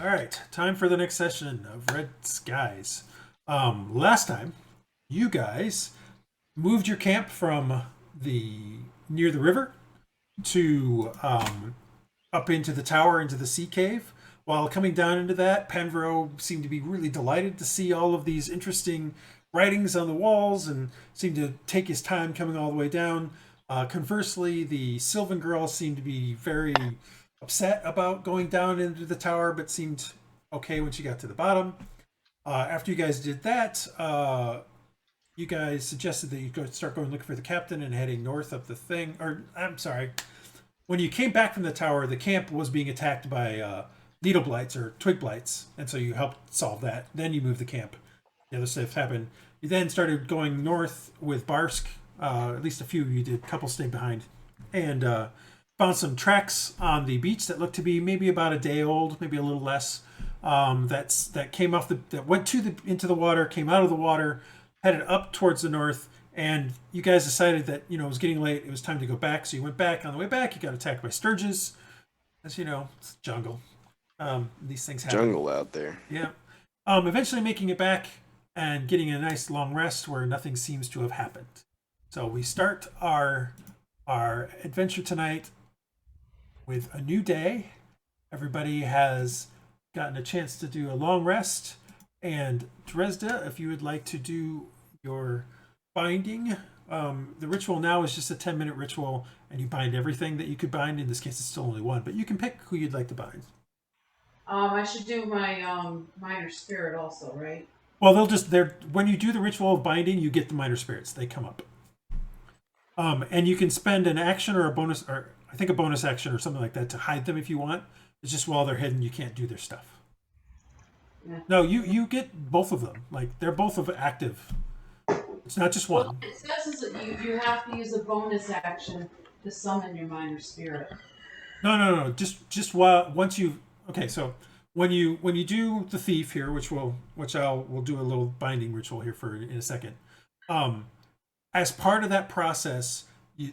All right, time for the next session of Red Skies. Last time, you guys moved your camp from the near the river to up into the tower, into the sea cave. While coming down into that, Panvro seemed to be really delighted to see all of these interesting writings on the walls and seemed to take his time coming all the way down. Conversely, the Sylvan girl seemed to be very upset about going down into the tower, but seemed okay when she got to the bottom. After you guys did that, you guys suggested that you go start going looking for the captain and heading north of the thing. Or I'm sorry, when you came back from the tower, the camp was being attacked by needle blights or twig blights, and so you helped solve that. Then you moved the camp. The other stuff happened. You then started going north with Barsk. At least a few of you did. A couple stayed behind, and found some tracks on the beach that looked to be maybe about a day old, maybe a little less. That came off that went into the water, came out of the water, headed up towards the north, and you guys decided that it was getting late. It was time to go back, so you went back. On the way back, you got attacked by sturges. As you know, it's jungle. These things happen. Jungle out there. Yeah. Eventually making it back and getting a nice long rest where nothing seems to have happened. So we start our adventure tonight with a new day. Everybody has gotten a chance to do a long rest. And Dresd'a, if you would like to do your binding, the ritual now is just a 10-minute ritual, and you bind everything that you could bind. In this case, it's still only one, but you can pick who you'd like to bind. I should do my minor spirit also, right? Well, when you do the ritual of binding, you get the minor spirits. They come up. And you can spend an action or a bonus, or I think a bonus action or something like that to hide them if you want. It's just while they're hidden, you can't do their stuff. Yeah. No, you get both of them. Like, they're both active. It's not just one. Well, it says is that you have to use a bonus action to summon your minor spirit. No. Just once you. Okay, so when you do the thief here, we'll do a little binding ritual here in a second. As part of that process,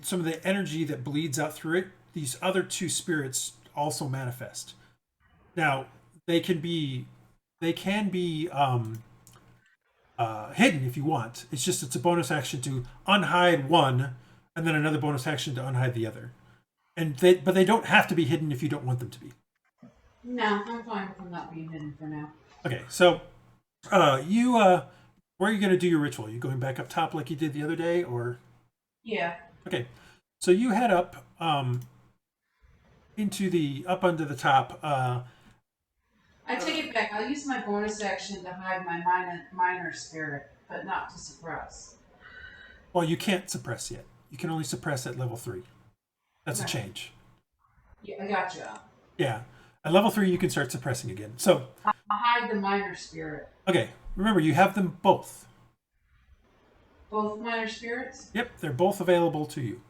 some of the energy that bleeds out through it, these other two spirits also manifest. Now, they can be hidden if you want. It's a bonus action to unhide one, and then another bonus action to unhide the other. But they don't have to be hidden if you don't want them to be. No, I'm fine with them not being hidden for now. Okay, so where are you going to do your ritual? Are you going back up top like you did the other day, or? Yeah. Okay, so you head up up under the top. I take it back. I'll use my bonus action to hide my minor spirit, but not to suppress. Well, you can't suppress yet. You can only suppress at level 3. That's okay. A change. Yeah, I gotcha. Yeah. At level 3, you can start suppressing again. So I'll hide the minor spirit. Okay. Remember, you have them both. Both minor spirits? Yep, they're both available to you.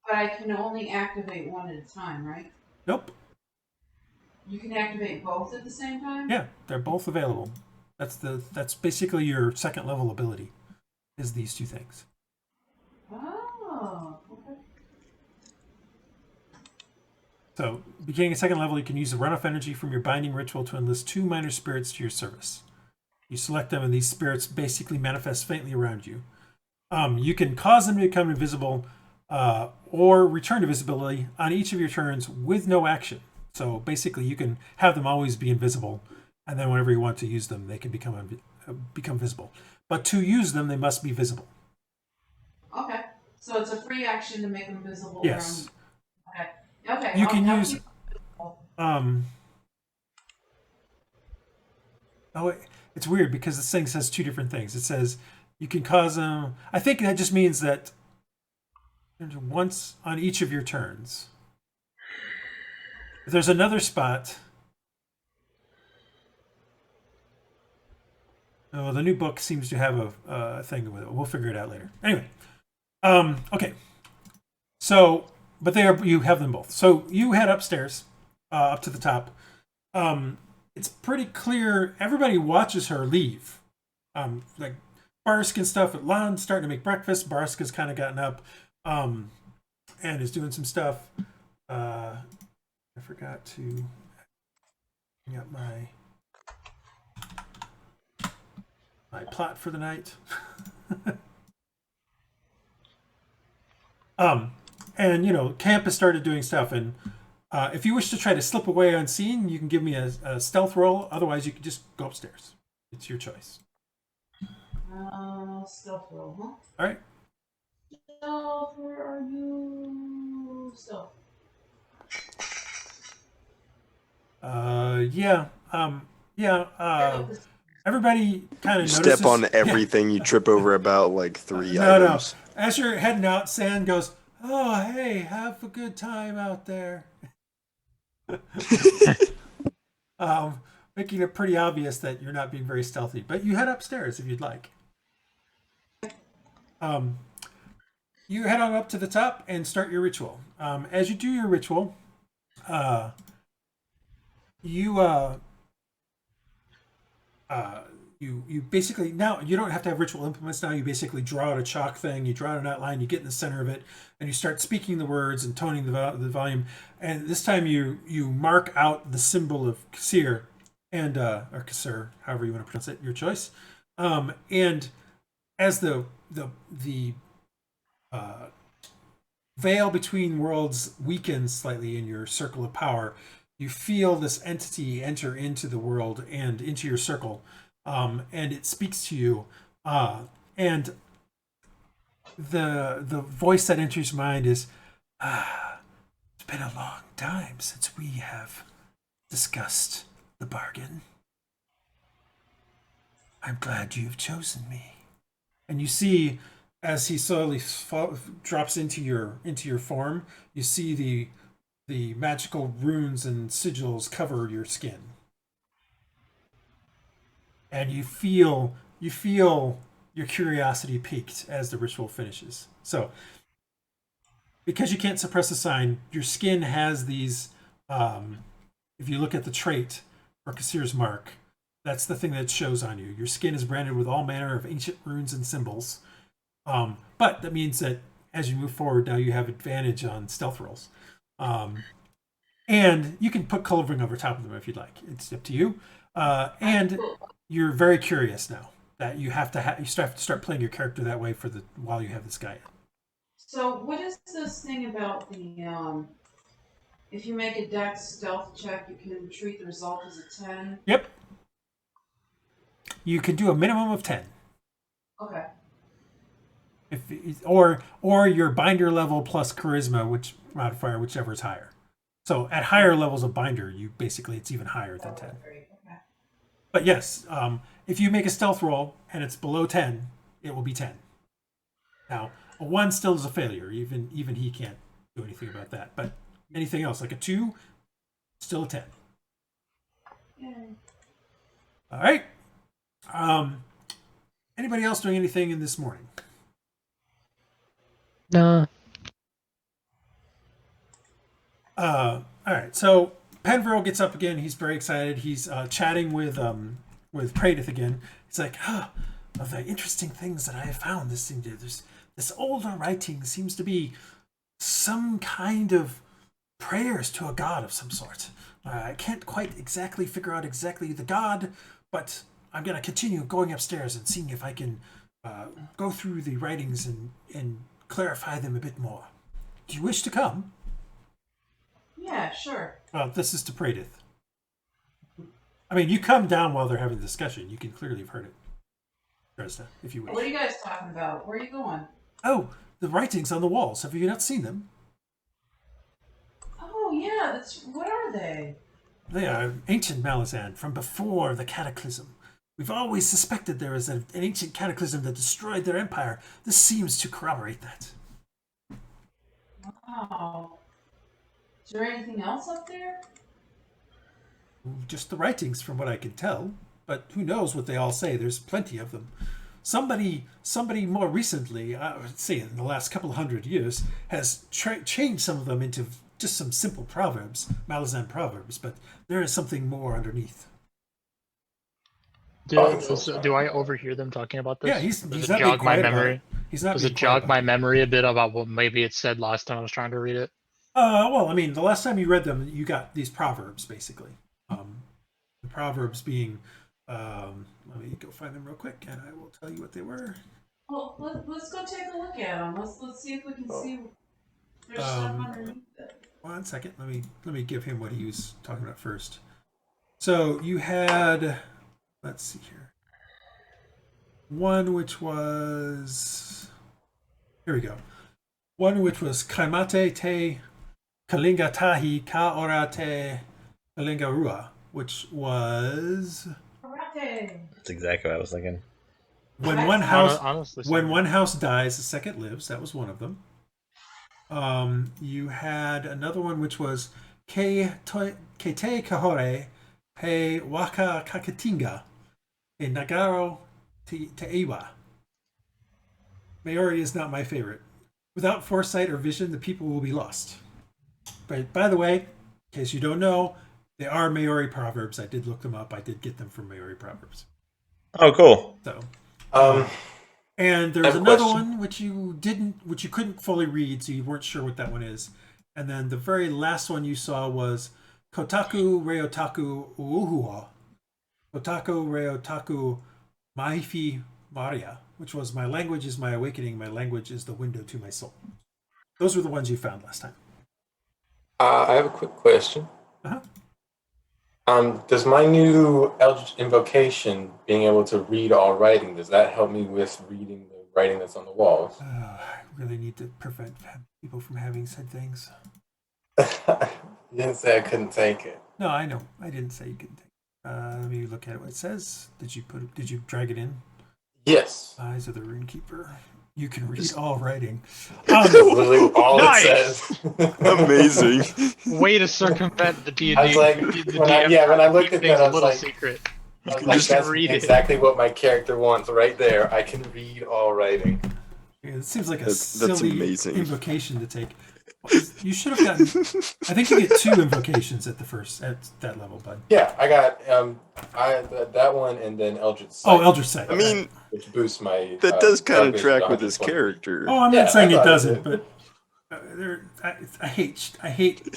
But I can only activate one at a time, right? Nope. You can activate both at the same time? Yeah, they're both available. That's basically your second level ability, is these two things. Oh, okay. So, beginning at second level, you can use the runoff energy from your binding ritual to enlist 2 minor spirits to your service. You select them, and these spirits basically manifest faintly around you. You can cause them to become invisible or return to visibility on each of your turns with no action. So basically, you can have them always be invisible, and then whenever you want to use them, they can become visible. But to use them, they must be visible. Okay, so it's a free action to make them visible. Yes. Okay. You can use. It's weird because this thing says 2 different things. It says you can cause them. I think that just means that once on each of your turns. If there's another spot. Oh, the new book seems to have a thing with it. We'll figure it out later. Anyway, okay. So, but you have them both. So you head upstairs, up to the top. It's pretty clear everybody watches her leave. Like Barsk and stuff. Lon's starting to make breakfast. Barsk has kind of gotten up, and is doing some stuff. I forgot to bring up my my plot for the night. And camp has started doing stuff, and if you wish to try to slip away unseen, you can give me a stealth roll. Otherwise, you can just go upstairs. It's your choice. Stealth roll, huh? All right. Stealth, where are you? Stealth. Everybody kind of You notices. step on everything, you trip over about like three No. items. As you're heading out, Sand goes, "Oh, hey, have a good time out there." Making it pretty obvious that you're not being very stealthy. But you head upstairs if you'd like. You head on up to the top and start your ritual. As you do your ritual, you basically, now you don't have to have ritual implements. Now you basically draw out a chalk thing, you draw out an outline, you get in the center of it, and you start speaking the words and toning the volume. And this time you mark out the symbol of Corsair, and or Corsair, however you want to pronounce it, your choice. And as the veil between worlds weakens slightly in your circle of power, you feel this entity enter into the world and into your circle, and it speaks to you, and the voice that enters your mind is, it's been a long time since we have discussed the bargain. I'm glad you've chosen me. And you see, as he slowly drops into your form, you see the magical runes and sigils cover your skin, and you feel your curiosity piqued as the ritual finishes. So, because you can't suppress a sign, your skin has these. If you look at the trait for Corsair's mark, that's the thing that shows on you. Your skin is branded with all manner of ancient runes and symbols. But that means that as you move forward, now you have advantage on stealth rolls. And you can put coloring over top of them if you'd like. It's up to you. And you're very curious now that you have to start playing your character that way while you have this guy. So what is this thing about the if you make a dex stealth check, you can treat the result as a 10? Yep. You can do a minimum of 10. Okay. Or your binder level plus charisma, which modifier, whichever is higher. So at higher levels of binder, it's even higher than 10. Great. Okay. But yes, if you make a stealth roll and it's below 10, it will be 10. Now, a 1 still is a failure. Even he can't do anything about that. But anything else, like a 2, still a 10. Yay. All right. Anybody else doing anything in this morning? No. All right. So Penville gets up again. He's very excited. He's chatting with Praedyth again. He's like, of the interesting things that I have found. This older writing seems to be some kind of prayers to a god of some sort. I can't quite exactly figure out exactly the god, but I'm going to continue going upstairs and seeing if I can go through the writings and clarify them a bit more. Do you wish to come? Yeah, sure. This is to Praedyth. I mean, you come down while they're having the discussion. You can clearly have heard it. Dresd'a, if you wish. What are you guys talking about? Where are you going? Oh, the writings on the walls. Have you not seen them? Oh, yeah. What are they? They are ancient Malazan from before the Cataclysm. We've always suspected there is an ancient cataclysm that destroyed their empire. This seems to corroborate that. Wow. Is there anything else up there? Just the writings from what I can tell. But who knows what they all say. There's plenty of them. Somebody more recently, let's say in the last couple of 100 years, has changed some of them into just some simple proverbs, Malazan proverbs, but there is something more underneath. Do I overhear them talking about this? Yeah, he's Does not it being jog my quiet about memory? it. He's not Does being it quiet jog about my it. memory a bit about what maybe it said last time I was trying to read it? Well, I mean, the last time you read them, you got these proverbs, basically. The proverbs being Let me go find them real quick, and I will tell you what they were. Well, let's go take a look at them. Let's see if we can see there's stuff underneath it. 1 second. Let me give him what he was talking about first. So you had, let's see here, one which was, here we go. One which was Kaimate te Kalingatahi ka ora te Kalingarua, which was Karate. That's exactly what I was thinking. when one house Honestly, when one house dies, the second lives. That was one of them. You had another one which was Ke te kahore he waka kakatinga e nagaro te iwa. Maori is not my favorite. Without foresight or vision, the people will be lost. But by the way, in case you don't know, they are Maori proverbs. I did look them up. I did get them from Maori proverbs. Oh, cool. So, I and there's have a another question. one which you couldn't fully read, so you weren't sure what that one is. And then the very last one you saw was Kotaku Reotaku Uuhua. Kotaku Reotaku Maifi Maria, which was my language is my awakening, my language is the window to my soul. Those were the ones you found last time. I have a quick question. Uh-huh. Does my new Eldritch Invocation, being able to read all writing, does that help me with reading the writing that's on the walls? I really need to prevent people from having said things. You didn't say I couldn't take it. No, I know. I didn't say you couldn't take it. Let me look at what it says. Did you drag it in? Yes. Eyes of the Runekeeper. You can read all writing. That's literally all Nice. it says. Amazing. way to circumvent the D&D. I was like, when I looked at things that, I a was little like, secret. I was can like, just that's read it. exactly what my character wants right there. I can read all writing. Yeah, it seems like a That's silly amazing. invocation to take. You should have gotten. I think you get 2 invocations at that level, bud. Yeah, I got that one and then Eldritch Sight. Oh, Eldritch Sight. I mean, which boosts my. that does kind of Dark track Vision with his 120. character. Oh, I'm Yeah, not saying I it thought it doesn't, did. but I hate.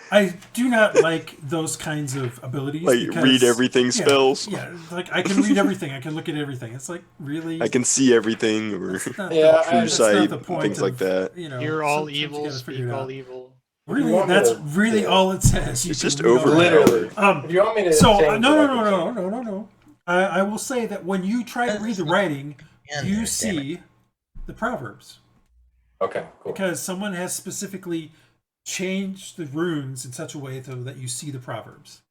I do not like those kinds of abilities. Like because, read everything spells. Yeah, like I can read everything. I can look at everything. It's like really. I can see everything, or That's not Yeah, the, I- that's sight, not the point things of, like that. You know, Hear all sometimes you evil, gotta speak figure it all out. evil. Really, want me that's to- really yeah. all it says. You It's can just read all over that. Literally. Um, If you want me to So change no, it, no, I no, can no, change no, no, no. I will say that when you try to read the writing, you see the proverbs it. Okay, cool. because someone has specifically changed the runes in such a way so that you see the proverbs.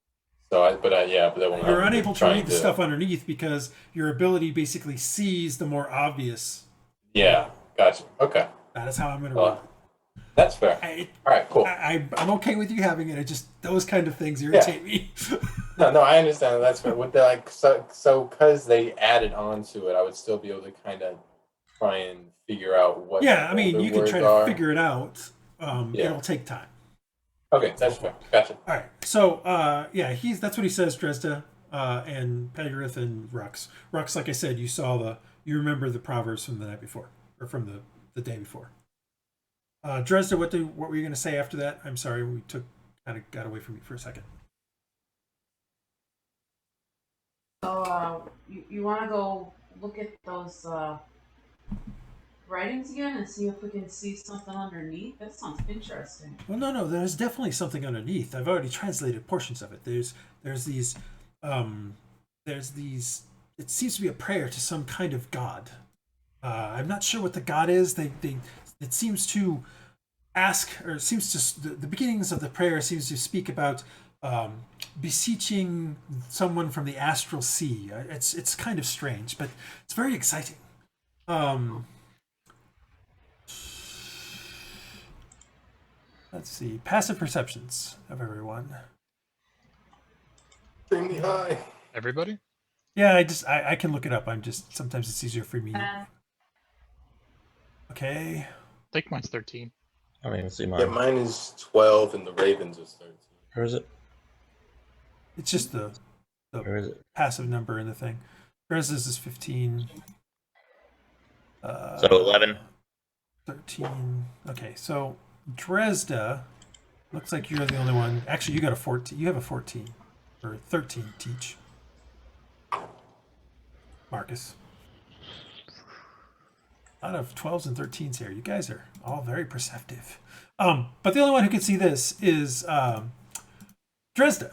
But that one. You're unable to read the stuff underneath because your ability basically sees the more obvious. Yeah, gotcha. Okay, That is how I'm going to read well, that's fair. it. All right, cool. I'm okay with you having it. I just those kind of things irritate me. No, I understand. That's fair. With the so because they added on to it, I would still be able to kind of try and figure out what. Yeah, the I mean, older you can try words are. to figure it out. Yeah. It'll take time. Okay, that's fair. Gotcha. All right. So, that's what he says, Dresd'a, and Paladin and Rhux. Rhux, like I said, you remember the proverbs from the night before, or from the day before. Dresd'a, what were you going to say after that? I'm sorry, we kind of got away from you for a second. So, you want to go look at those writings again and see if we can see something underneath? That sounds interesting. Well, no, there's definitely something underneath. I've already translated portions of it. There's these. It seems to be a prayer to some kind of god. I'm not sure what the god is. It seems to ask, or it seems to the beginnings of the prayer seems to speak about beseeching someone from the astral sea. It's kind of strange, but it's very exciting. Let's see. Passive perceptions of everyone. Extremely high. Everybody? Yeah, I can look it up. Sometimes it's easier for me. Okay. I think mine's 13. I don't even see mine. Yeah, mine is 12 and the Ravens is 13. Where is it? It's just the Where is it? passive number in the thing. Dresd'a's is 15. So 11. 13. Okay, so Dresd'a, looks like you're the only one. Actually, you got a 14. You have a 14 or 13. Teach. Marcus. A lot of 12s and 13s here. You guys are all very perceptive. But the only one who can see this is Dresd'a.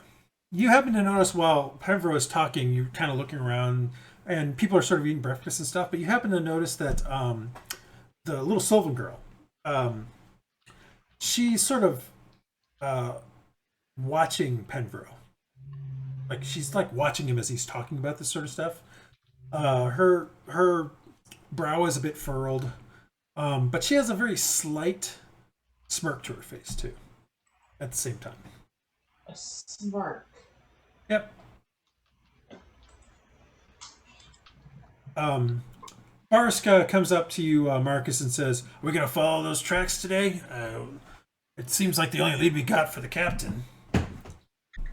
You happen to notice while Penvro is talking, you're kind of looking around, and people are sort of eating breakfast and stuff, but you happen to notice that the little Sylvan girl, she's sort of watching Penvro. Like, she's like watching him as he's talking about this sort of stuff. Her brow is a bit furrowed, but she has a very slight smirk to her face too at the same time. A smirk. Yep. Bariska comes up to you, Marcus, and says, "Are we going to follow those tracks today? It seems like the only lead we got for the captain."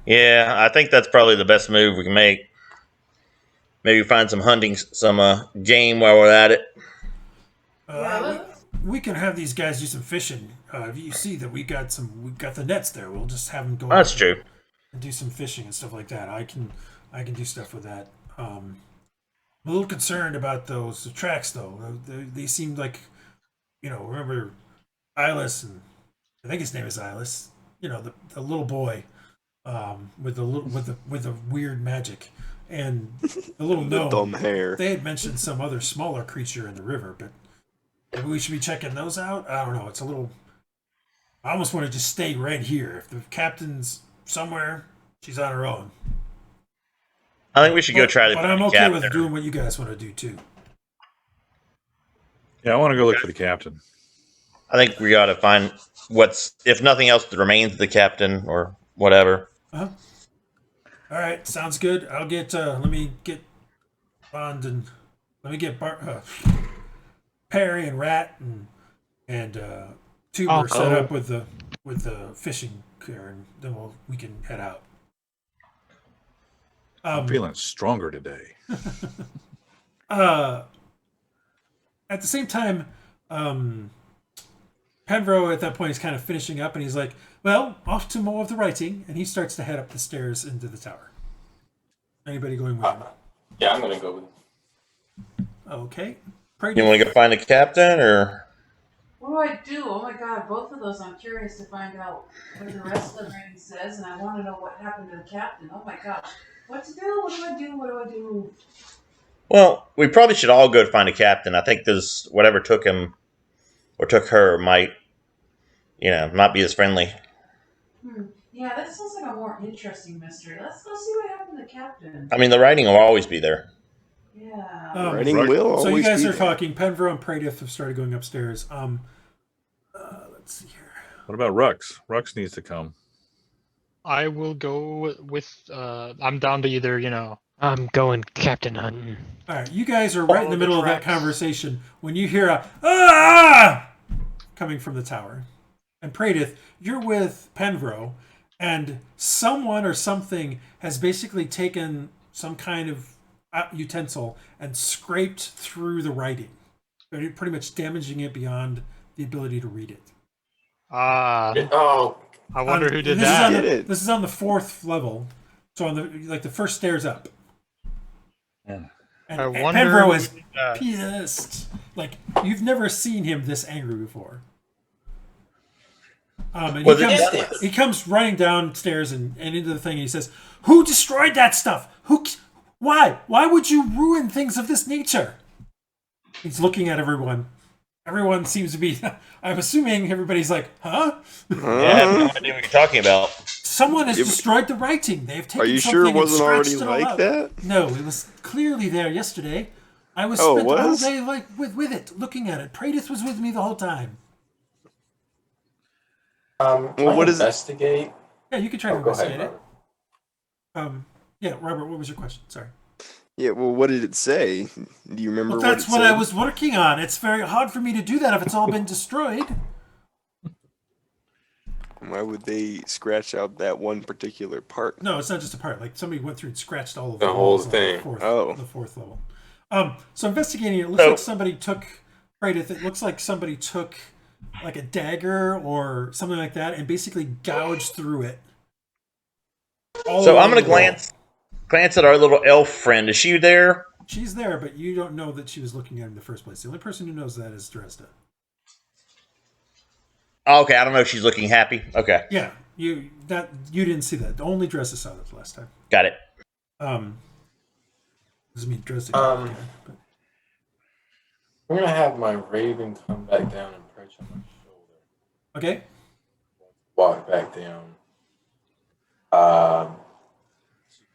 Yeah, I think that's probably the best move we can make. Maybe find some hunting, some game while we're at it. We can have these guys do some fishing. If you see that we got the nets there, we'll just have them go. That's true. And do some fishing and stuff like that. I can do stuff with that. I'm a little concerned about the tracks though. They seemed like, remember Iylis, and I think his name is Iylis. The little boy with the weird magic, and the little The gnome. dumb hair. They had mentioned some other smaller creature in the river, but maybe we should be checking those out. I don't know. It's a little. I almost want to just stay right here. If the captain's somewhere, she's on her own. I think we should go try to. But I'm okay with doing what you guys want to do too. Yeah, I want to go look for the captain. I think we got to find if nothing else, the remains of the captain or whatever. All right, sounds good. I'll get. Let me get Bond and let me get Perry and Rat and Tuber set up with the fishing gear, and then we can head out. I'm feeling stronger today. At the same time, Penvro at that point is kind of finishing up, and he's like, "Well, off to more of the writing," and he starts to head up the stairs into the tower. Anybody going with him? Yeah, I'm gonna go with him. Okay. You want to go find the captain, or? What do I do? Oh my god, both of those I'm curious to find out what the rest of the rating says, and I want to know what happened to the captain. Oh my god. What to do? What do I do? What do I do? Well, we probably should all go to find a captain. I think this whatever took him or took her might not be as friendly. Yeah, that sounds like a more interesting mystery. Let's go see what happened to the captain. I mean, the writing will always be there. Yeah. Writing will always So you guys be are there. talking. Penvro and Praedyth have started going upstairs. Let's see here. What about Rhux? Rhux needs to come. I will go with. I'm down to either. I'm going captain hunting. All right, you guys are right in the Follow the middle of that tracks. conversation when you hear a "ah" coming from the tower. And Praedyth, you're with Penvro, and someone or something has basically taken some kind of utensil and scraped through the writing, pretty much damaging it beyond the ability to read it. Oh, I wonder who did this that. This is on the 4th level, so on the first stairs up. Yeah. And I wonder Penvro who is did that. pissed. Like, you've never seen him this angry before. And he comes running downstairs and into the thing, and he says, "Who destroyed that stuff? Why? Why would you ruin things of this nature?" He's looking at everyone. Everyone seems to be. I'm assuming everybody's like, "Huh?" Yeah, I have no idea what you're talking about. Someone has destroyed the writing. They've taken Are you something sure it and wasn't already scratched it all like out. that? No, it was clearly there yesterday. I was Oh, it spent all was? day with it, looking at it. Praedyth was with me the whole time. what is it? investigate? Yeah, you can try to Go ahead, investigate it. Robert. Yeah, Robert, what was your question? Sorry. Yeah, well, what did it say? Do you remember Well, what it that's what said? I was working on. It's very hard for me to do that if it's all been destroyed. Why would they scratch out that one particular part? No, it's not just a part. Like, somebody went through and scratched all of The whole walls on thing. The fourth, Oh. the 4th level. So investigating it, looks like somebody took Praedyth. It looks like somebody took like a dagger or something like that and basically gouged through it. So I'm gonna glance at our little elf friend. Is she there? she's there, but you don't know that she was looking at him in the first place. The only person who knows that is Dresd'a. Oh, okay, I don't know if she's looking happy. Okay, Yeah, you didn't see that. Only Dresd'a saw that the last time. got it. Doesn't mean Dresd'a. But I'm gonna have my raven come back down and perch on my shoulder. okay. Walk back down.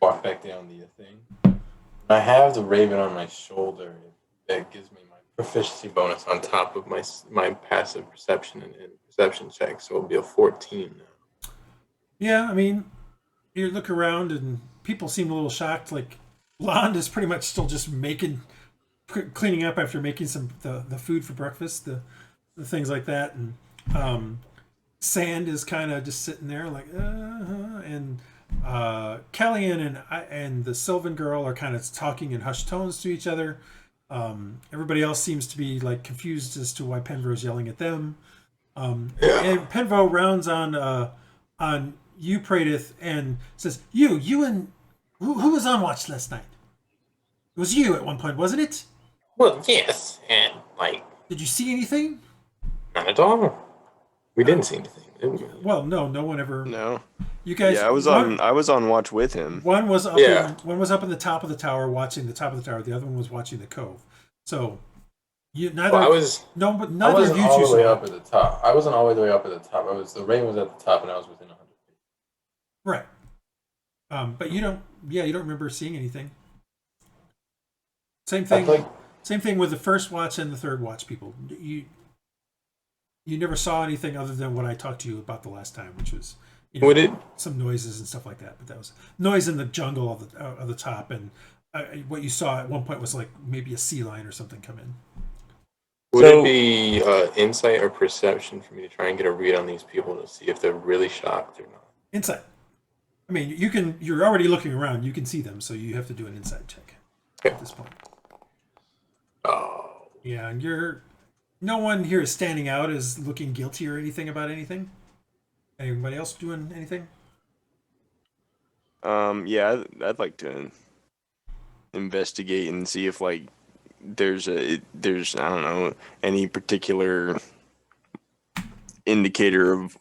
Walk back down the thing. When I have the raven on my shoulder, that gives me my proficiency bonus on top of my passive perception and perception check, so it'll be a 14 now. Yeah, I mean, you look around and people seem a little shocked. Like, Lond is pretty much still just cleaning up after making the food for breakfast, the things like that, and Sand is kind of just sitting there like, and Kellyanne and the Sylvan girl are kind of talking in hushed tones to each other. Everybody else seems to be like confused as to why Penvo's yelling at them. And Penvo rounds on you, Praedyth, and says, "You and who was on watch last night? It was you at one point, wasn't it? Well, yes, and Did you see anything?" not at all. We didn't see anything, did we? Well, no one ever. No. You guys. Yeah, I was on watch with him. One was up. Yeah. One was up in the top of the tower, watching the top of the tower. The other one was watching the cove. So, neither. Well, but I neither of wasn't you all two the way saw. up at the top. I wasn't all the way up at the top. The raven was at the top, and I was within 100 feet. Right. But you don't. Yeah, you don't remember seeing anything. Same thing. Same thing with the first watch and the third watch. People, you never saw anything other than what I talked to you about the last time, which was some noises and stuff like that. But that was noise in the jungle of the top, and what you saw at one point was like maybe a sea lion or something come in. Would it be insight or perception for me to try and get a read on these people to see if they're really shocked or not? Insight. I mean, you're already looking around. You can see them, so you have to do an insight check at this point. Oh. Yeah, and no one here is standing out as looking guilty or anything about anything. Anybody else doing anything? Yeah, I'd like to investigate and see if there's I don't know, any particular indicator of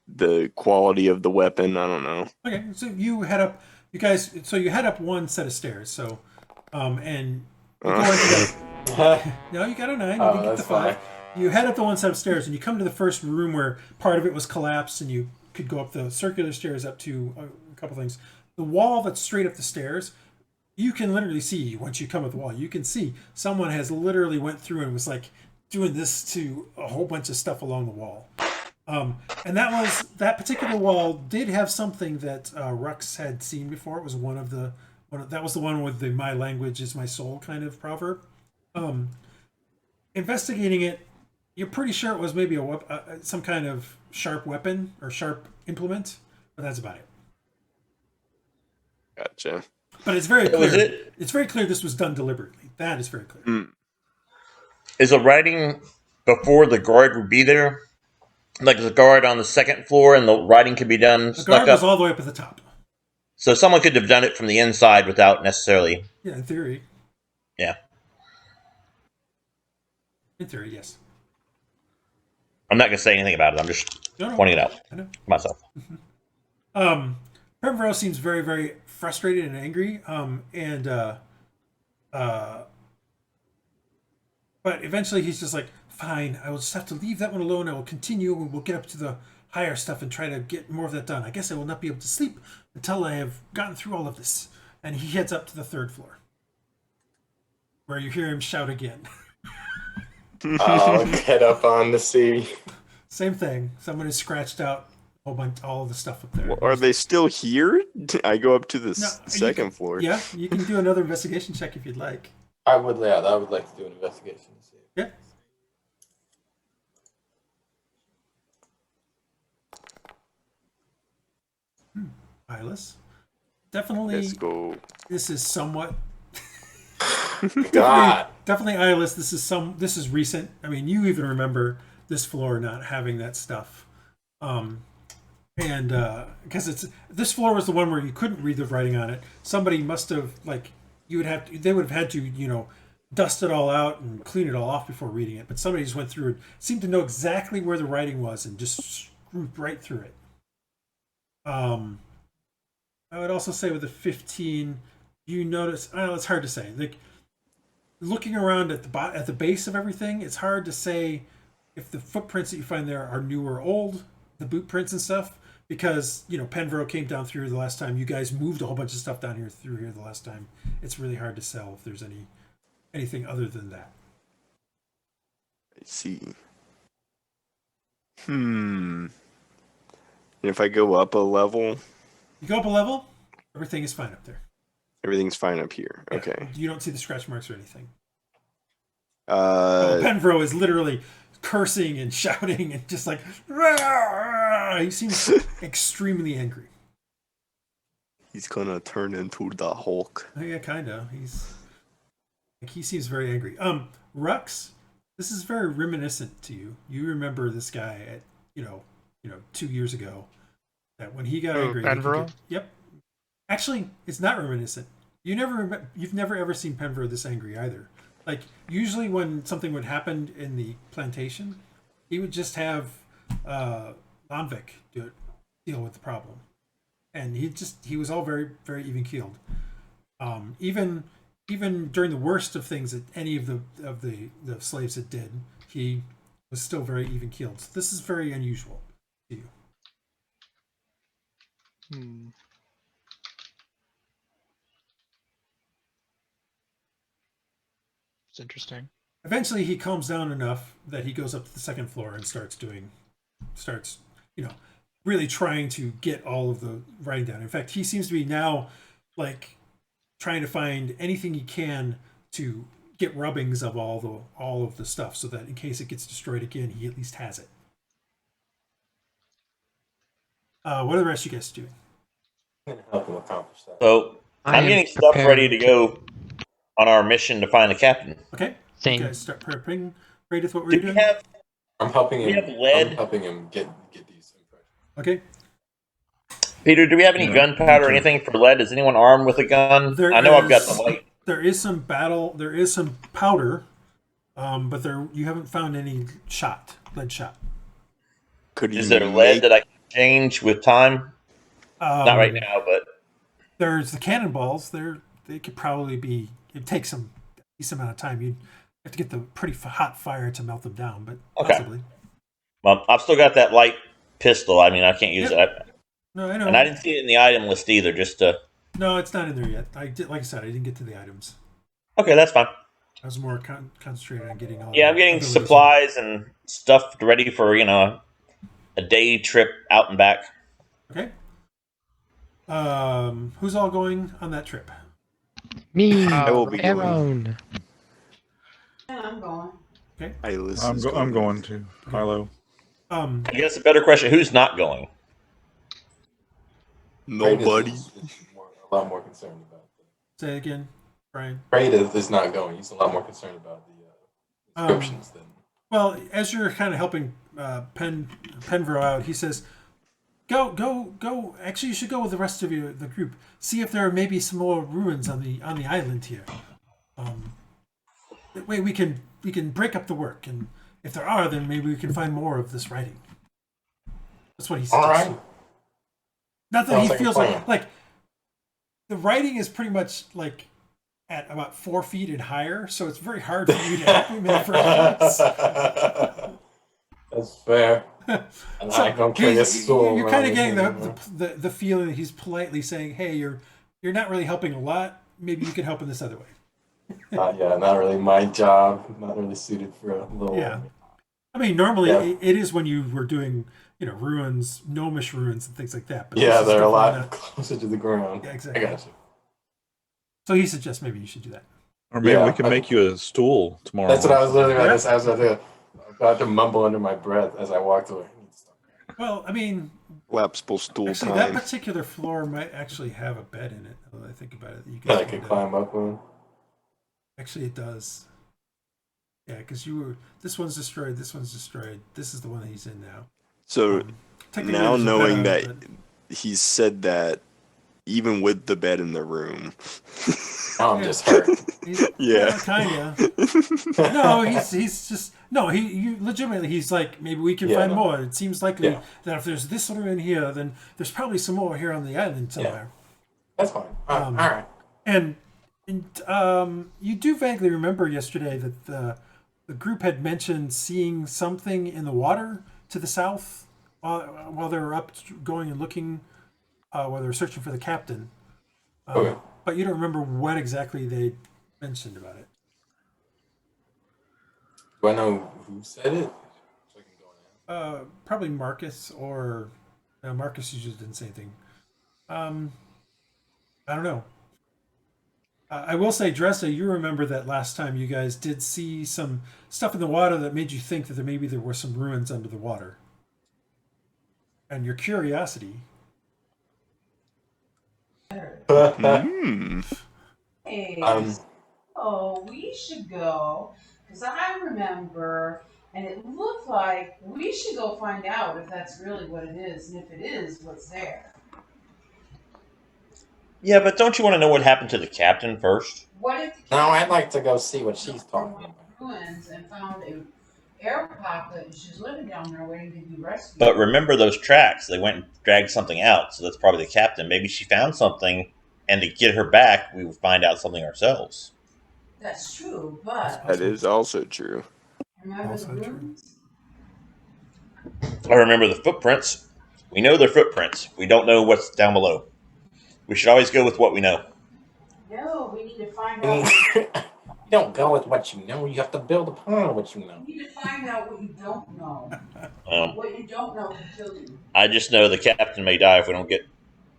the quality of the weapon. I don't know. Okay, so you head up. You guys, so you head up one set of stairs. So, and you go into no, you got a 9. You didn't get the 5. You head up the one set of stairs, and you come to the first room where part of it was collapsed, and you could go up the circular stairs up to a couple things. The wall that's straight up the stairs, you can literally see once you come up the wall. You can see someone has literally went through and was like doing this to a whole bunch of stuff along the wall. And that particular wall did have something that Rhux had seen before. It was that was the one with the "my language is my soul" kind of proverb. Investigating it, you're pretty sure it was maybe some kind of sharp weapon or sharp implement, but that's about it. Gotcha. But it's very clear. It's very clear this was done deliberately. That is very clear. Mm. Is the writing before the guard would be there? Like the guard on the second floor, and the writing could be done The guard snuck was up. all the way up at the top. So someone could have done it from the inside without necessarily. Yeah, in theory. Yeah, In theory, yes. I'm not gonna say anything about it. I'm just No. pointing it out I know. myself. Penvero seems very, very frustrated and angry. But eventually he's just like, fine, I will just have to leave that one alone. I will continue and we'll get up to the higher stuff and try to get more of that done. I guess I will not be able to sleep until I have gotten through all of this. And he heads up to the 3rd floor, where you hear him shout again. I'll get up on the sea. Same thing. Someone has scratched out a whole bunch, all of the stuff up there. Well, are they still here? I go up to the No, second floor. Yeah, you can do another investigation check if you'd like. I would like to do an investigation to see. Yeah. Iylis. Definitely, Let's go. this is somewhat. God. Definitely Iylis. This is recent. I mean, you even remember this floor not having that stuff, and because this floor was the one where you couldn't read the writing on it. Somebody must have they would have had to, dust it all out and clean it all off before reading it. But somebody just went through it, seemed to know exactly where the writing was and just screwed right through it. I would also say with the 15, you notice, I know it's hard to say. Like looking around at the base of everything, it's hard to say if the footprints that you find there are new or old, the boot prints and stuff, because Penvro came down through the last time. You guys moved a whole bunch of stuff down here through here the last time. It's really hard to tell if there's anything other than that. I see. And if I go up a level, you go up a level, everything is fine up there. Everything's fine up here. Yeah, okay. You don't see the scratch marks or anything. Penvro is literally cursing and shouting and just like, Rah! He seems extremely angry. He's gonna turn into the Hulk. Oh, yeah, kind of. He seems very angry. Rhux, this is very reminiscent to you. You remember this guy at 2 years ago. That when he got angry, yep. Actually, it's not reminiscent. You've never ever seen Penvro this angry either. Like usually when something would happen in the plantation, he would just have Lanvik deal with the problem, and he was all very very even keeled. Even during the worst of things that any of the slaves had did, he was still very even keeled. So this is very unusual to you. It's interesting. Eventually, he calms down enough that he goes up to the second floor and starts really trying to get all of the writing down. In fact, he seems to be now like trying to find anything he can to get rubbings of all of the stuff, so that in case it gets destroyed again, he at least has it. What are the rest of you guys doing? I'm gonna help him accomplish that. So I'm getting stuff ready to go on our mission to find the captain. Okay. Same. You guys start prepping. Praedyth, what were Do you we doing? have? I'm helping him. We have lead. I'm helping him get these impressions. Okay. Peter, do we have any gunpowder or anything for lead? Is anyone armed with a gun? I know I've got the light. There is some powder, but you haven't found any lead shot. Is there lead that I can change with time? Not right now, but there's the cannonballs. They could probably be. It takes a decent amount of time. You'd have to get the pretty hot fire to melt them down, but possibly. Well, I've still got that light pistol. I mean, I can't use it. No, I know. And I didn't see it in the item list either. No, it's not in there yet. Like I said, I didn't get to the items. Okay, that's fine. I was more concentrated on getting all. Yeah, I'm getting supplies and stuff ready for a day trip out and back. Okay. Who's all going on that trip? Me. I will be Aaron. Yeah, I'm going. Okay. Iylis I'm going to Hylough. I guess a better question: who's not going? Nobody. Praedyth is a lot more concerned about that. Say it again, Brian. Praedyth is not going. He's a lot more concerned about the inscriptions than. Well, as you're kind of helping Penvro out, he says, "Go! Actually, you should go with the rest of the group. See if there are maybe some more ruins on the island here. That way we can break up the work, and if there are, then maybe we can find more of this writing." That's what he says. All right. Not that Sounds he like a feels plan. like the writing is pretty much like at about 4 feet and higher, so it's very hard for you to help him in first. That's fair. And I don't carry a sword. You're kind of getting the feeling that he's politely saying, "Hey, you're not really helping a lot. Maybe you could help in this other way." Yeah, not really my job. Not really suited for a little. Yeah. I mean, normally it is when you were doing, ruins, gnomish ruins and things like that. But Yeah, this is they're a lot definitely closer to the ground. Yeah, exactly. I got you. So he suggests maybe you should do that. Or maybe we can make you a stool tomorrow. That's what I was literally about to. I was about to mumble under my breath as I walked away. Well, I mean, Lapsable stool actually, time. that particular floor might actually have a bed in it. Now that I think about it, you I could climb up one. Actually, it does. Yeah, because this one's destroyed. This one's destroyed. This is the one that he's in now. So Technically, now there's a knowing bed, that but- he said that even with the bed in the room, Now I'm just hurt. Yeah. Kinda. No, he's just no. He legitimately he's like maybe we can find more. It seems likely that if there's this one in here, then there's probably some more here on the island somewhere. That's fine. All right. And you do vaguely remember yesterday that the group had mentioned seeing something in the water to the south while they were up going and looking while they were searching for the captain. Okay. But you don't remember what exactly they mentioned about it. Do I know who said it? So I can go in. Probably Marcus or Marcus usually didn't say anything. I don't know. I will say, Dresd'a, you remember that last time you guys did see some stuff in the water that made you think that maybe there were some ruins under the water. And your curiosity. Hey, so we should go, because I remember, and it looked like we should go find out if that's really what it is, and if it is, what's there. Yeah, but don't you want to know what happened to the captain first? What if the No, I'd like to go see what she's talking about. ruins and found a Aerra pocket, and she's living down there waiting to be rescued. But remember those tracks. They went and dragged something out, so that's probably the captain. Maybe she found something, and to get her back, we would find out something ourselves. That's true, but That is also true. remember Also the true. ruins? I remember the footprints. We know they're footprints. We don't know what's down below. We should always go with what we know. No, we need to find You out. don't go with what you know. You have to build upon what you know. You need to find out what you don't know. Um, What you don't know can kill you. I just know the captain may die if we don't get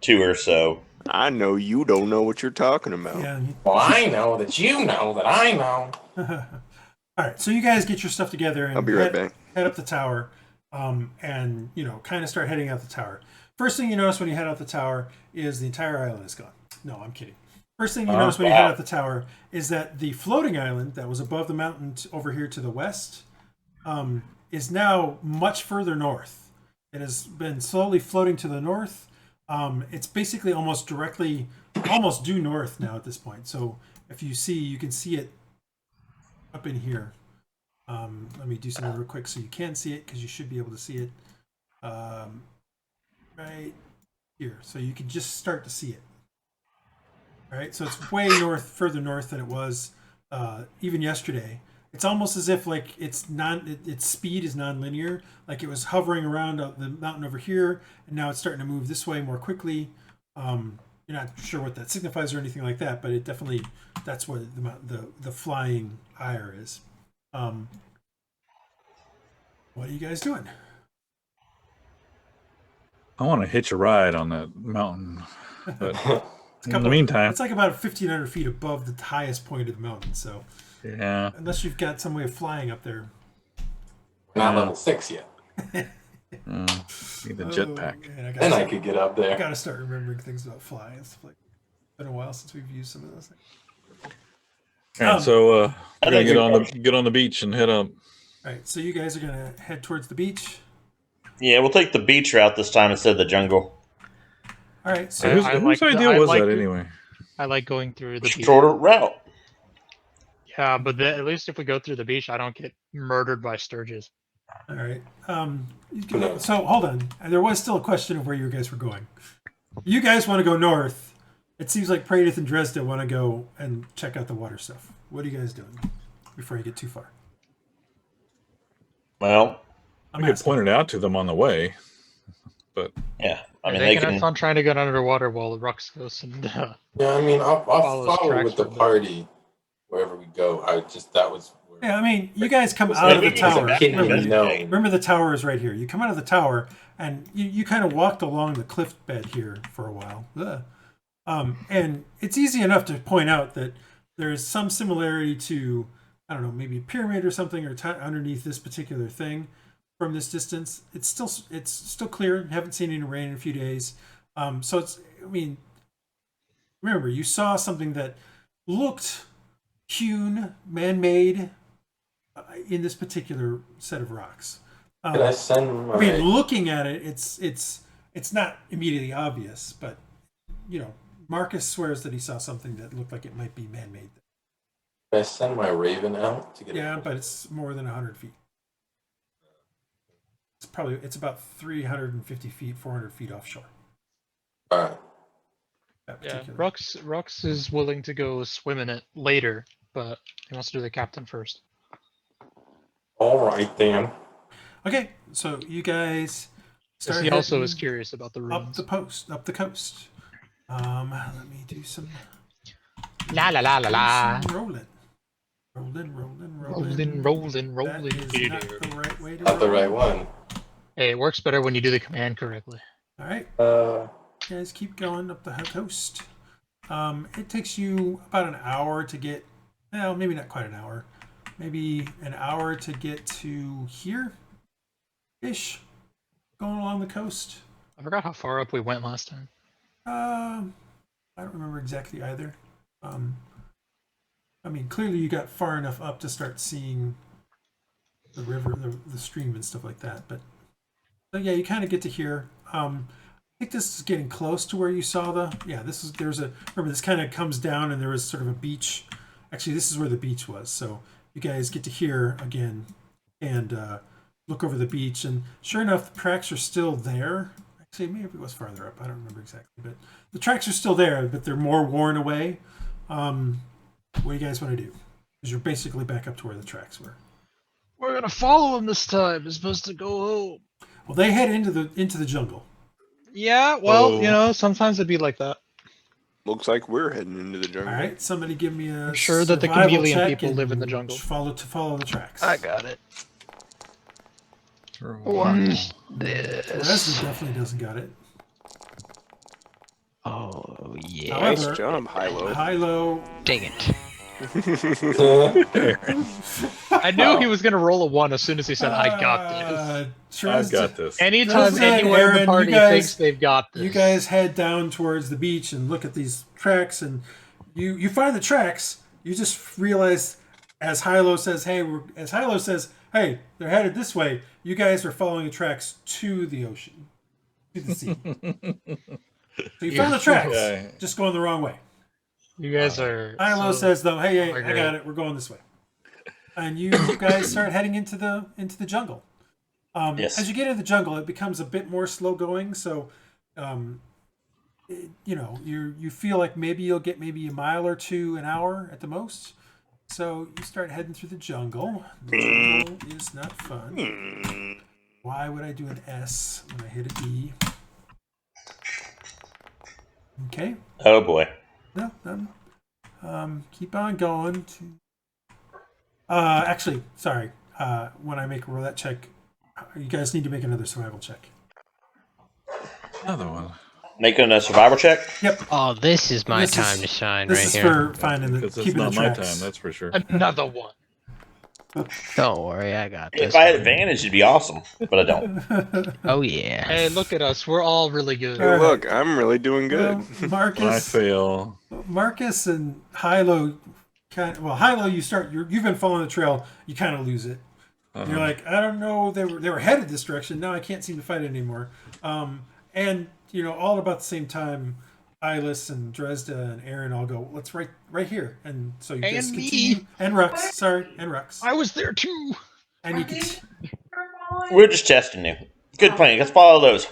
to her, so... I know you don't know what you're talking about. Yeah. Well, I know that you know that I know. All right, so you guys get your stuff together and I'll be right back. head up the tower, and kind of start heading out the tower. First thing you notice when you head out the tower is the entire island is gone. No, I'm kidding. First thing you notice when you head out the tower is that the floating island that was above the mountain over here to the west is now much further north. It has been slowly floating to the north. It's basically almost due north now at this point. So if you see, you can see it up in here. Let me do something real quick so you can see it, because you should be able to see it right here. So you can just start to see it. All right, so it's way further north than it was even yesterday. It's almost as if like its speed is non-linear. Like it was hovering around the mountain over here, and now it's starting to move this way more quickly. You're not sure what that signifies or anything like that, but it definitely, that's what the flying Aerra is. What are you guys doing? I want to hitch a ride on that mountain, but in the meantime, it's like about 1,500 feet above the highest point of the mountain. So yeah, unless you've got some way of flying up there. We're not level 6 yet. need the jetpack. Man, Then I could get up I there. gotta start remembering things about flying and stuff like that. It's been a while since we've used some of those things. All right, so I we're gonna think get on the beach and head up. All right, so you guys are gonna head towards the beach. Yeah, we'll take the beach route this time instead of the jungle. All right, so Whose idea was that anyway? I like going through the beach. Shorter route. Yeah, but at least if we go through the beach, I don't get murdered by sturges. all right, so hold on. There was still a question of where you guys were going. You guys want to go north. It seems like Praedyth and Dresd'a want to go and check out the water stuff. What are you guys doing before you get too far? Well, I'm We could asking. point it out to them on the way, but yeah. I mean, they they can have can. fun trying to get underwater while Rhux goes and Yeah, I mean, I'll Follows follow tracks with the with them. party wherever we go. That was where Yeah, I mean, you guys come out of the as a tower. kid didn't Remember, know. remember the tower is right here. You come out of the tower, and you kind of walked along the cliff bed here for a while. Ugh. And it's easy enough to point out that there's some similarity to, I don't know, maybe a pyramid or something, or underneath this particular thing from this distance. It's still clear. Haven't seen any rain in a few days. So it's, I mean, remember, you saw something that looked hewn, man-made in this particular set of rocks. Can I send my... I mean, looking at it, it's not immediately obvious, but you know, Marcus swears that he saw something that looked like it might be man-made. Can I send my raven out to get Yeah, but it's more than 100 feet. It's about 350 feet, 400 feet offshore. Alright. That Yeah, particular. Rhux is willing to go swim in it later, but he wants to do the captain first. Alright then. Okay, so you guys Because start he also is heading curious about the ruins. up the coast. Let me do some La la la la la. rolling. Rolling. Rolling. That is not the right way to Not the roll. right one. Hey, it works better when you do the command correctly. All right, Uh, you guys keep going up the coast. It takes you about an hour to get. Well, maybe not quite an hour. Maybe an hour to get to here, ish. Going along the coast. I forgot how far up we went last time. I don't remember exactly either. I mean, clearly you got far enough up to start seeing the river, the stream, and stuff like that. But so yeah, you kind of get to here. I think this is getting close to where you saw the. Yeah, remember this kind of comes down, and there was sort of a beach. Actually, this is where the beach was. So you guys get to here again, and look over the beach, and sure enough, the tracks are still there. Actually, maybe it was farther up. I don't remember exactly, but the tracks are still there, but they're more worn away. What do you guys want to do? Because you're basically back up to where the tracks were. We're gonna follow him this time. It's supposed to go home. Well, they head into the jungle. Yeah, well, Oh. sometimes it'd be like that. Looks like we're heading into the All jungle. right, somebody give me a. I'm sure that the survival chameleon check people and live in the jungle. Follow the tracks. I got it. Roll. Watch Dresd'a this. definitely doesn't got it. Oh, yeah. However, Nice job, Hylough. Hylough. Dang it. I knew he was gonna roll a 1 as soon as he said, "I got this." I've got this. Anytime Dresd'a and anyone in Aaron, the party you guys- thinks they've got this, You guys head down towards the beach and look at these tracks, and you find the tracks. You just realize as Hylough says, "Hey, they're headed this way." You guys are following the tracks to the ocean, to the sea. So you found the tracks, Okay. just going the wrong way. you guys are. Hylough so- says though, "Hey, I great. got it. We're going this way." And you guys start heading into the jungle. Yes. As you get into the jungle, it becomes a bit more slow going. So, you feel like maybe you'll get maybe a mile or two an hour at the most. So you start heading through the jungle. The jungle is not fun. Why would I do an S when I hit an E? Okay. Oh boy. No, keep on going. Actually, sorry. When I make a roulette check, you guys need to make another survival check. Another one. Making a survival check. Yep. Oh, this is my This time is- to shine This right is here. for finding the Because it's keeping the not my tracks. time, that's for sure. Another one. Don't worry, I got this. If I had one. advantage, it'd be awesome, but I don't. Oh, yeah. Hey, look at us. We're all really good. All right. Look, I'm really doing good. Well, I Marcus, fail. Marcus, and Hylough. Hylough, you've been following the trail. You kind of lose it. Uh-huh. You're like, I don't know. They were headed this direction. Now I can't seem to fight it anymore. And all about the same time, Iylis and Dresd'a and Aaron all go, let's right here. And so you just And me. continue. And Rhux. I was there too. And you can, We're just testing you. Good plan. Let's follow those.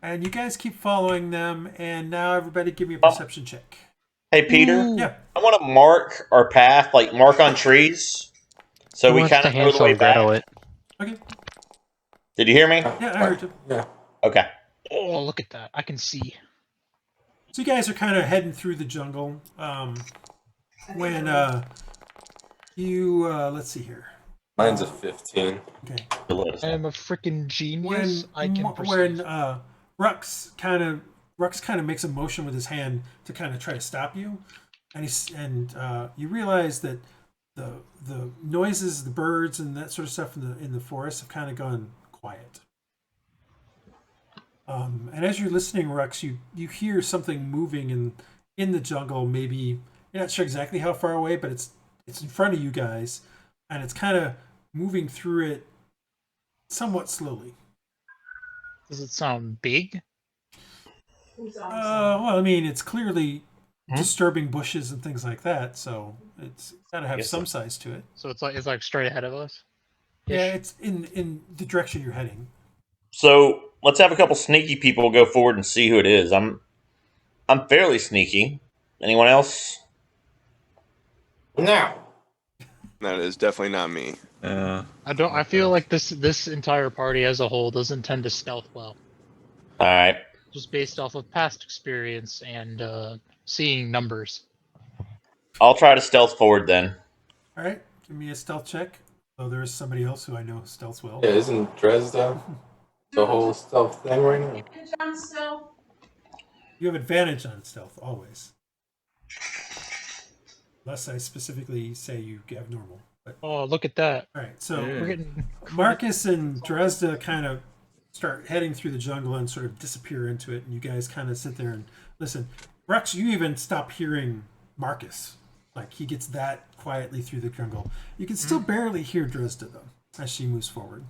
and you guys keep following them. And now everybody give me a perception check. Hey, Peter. Yeah. I want to mark our path, like mark on trees, so Who we wants kind to of know the Hansel way and Gretel back. it? Okay. Did you hear me? Yeah, I heard you. Yeah. Okay. Oh, look at that. I can see. So you guys are kind of heading through the jungle. When let's see here. Mine's a 15. Okay. I am a freaking genius. I can When perceive. Rhux kind of makes a motion with his hand to kind of try to stop you, and you realize that the noises, the birds, and that sort of stuff in the forest have kind of gone quiet. And as you're listening, Rhux, you hear something moving in the jungle. Maybe you're not sure exactly how far away, but it's in front of you guys, and it's kind of moving through it somewhat slowly. Does it sound big? Who's on Well, I mean, it's clearly disturbing bushes and things like that, so it's got to have Yes, some sir. size to it. So it's like straight ahead of us. Yeah, it's in the direction you're heading. So let's have a couple sneaky people go forward and see who it is. I'm fairly sneaky. Anyone else? Now. That is definitely not me. I feel like this entire party as a whole doesn't tend to stealth well, All right. just based off of past experience and seeing numbers. I'll try to stealth forward then. All right, give me a stealth check. Oh, there's somebody else who I know stealths well. Yeah, isn't Dresd'a the whole stealth thing right now? John still? You have advantage on stealth always, unless I specifically say you have normal. But Oh, look at that! all right, so We're getting Marcus and Dresd'a kind of start heading through the jungle and sort of disappear into it, and you guys kind of sit there and listen. Rhux, you even stop hearing Marcus. Like, he gets that quietly through the jungle. You can still barely hear Dresd'a, though, as she moves forward.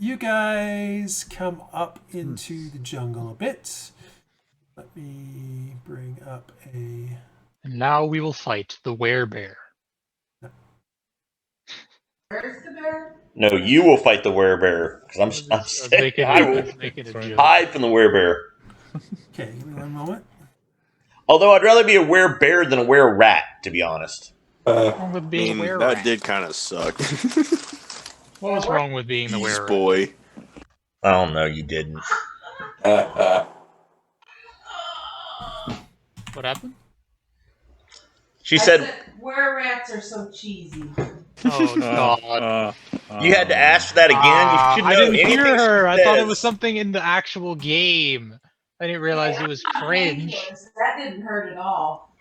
You guys come up into the jungle a bit. Let me bring up a... And now we will fight the werebear. Where's the bear? No, you will fight the werebear because I'm saying I will making a joke. hide from the werebear. Okay, give me one moment. Although I'd rather be a werebear than a were-rat, to be honest. What's wrong with I being mean, a that were-rat? did kind of suck. What was wrong with being the Jeez, were-rat? boy. I don't know, you didn't. What happened? She I said where rats are so cheesy. Oh God! you had to ask for that again. You should know I didn't anything hear her. she I thought it says. was something in the actual game. I didn't realize it was cringe. That didn't hurt at all.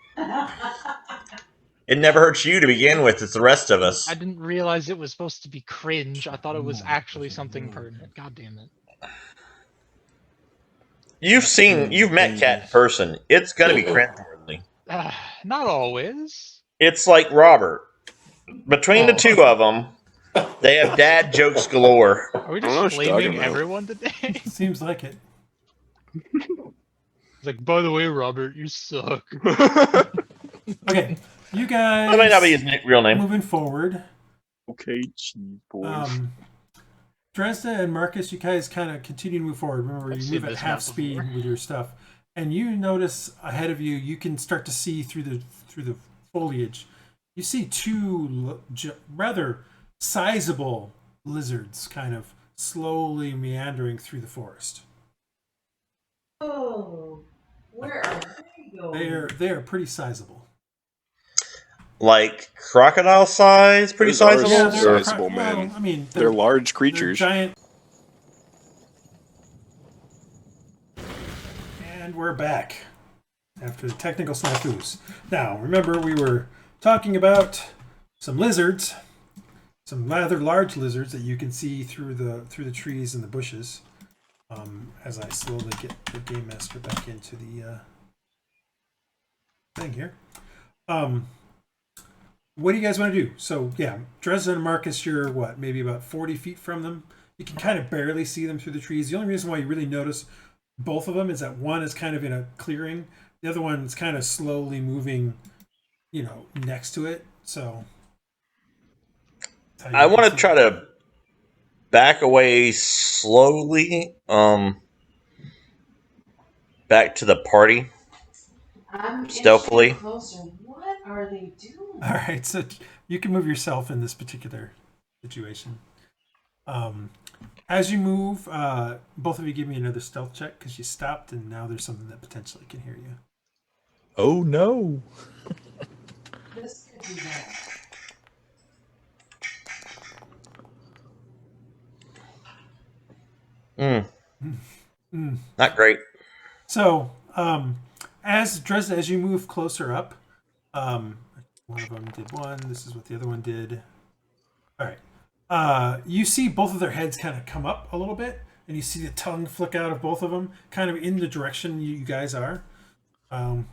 It never hurts you to begin with. It's the rest of us. I didn't realize it was supposed to be cringe. I thought it was actually something pertinent. God damn it. You've met Cat in person. It's gonna be cringeworthy. Not always. It's like Robert. Between the two of them, they have dad jokes galore. Are we I don't know what just you're talking flaming about. everyone today? Seems like it. It's like, by the way, Robert, you suck. Okay, you guys... That might not be his real name. Moving forward. Okay, cheese boys. Dresd'a and Marcus, you guys kind of continue to move forward. Remember, I've you seen move at this half map speed before. with your stuff, and you notice ahead of you, you can start to see through the foliage. You see two rather sizable lizards, kind of slowly meandering through the forest. Oh, where are they going? They are pretty sizable. Like crocodile size, pretty Those are sizable. Yeah, they're sizable, man. I mean, They're large they're creatures. giant. And we're back after the technical snafus. Now, remember, we were talking about some lizards, some rather large lizards that you can see through the trees and the bushes. As I slowly get the game master back into the thing here. What do you guys want to do? So, yeah, Dresd'a and Marcus, you're what, maybe about 40 feet from them? You can kind of barely see them through the trees. The only reason why you really notice both of them is that one is kind of in a clearing, the other one is kind of slowly moving, next to it. So, I want to try to back away slowly, back to the party. I'm Stealthily. inching closer. What are they doing? All right, so you can move yourself in this particular situation. As you move, both of you give me another stealth check because you stopped, and now there's something that potentially can hear you. Oh no! This could be bad. Not great. So, as Dresd'a, as you move closer up, one of them did one. This is what the other one did. All right. You see both of their heads kind of come up a little bit, and you see the tongue flick out of both of them, kind of in the direction you guys are. And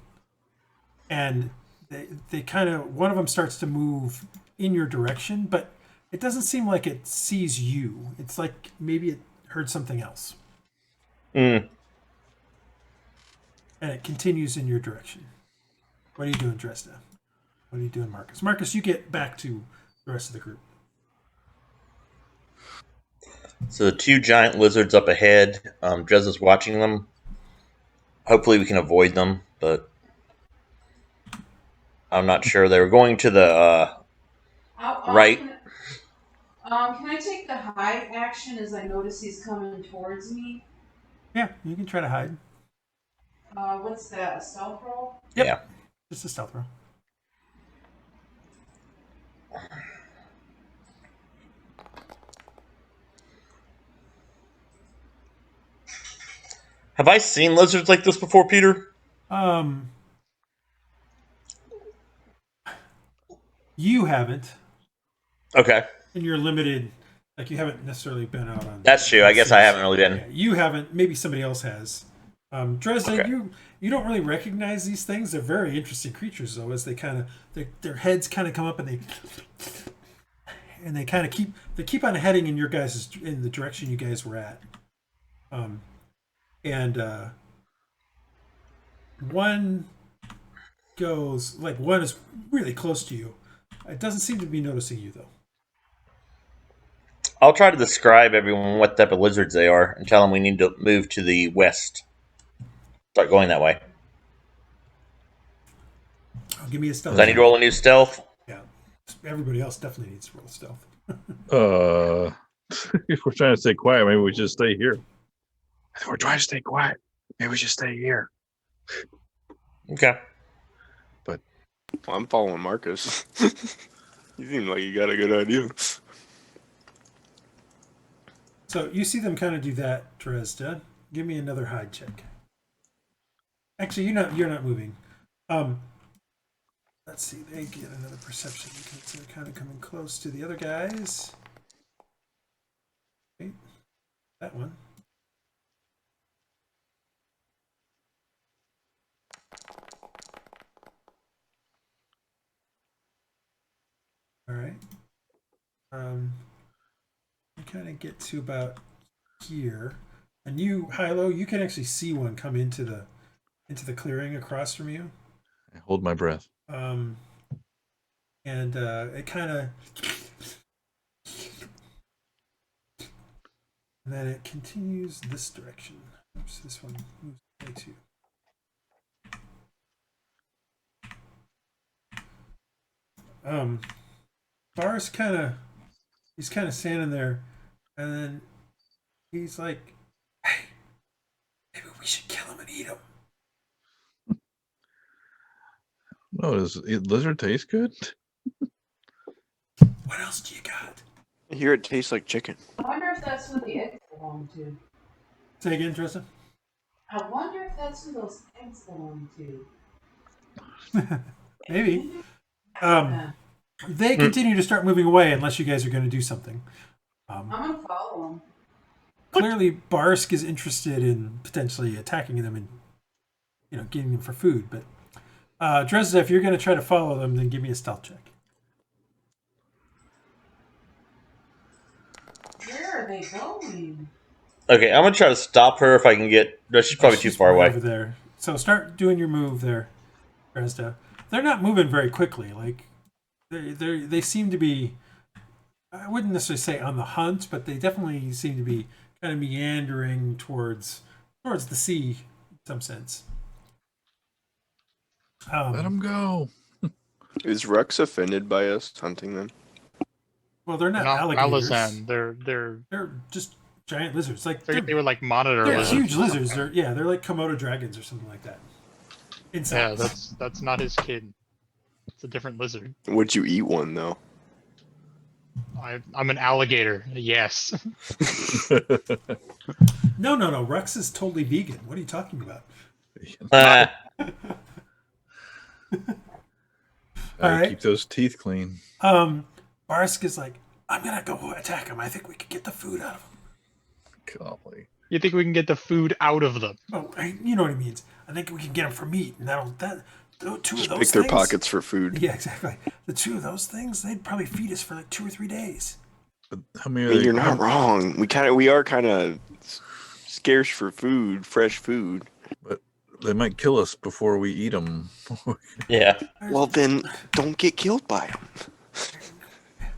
they kind of, one of them starts to move in your direction, but it doesn't seem like it sees you. It's like maybe it heard something else. and it continues in your direction. What are you doing, Dresd'a? What are you doing, Marcus? Marcus, you get back to the rest of the group. So the two giant lizards up ahead, Dresd'a's watching them. Hopefully we can avoid them, but I'm not sure. They were going to the right. Can I take the hide action as I notice he's coming towards me? Yeah, you can try to hide. What's that? A stealth roll? Yep. Yeah. Just a stealth roll. Have I seen lizards like this before, Peter? You haven't. Okay. And you're limited. Like, you haven't necessarily been out on... That's true. I guess I haven't really been. Yeah, you haven't. Maybe somebody else has. Dresd'a, Okay. you don't really recognize these things. They're very interesting creatures, though, as they kind of... Their heads kind of come up and they kind of keep on heading in in the direction you guys were at. One goes... Like, one is really close to you. It doesn't seem to be noticing you, though. I'll try to describe everyone what type of lizards they are and tell them we need to move to the west. Start going that way. Oh, give me a stealth. Does I need to roll a new stealth? Yeah. Everybody else definitely needs to roll stealth. If we're trying to stay quiet, maybe we just stay here. If we're trying to stay quiet, maybe we should stay here. Okay. Well, I'm following Marcus. You seem like you got a good idea. So you see them kind of do that, Dresd'a. Give me another hide check. Actually, you're not moving. Let's see. They get another perception because they're kind of coming close to the other guys. Okay. That one. All right. You kind of get to about here, and you, Hylough, you can actually see one come into the clearing across from you. I hold my breath. And it kind of, and then it continues this direction. Oops, this one moves away too. Bar's he's kind of standing there, and then he's like, "Hey, maybe we should kill him and eat him." No, does lizard taste good? What else do you got? I hear it tastes like chicken. I wonder if that's who the eggs belong to. Say again, Dresd'a. I wonder if that's who those eggs belong to. Maybe. Yeah. They continue to start moving away unless you guys are going to do something. I'm gonna follow them. Clearly, Barsk is interested in potentially attacking them and, getting them for food. But Dresd'a, if you're going to try to follow them, then give me a stealth check. Where are they going? Okay, I'm going to try to stop her if I can get... No, she's probably too far way away. over there. So start doing your move there, Dresd'a. They're not moving very quickly. Like they seem to be, I wouldn't necessarily say on the hunt, but they definitely seem to be kind of meandering towards the sea in some sense. Let them go. Is Rhux offended by us hunting them? Well, they're not alligators. Paladin, They're just giant lizards. Like they were like monitor they're lizards. huge lizards. They're like Komodo dragons or something like that. Yeah, that's not his kid. It's a different lizard. Would you eat one though? I'm an alligator. Yes. No. Rhux is totally vegan. What are you talking about? All right. Keep those teeth clean. Barsk is like, I'm gonna go attack him. I think we could get the food out of him. Golly. You think we can get the food out of them? Oh, you know what he means. I think we can get them for meat, and two Just of those pick their things, pockets for food. Yeah, exactly. The two of those things, they'd probably feed us for like 2 or 3 days. But how many? I mean, you're not wrong. We are kind of scarce for food, fresh food. But They might kill us before we eat them. Yeah. Well, then don't get killed by them.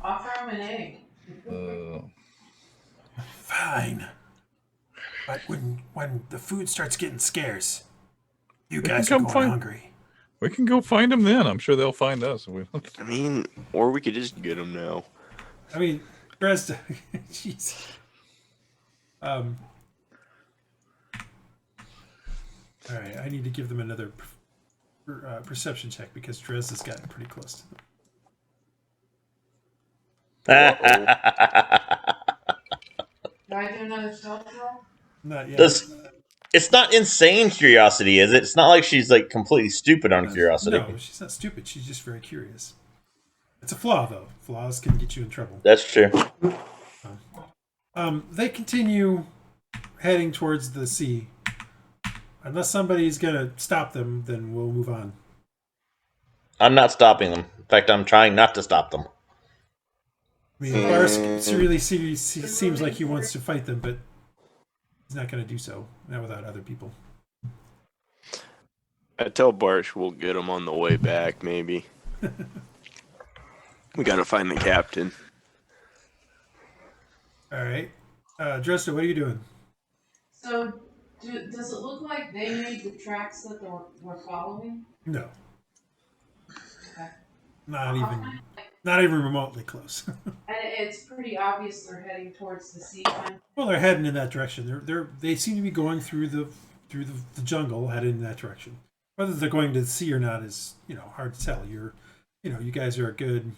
Offer him an egg. Fine. But when the food starts getting scarce, you We guys can are come going find- hungry. We can go find them then. I'm sure they'll find us. I mean, or we could just get them now. I mean, Dresd'a, jeez. All right, I need to give them another perception check because Dresd'a's gotten pretty close to them. Do I do another stealth roll? Not yet. It's not insane curiosity, is it? It's not like she's like completely stupid on curiosity. No, she's not stupid. She's just very curious. It's a flaw, though. Flaws can get you in trouble. That's true. They continue heading towards the sea. Unless somebody's gonna stop them, then we'll move on. I'm not stopping them. In fact, I'm trying not to stop them. I mean, Barsk really seems like he wants to fight them, but he's not going to do so. Not without other people. I tell Barsh we'll get him on the way back, maybe. We gotta find the captain. All right. Dresd'a, what are you doing? So, does it look like they made the tracks that we're following? No. Okay. Not even remotely close. And it's pretty obvious they're heading towards the sea. Well, they're heading in that direction. They seem to be going through the jungle, heading in that direction. Whether they're going to the sea or not is hard to tell. You guys are a good.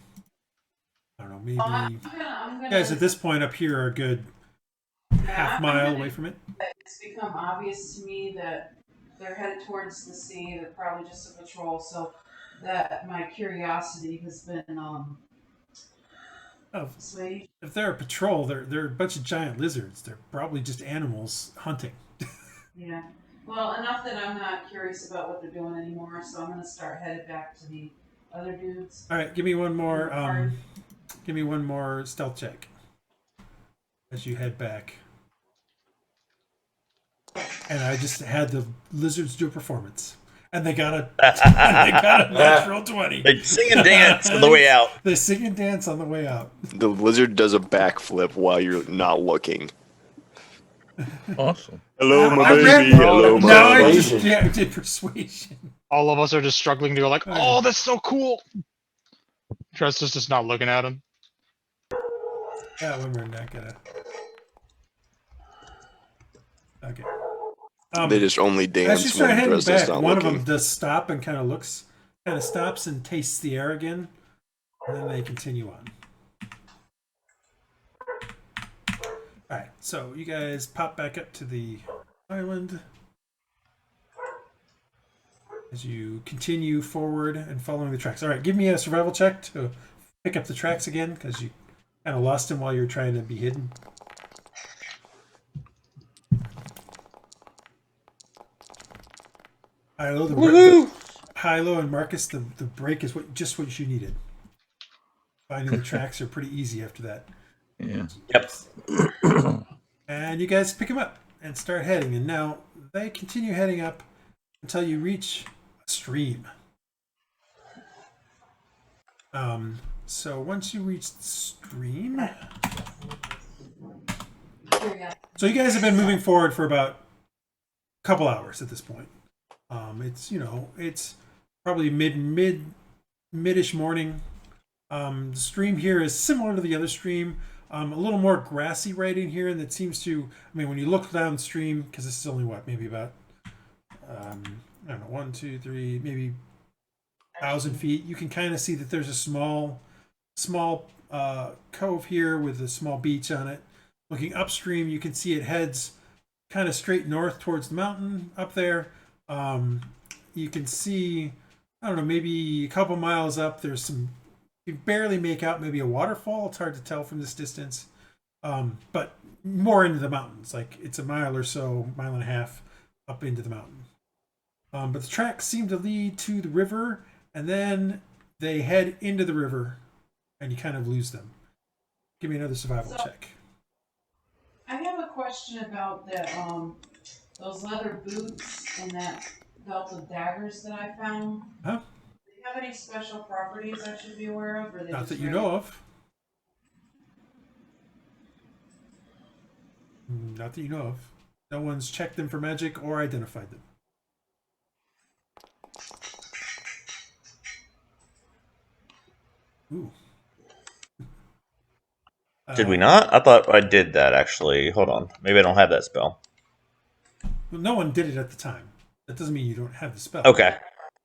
I don't know. Maybe I'm gonna, you guys at this point up here are a good half mile away from it. It's become obvious to me that they're headed towards the sea. They're probably just a patrol. So that my curiosity has been assuaged. If they're a patrol, they're a bunch of giant lizards. They're probably just animals hunting. Yeah. Well, enough that I'm not curious about what they're doing anymore. So I'm gonna start headed back to the other dudes. All right, give me one more. Give me one more stealth check as you head back. And I just had the lizards do a performance, and they got a natural 20. They sing and dance on the way out. They sing and dance on the way out. The lizard does a backflip while you're not looking. Awesome. Hello, my I read- baby. Hello, my No, I baby. just did persuasion. All of us are just struggling to go like, oh, that's so cool. Dresd'a's just not looking at him. Yeah, when we're not gonna. Okay. They just only As you dance start when heading Dresd'a's back, not one looking. of them does stop and kind of stops and tastes the air again, and then they continue on. All right, so you guys pop back up to the island as you continue forward and following the tracks. All right, give me a survival check to pick up the tracks again because you kind of lost them while you were trying to be hidden. Hylough and Marcus, the break is just what you needed. Finding the tracks are pretty easy after that. Yeah. Yep. And you guys pick them up and start heading. And now they continue heading up until you reach a stream. So once you reach the stream, so you guys have been moving forward for about a couple hours at this point. It's probably mid-ish morning. The stream here is similar to the other stream. A little more grassy right in here, and that seems to. I mean, when you look downstream, because this is only maybe about I don't know, 1, 2, 3, maybe 1,000 feet. You can kind of see that there's a small cove here with a small beach on it. Looking upstream, you can see it heads kind of straight north towards the mountain up there. You can see, I don't know, maybe a couple miles up. There's some. You barely make out maybe a waterfall. It's hard to tell from this distance, but more into the mountains. Like it's a mile or so, mile and a half up into the mountain. But the tracks seem to lead to the river, and then they head into the river, and you kind of lose them. Give me another survival check. I have a question about that. Those leather boots and that belt of daggers that I found. Huh? Do you have any special properties I should be aware of? Or are they Not just that you regular? know of. Not that you know of. No one's checked them for magic or identified them. Ooh. Did we not? I thought I did that, actually. Hold on. Maybe I don't have that spell. Well, no one did it at the time. That doesn't mean you don't have the spell. Okay.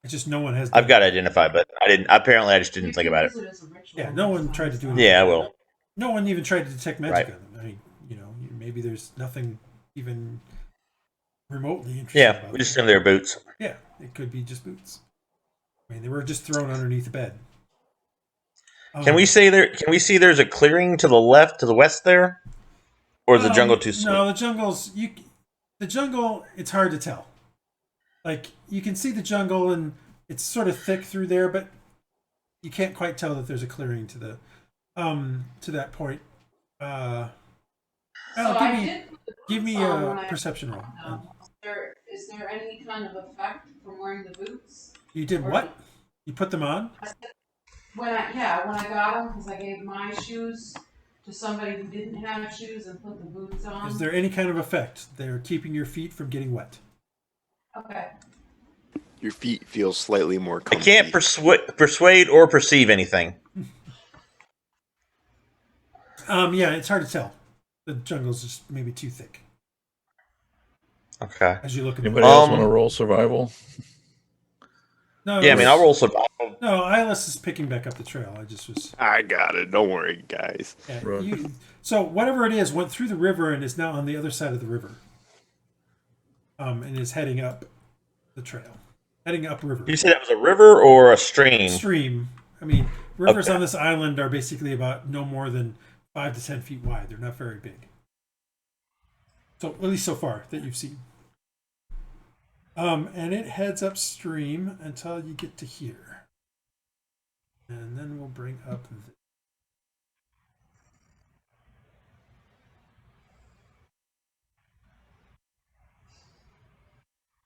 It's just no one has. I've got to identify, but I didn't. Apparently, I just You didn't think can about it. use as a ritual. Yeah, no one It's tried to do fine. anything. Yeah, I will. No one even tried to detect magic Right. on them. I mean, maybe there's nothing even remotely interesting Yeah, about we just them. assumed they were boots. Yeah, it could be just boots. I mean, they were just thrown underneath the bed. Can we say there? Can we see there's a clearing to the left, to the west there, or is the jungle too small? No, the jungle's the jungle. It's hard to tell. Like you can see the jungle and it's sort of thick through there, but you can't quite tell that there's a clearing to the to that point. So Al, I give me did put the give me boots on a when I- perception roll. Is there any kind of effect from wearing the boots? You did what? You put them on? When I got them, because I gave my shoes to somebody who didn't have shoes and put the boots on. Is there any kind of effect? They're keeping your feet from getting wet. Okay. Your feet feel slightly more I comfy. can't persuade or perceive anything. Yeah, it's hard to tell. The jungle's just maybe too thick Okay. as you look at Anybody else want to Um, roll survival? No, Yeah, I mean, I'll roll survival. No, Iylis is picking back up the trail. I just was. I got it. Don't worry, guys. Yeah, Right. so whatever it is went through the river and is now on the other side of the river. And is heading up the trail, heading upriver. You said that was a river or a stream? Stream. I mean, rivers Okay. on this island are basically about no more than 5 to 10 feet wide. They're not very big. So at least so far that you've seen. And it heads upstream until you get to here. And then we'll bring up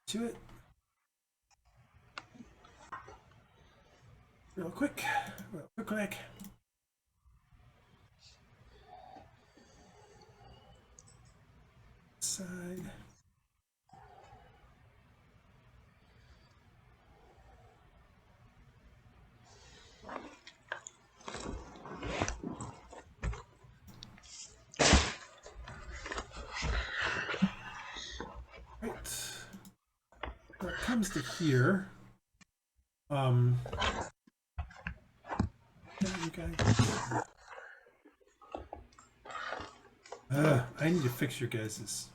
to it. Real quick. Side. Right. When it comes to here, you guys. I need to fix your guys'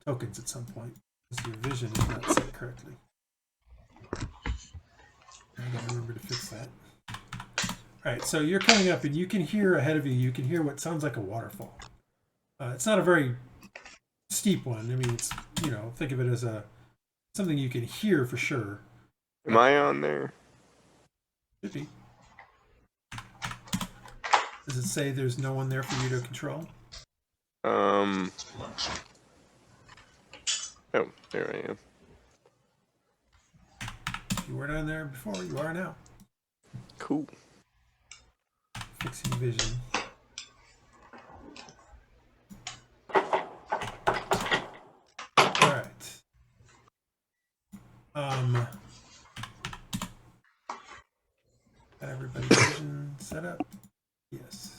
tokens at some point because your vision is not set correctly. I gotta remember to fix that. All right, so you're coming up and you can hear ahead of you. You can hear what sounds like a waterfall. It's not a very steep one. I mean, it's think of it as something you can hear for sure. Am I on there? Should be. Does it say there's no one there for you to control? Oh, there I am. You were down there before. You are now. Cool. Fixing vision. All right. Got everybody's vision set up. Yes.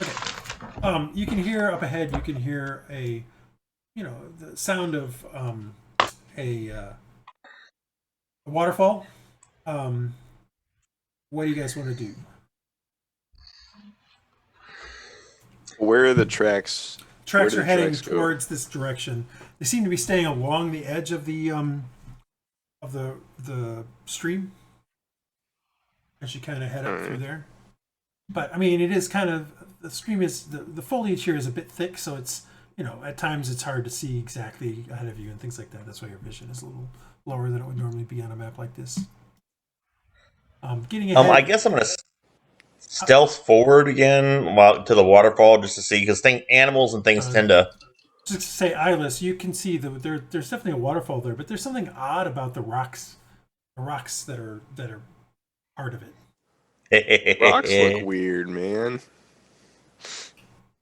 Okay. You can hear up ahead. You can hear the sound of a waterfall. What do you guys want to do? Where are the tracks? Tracks Where are do heading tracks go? towards this direction. They seem to be staying along the edge of the stream as you kind of head up through there. But I mean, it is kind of the stream is the foliage here is a bit thick, so it's at times it's hard to see exactly ahead of you and things like that. That's why your vision is a little lower than it would normally be on a map like this. Getting ahead. I guess I'm gonna stealth forward again to the waterfall just to see, because animals and things tend to Just to say, Iylis, you can see there's definitely a waterfall there, but there's something odd about the rocks that are part of it. Rocks look weird, man.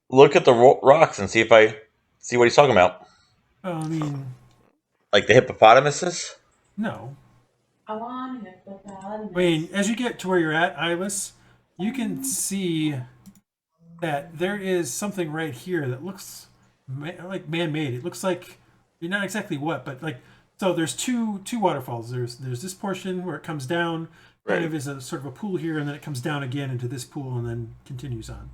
Look at the rocks and see what he's talking about. I mean, Like the hippopotamuses? no. I want hippopotamus. I mean, as you get to where you're at, Iylis, you can see that there is something right here that looks like man-made. It looks like you're not exactly what, but like so. There's two waterfalls. There's this portion where it comes down, kind of is a sort of a pool here, and then it comes down again into this pool, and then continues on.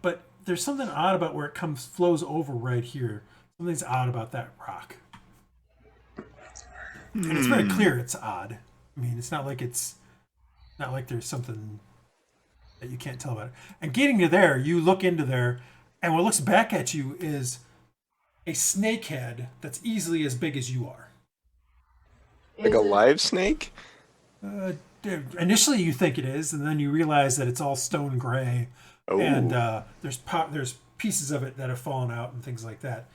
But there's something odd about where it flows over right here. Something's odd about that rock, and it's very clear it's odd. I mean, it's not like there's something that you can't tell about it. And getting to there, you look into there, and what looks back at you is a snake head that's easily as big as you are. Like a live snake? Initially, you think it is, and then you realize that it's all stone gray, and there's pieces of it that have fallen out and things like that.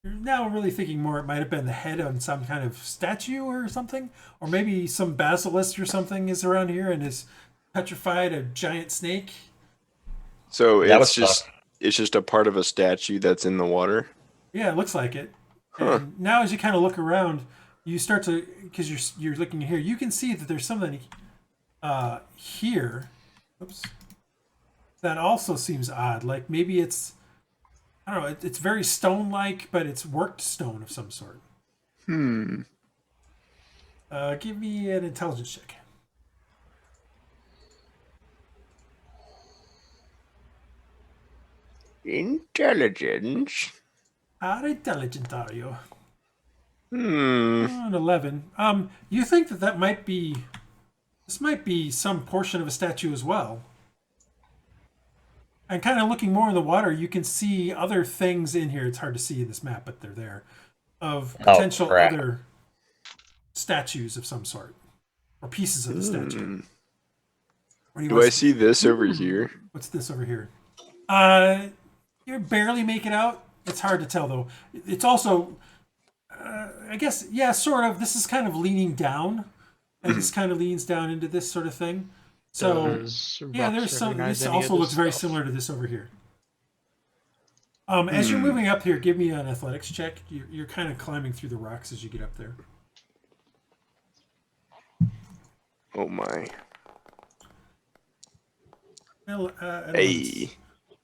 You're now really thinking more it might have been the head on some kind of statue or something, or maybe some basilisk or something is around here and is petrified a giant snake. So it's just a part of a statue that's in the water? Yeah, it looks like it. Huh. And now as you kind of look around, you start to, because you're looking here, you can see that there's something here. Oops. That also seems odd. Like maybe it's, I don't know, it's very stone-like, but it's worked stone of some sort. Give me an intelligence check. Intelligence? How intelligent are you? Hmm. An 11. You think that might be, this might be some portion of a statue as well. And kind of looking more in the water, you can see other things in here. It's hard to see in this map, but they're there. Of potential other statues of some sort. Or pieces of the statue. Do I see this over here? What's this over here? You barely make it out. It's hard to tell, though. It's also, I guess, yeah, sort of. This is kind of leaning down. And this kind of leans down into this sort of thing. So, yeah, there's some. This also looks very similar to this over here. As you're moving up here, give me an athletics check. You're kind of climbing through the rocks as you get up there. Oh my. Well, Hey.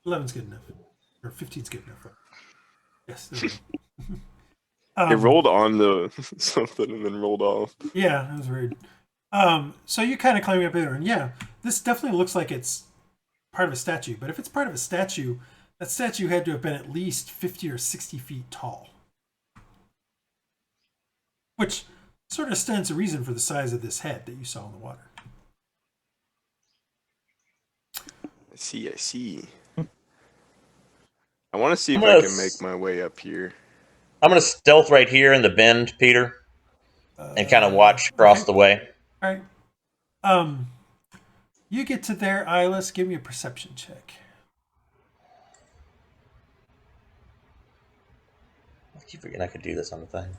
11's good enough. Or 15's good enough. Yes. It rolled on the something and then rolled off. Yeah, that was weird. So you kind of climbing up there, and yeah, this definitely looks like it's part of a statue. But if it's part of a statue, that statue had to have been at least 50 or 60 feet tall. Which sort of stands to reason for the size of this head that you saw in the water. I see. I want to see if I can make my way up here. I'm going to stealth right here in the bend, Peter, and kind of watch across the way. All right. You get to there, Iylis. Give me a perception check. I keep forgetting I could do this on the thing.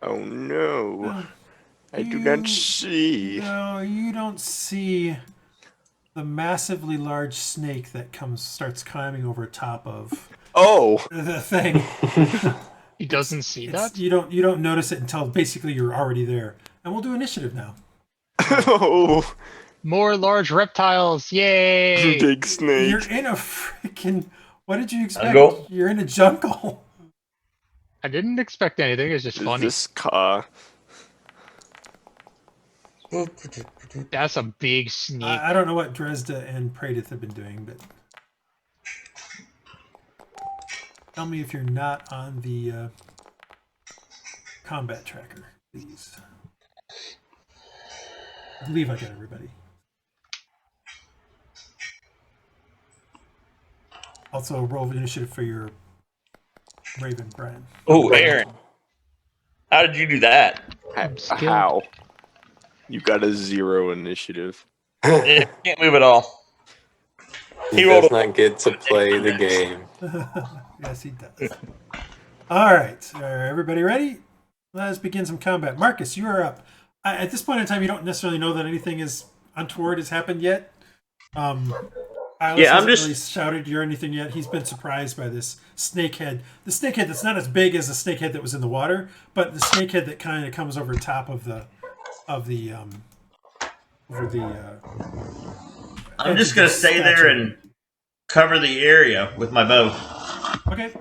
Oh no. I do not see. No, you don't see the massively large snake that starts climbing over top of the thing. He doesn't see that? You don't notice it until basically you're already there. And we'll do initiative now. Oh. More large reptiles, yay! Big snake. You're in a freaking, what did you expect? Jungle? You're in a jungle. I didn't expect anything, it's just funny. This car. That's a big snake. I don't know what Dresd'a and Praedyth have been doing, but tell me if you're not on the combat tracker, please. I believe I got everybody. Also, roll initiative for your Raven, Brian. Oh, Aaron. How did you do that? How? You got a 0 initiative. Can't move at all. He does not get to play the game. Yes, he does. All right. Are everybody ready? Let's begin some combat. Marcus, you are up. At this point in time, you don't necessarily know that anything is untoward has happened yet. Iylis hasn't really shouted you or anything yet. He's been surprised by this snakehead. The snakehead that's not as big as the snakehead that was in the water, but the snakehead that kind of comes over top of the I'm just gonna stay there and cover the area with my bow. Okay.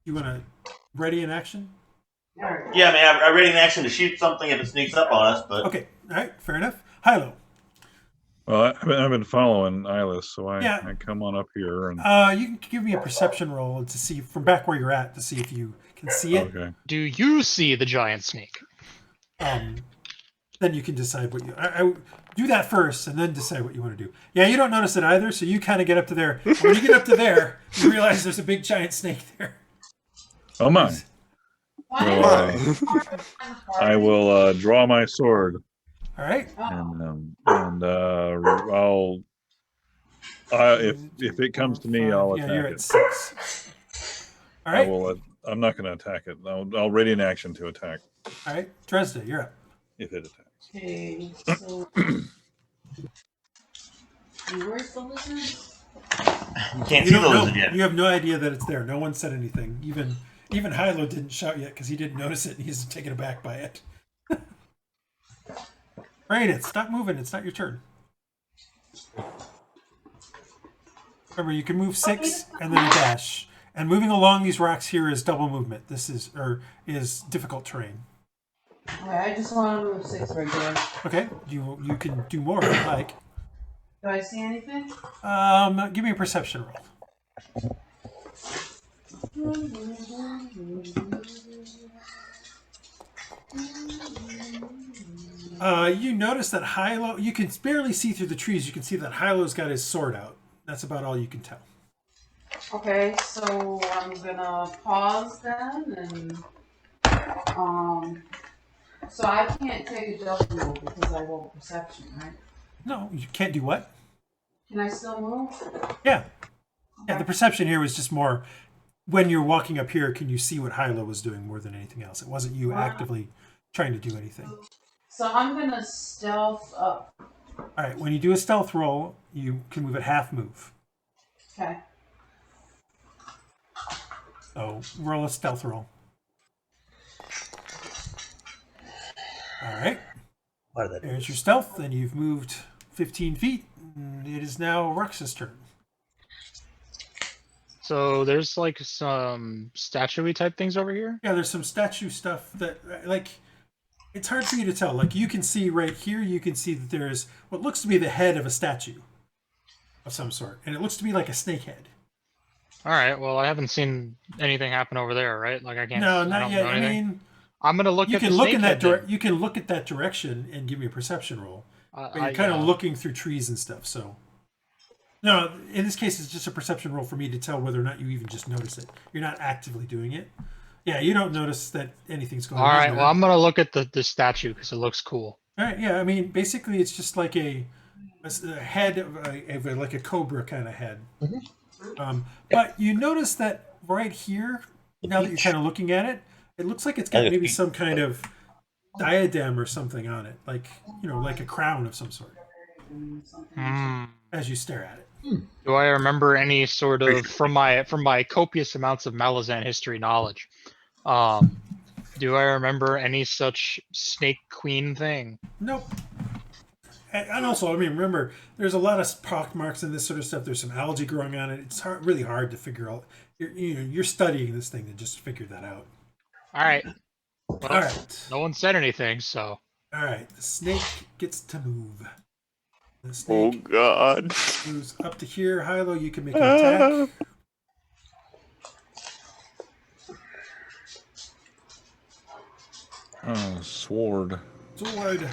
You want to ready in action? Yeah, I mean, I'm ready in action to shoot something if it sneaks up on us. But okay, all right, fair enough. Hylough. Well, I've been following Iylis, so I come on up here and. You can give me a perception roll to see from back where you're at to see if you can see it. Okay. Do you see the giant snake? Then you can decide what you. I do that first and then decide what you want to do. Yeah, you don't notice it either, so you kind of get up to there. When you get up to there, you realize there's a big giant snake there. Oh my! I will draw my sword. All right. And I'll. If it comes to me, I'll attack you're it. at 6. All right. I will. I'm not going to attack it. I'll ready in action to attack. All right, Dresd'a, you're up. If it attacks. Okay, so where's the lizard? you can't see the lizard yet. You have no idea that it's there. No one said anything. Even Hylough didn't shout yet because he didn't notice it and he's taken aback by it. Praedyth, stop moving. It's not your turn. Remember, you can move 6 and then you dash. And moving along these rocks here is double movement. This is difficult terrain. Okay, I just want to move 6 right there. Okay, you can do more if you like. Do I see anything? Give me a perception roll. You notice that Hylough, you can barely see through the trees. You can see that Hylough's got his sword out. That's about all you can tell. Okay, so I'm gonna pause then, and so I can't take a double move because I roll perception, right? No, you can't do what? Can I still move? Yeah. Yeah, the perception here was just more when you're walking up here, can you see what Hylough was doing more than anything else? It wasn't you actively trying to do anything. So I'm gonna stealth up. All right, when you do a stealth roll, you can move at half move. Okay. So roll a stealth roll. All right. There's your stealth, and you've moved 15 feet. It is now Rhux's turn. So there's like some statue-y type things over here? Yeah, there's some statue stuff that, like, it's hard for you to tell. Like, you can see right here, you can see that there's what looks to be the head of a statue of some sort. And it looks to be like a snake head. All right, well, I haven't seen anything happen over there, right? Like, I can't... No, not yet. I mean... I'm going to look at the snake head. You can look at that direction and give me a perception roll. But you're kind of looking through trees and stuff, so... No, in this case, it's just a perception roll for me to tell whether or not you even just notice it. You're not actively doing it. Yeah, you don't notice that anything's going on. All right, well, I'm going to look at the statue because it looks cool. All right, yeah, I mean, basically, it's just like a head of like a cobra kind of head. Mm-hmm. But you notice that right here, now that you're kind of looking at it, it looks like it's got maybe some kind of diadem or something on it, like, you know, like a crown of some sort. As you stare at it. Do I remember any sort of from my copious amounts of Malazan history knowledge? Do I remember any such snake queen thing? Nope. And also, I mean, remember, there's a lot of pock marks and this sort of stuff. There's some algae growing on it. It's really hard to figure out. You're studying this thing to just figure that out. All right. Well, all right. No one said anything, so. All right. The snake gets to move. The snake God. moves up to here. Hylough, you can make an attack. Sword. Sword.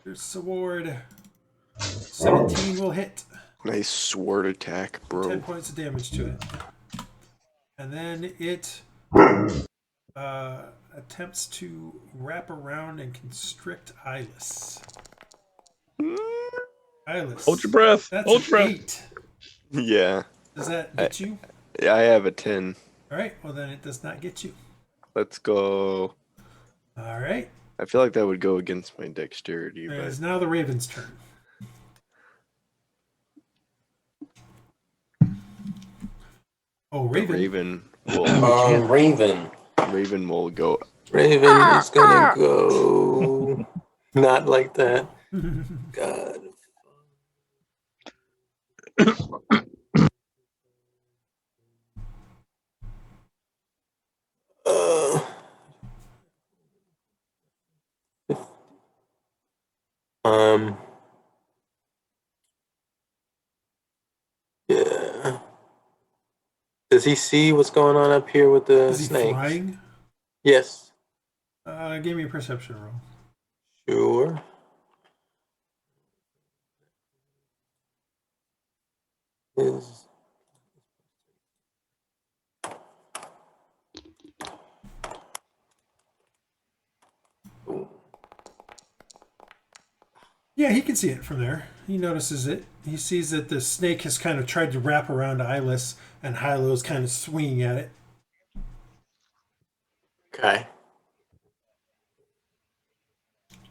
There's sword. 17 will hit. Nice sword attack, bro. 10 points of damage to it. And then it attempts to wrap around and constrict Iylis. Iylis. Hold your breath. That's Hold an your breath. 8. Yeah. Does that get you? I have a 10. All right. Well, then it does not get you. Let's go. All right. I feel like that would go against my dexterity, It but is now the Raven's turn. Oh, the Raven. Raven will go. Raven is gonna go. Not like that. God. Uh, yeah. Does he see what's going on up here with the Is he snakes? flying? Yes. Give me a perception roll. Sure. Is Yeah, he can see it from there. He notices it. He sees that the snake has kind of tried to wrap around Iylis, and Hylough's kind of swinging at it. okay.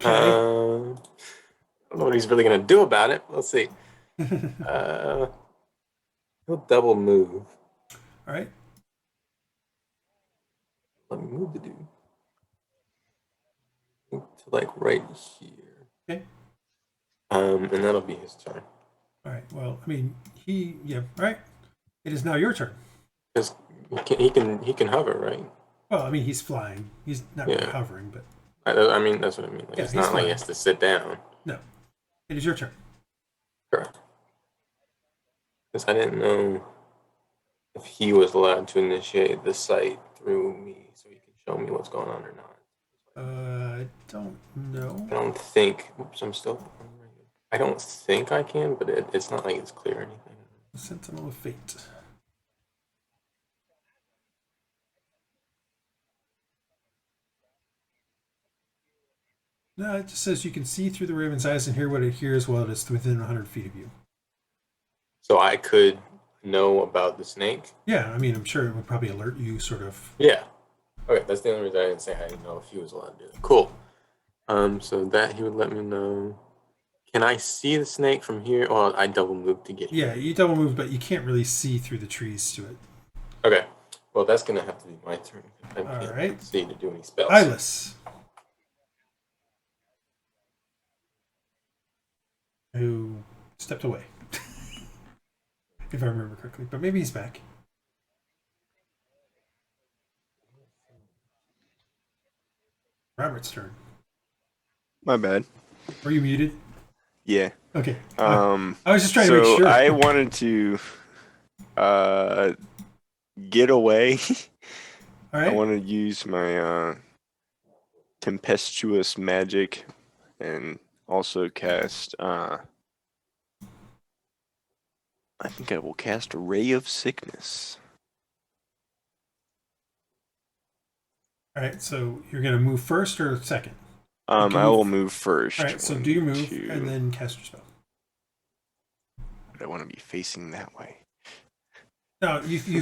Okay. I don't know what he's really gonna do about it. Let's see. He'll double move. All right. Let me move the dude to like right here. Okay. And that'll be his turn. All right. Well, I mean, yeah. All right. It is now your turn. Because he can hover, right? Well, I mean, he's flying. He's not really Yeah. hovering, but I mean, that's what I mean. Like, Yeah, it's he's not like he fine. has to sit down. no. It is your turn. Sure. Because I didn't know if he was allowed to initiate the site through me, so he can show me what's going on or not. I don't know. I don't think. Oops, I'm still. I don't think I can, but it's not like it's clear or anything. Sentinel of Fate. No, it just says you can see through the Raven's eyes and hear what it hears while it is within 100 feet of you. So I could know about the snake? Yeah, I mean, I'm sure it would probably alert you, sort of. Yeah. Okay, that's the only reason I didn't say I didn't know if he was allowed to do that. Cool. So that he would let me know. Can I see the snake from here? Well, I double moved to get here. Yeah, you double move, but you can't really see through the trees to it. Okay. Well, that's gonna have to be my turn. I can't Alright. see to do any spells. Iylis. Who stepped away. If I remember correctly. But maybe he's back. Robert's turn. My bad. Were you muted? Yeah. Okay. I I was just trying to make sure. I wanted to get away. All I right. want to use my tempestuous magic and also cast I think I will cast Ray of Sickness. All right. So you're going to move first or second? I can will move- move first. All right. So 1, do your move 2. and then cast your spell. But I want to be facing that way. No, if you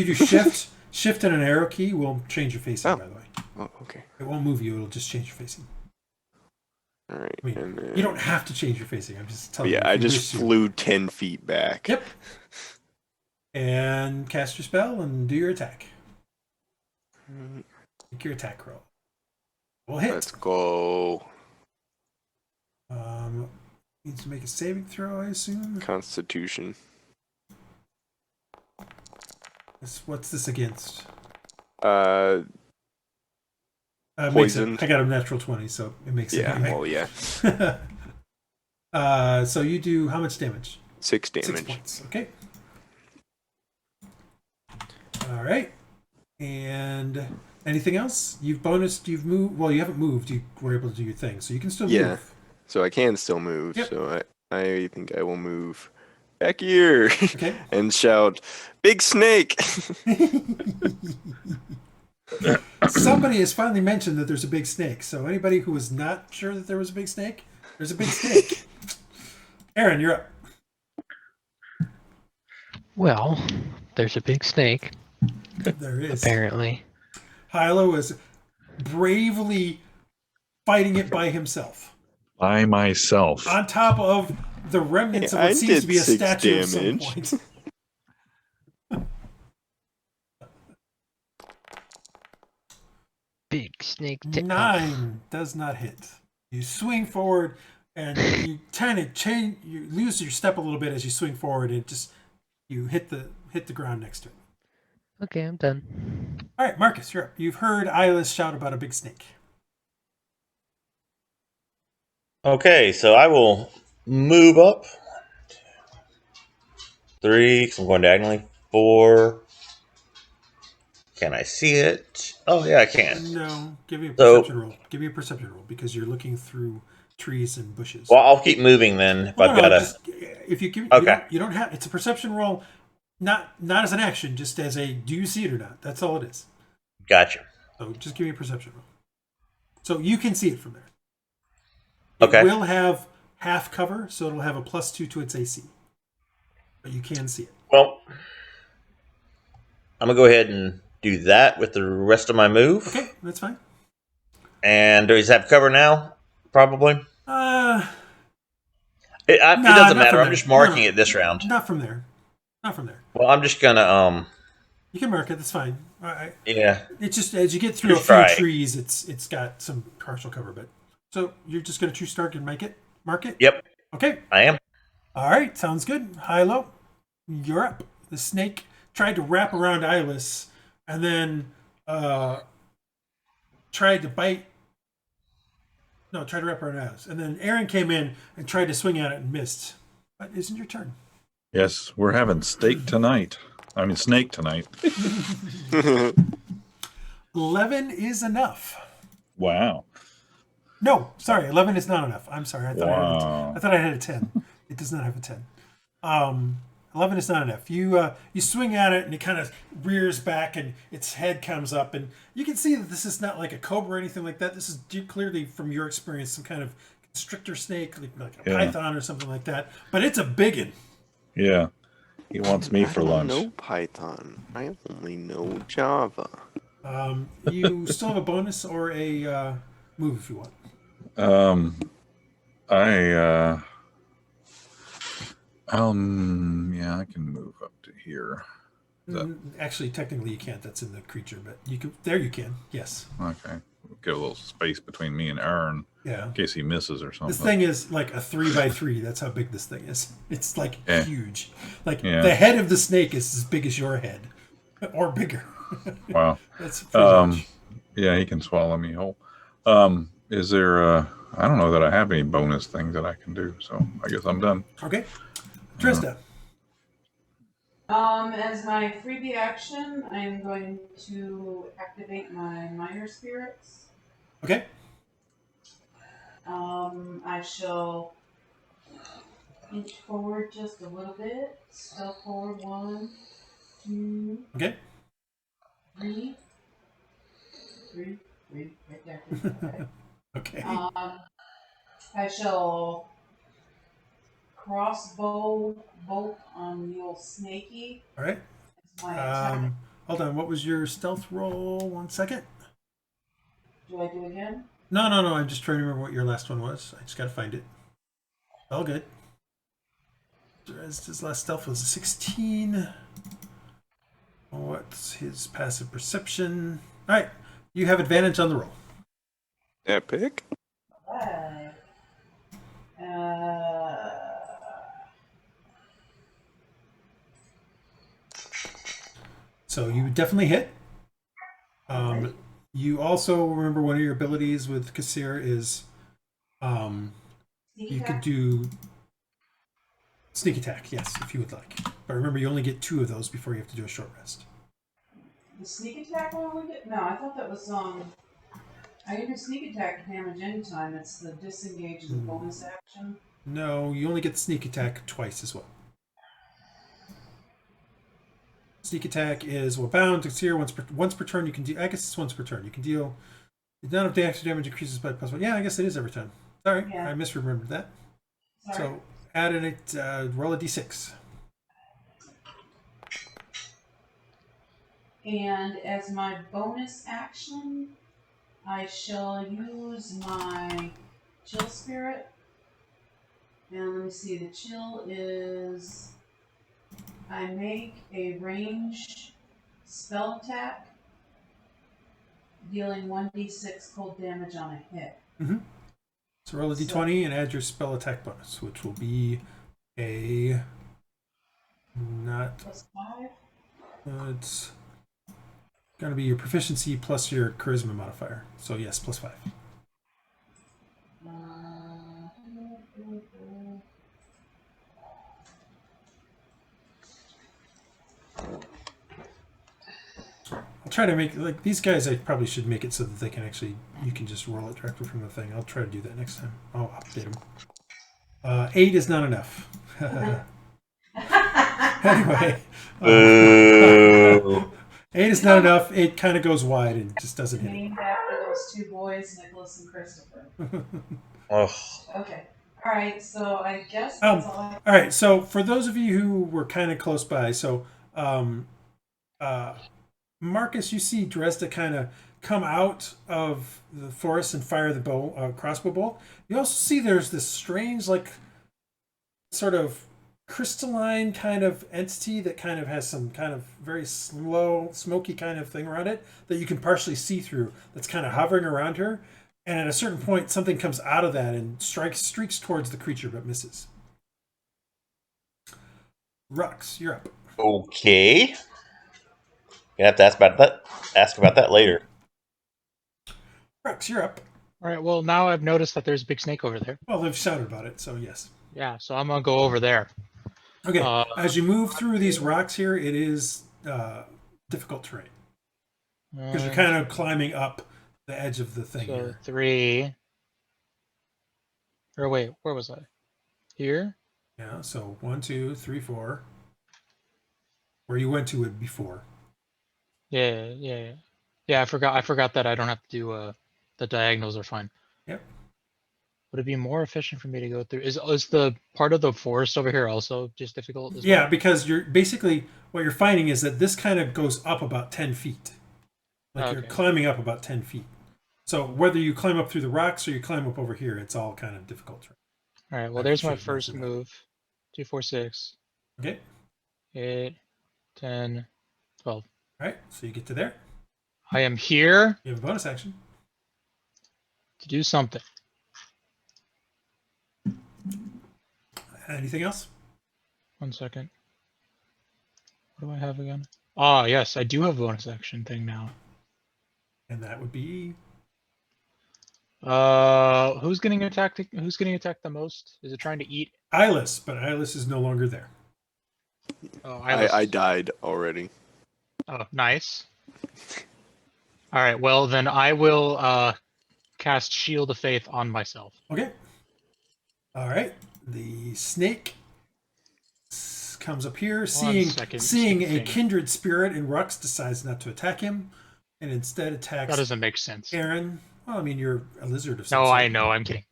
do shift and an arrow key will change your facing. Oh. By the way, Oh, okay. it won't move you. It'll just change your facing. All right. I mean, and then, you don't have to change your facing. I'm just telling you. Yeah, if I you just wish to. flew 10 feet back. Yep. And cast your spell and do your attack. Make your attack roll. We'll hit. Let's go. Needs to make a saving throw, I assume. Constitution. What's this against? Poison. I got a natural 20, so it makes it. Yeah, anyway. well, yeah. So you do how much damage? 6 damage. 6 points. Okay. All right. And anything else? You've moved. Well, you haven't moved. You were able to do your thing, so you can still Yeah. move. So I can still move. Yep. So I think I will move back here Okay. and shout, "Big snake!" Somebody has finally mentioned that there's a big snake. So anybody who was not sure that there was a big snake, there's a big snake. Aaron, you're up. Well, there's a big snake, There is. apparently. Hylough is bravely fighting it by himself. By myself. On top of the remnants Hey, of what I seems to did be a 6 statue at some damage. point. Big snake. 9 does not hit. You swing forward and you kind of change. You lose your step a little bit as you swing forward, and you hit the ground next to it. Okay, I'm done. All right, Marcus, you're up. You've heard Iylis shout about a big snake. Okay, so I will move up. 3, because I'm going diagonally. 4. Can I see it? Oh, yeah, I can. No, give me a So- perception roll. Give me a perception roll because you're looking through trees and bushes. Well, I'll keep moving then. If Well, I've no, got to. just, if you give, Okay. you don't have. It's a perception roll, not as an action, just as a do you see it or not. That's all it is. Gotcha. So just give me a perception roll. So you can see it from there. Okay. It will have half cover, so it'll have a +2 to its AC. But you can see it. Well, I'm going to go ahead and do that with the rest of my move. Okay, that's fine. And does it have cover now? Probably. It Nah, doesn't not matter. from I'm there. just marking No. it this round. Not from there. Not from there. Well, I'm just going to, You can mark it. That's fine. All right. yeah. It's just as you get through Just a few try. trees, it's got some partial cover. But so you're just going to true start and mark it. Yep, Okay. I am. All right. Sounds good. Hylough, you're up. The snake tried to wrap around Iylis, and then tried to bite. No, tried to wrap around Iylis, and then Aaron came in and tried to swing at it and missed. But isn't your turn? Yes, we're having snake tonight. 11 is enough. Wow. No, sorry, 11 is not enough. I'm sorry. I Wow. thought I had a 10. It does not have a 10. 11 is not enough. You swing at it and it kind of rears back and its head comes up, and you can see that this is not like a cobra or anything like that. This is clearly, from your experience, some kind of constrictor snake, like a Yeah. python or something like that. But it's a biggin. Yeah. He wants me for I don't lunch. know Python. I only know Java. You still have a bonus or a move if you want. Yeah, I can move up to here. Actually, technically you can't. That's in the creature, but you can. There you can. Yes. Okay. Get a little space between me and Aaron Yeah. in case he misses or something. This thing is like a 3x3. That's how big this thing is. It's like Yeah. huge. Like Yeah. the head of the snake is as big as your head, or bigger. Wow. That's pretty much. Yeah, he can swallow me whole. Is there I don't know that I have any bonus things that I can do, so I guess I'm done. Okay. Dresd'a. As my freebie action, I'm going to activate my minor spirits. Okay. I shall inch forward just a little bit. Stealth forward 1, 2, Okay. 3. 3, right there. Okay. Okay. I shall crossbow bolt on the old snaky. All right. It's my attack. Hold on. What was your stealth roll? 1 second. Do I do it again? No. I'm just trying to remember what your last one was. I just got to find it. All good. His last stealth was a 16. What's his passive perception? All right. You have advantage on the roll. Epic. Alright. So you definitely hit. You also remember one of your abilities with Corsair is you could do sneak attack, yes, if you would like. But remember, you only get 2 of those before you have to do a short rest. The sneak attack one we get? No, I thought that was I can do sneak attack damage anytime. It's the disengage is a bonus action. No, you only get the sneak attack twice as well. Sneak attack is bound. Corsair once per turn. You can deal. I guess it's once per turn. You can deal. None of the extra damage increases by +1. Yeah, I guess it is every time. Sorry, Yeah. I misremembered that. Sorry. So add in it. Roll a d6. And as my bonus action, I shall use my chill spirit. And let me see, the chill is I make a ranged spell attack, dealing 1d6 cold damage on a hit. Mm-hmm. So roll a d20 and add your spell attack bonus, which will be a not. Plus 5? It's going to be your proficiency plus your charisma modifier. So yes, plus 5. I'll try to make, like, these guys, I probably should make it so that they can actually, you can just roll it directly from the thing. I'll try to do that next time. I'll update them. 8 is not enough. Anyway. 8 is not enough. It kind of goes wide and just doesn't hit. Named after those two boys, Nicholas and Christopher. Oh. Okay. All right. So I guess that's all. All right. So for those of you who were kind of close by, so Marcus, you see Dresd'a kind of come out of the forest and fire the crossbow bolt. You also see there's this strange, like, sort of crystalline kind of entity that kind of has some kind of very slow, smoky kind of thing around it that you can partially see through. That's kind of hovering around her, and at a certain point, something comes out of that and streaks towards the creature but misses. Rhux, you're up. Okay. You have to ask about that later. Rhux, you're up. All right. Well, now I've noticed that there's a big snake over there. Well, they've shouted about it, so yes. Yeah. So I'm gonna go over there. Okay. As you move through these rocks here, it is difficult terrain because you're kind of climbing up the edge of the thing. So here. 3. Or wait, where was I? Here. Yeah. So 1, 2, 3, 4. Where you went to it before. Yeah. I forgot that I don't have to do the diagonals are fine. Yep. Would it be more efficient for me to go through? Is the part of the forest over here also just difficult as Yeah, well? because you're basically what you're finding is that this kind of goes up about 10 feet. Like you're climbing up about 10 feet. So whether you climb up through the rocks or you climb up over here, it's all kind of difficult. All right. Well, there's my first move. 2, 4, 6. Okay. 8, 10, 12. All right. So you get to there. I am here You have a bonus action. to do something. Anything else? 1 second. What do I have again? Ah, yes, I do have a bonus action thing now. And that would be Who's getting attacked? Who's getting attacked the most? Is it trying to eat? Iylis, but Iylis is no longer there. Oh, I died already. Oh, nice. All right. Well, then I will cast Shield of Faith on myself. Okay. All right. The snake comes up here, seeing a kindred spirit in Rhux, decides not to attack him, and instead attacks. That doesn't make sense. Aaron. Well, I mean, you're a lizard of some No, sort. I know. I'm kidding.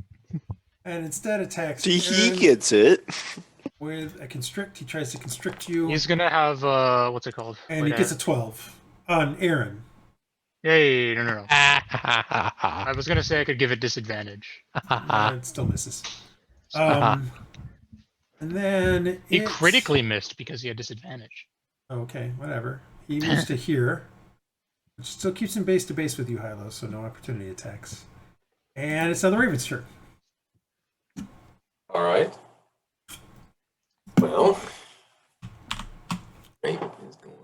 And instead attacks. See, he Aaron gets it. with a constrict. He tries to constrict you. He's gonna have what's it called? And he gets a 12 on Aaron. Yay! No. I was gonna say I could give it disadvantage. It still misses. And then He critically missed because he had disadvantage. Okay, whatever. He moves to here, which still keeps him base to base with you, Hylough, so no opportunity attacks. And it's now the Raven's turn. All right. Well, Raven is going.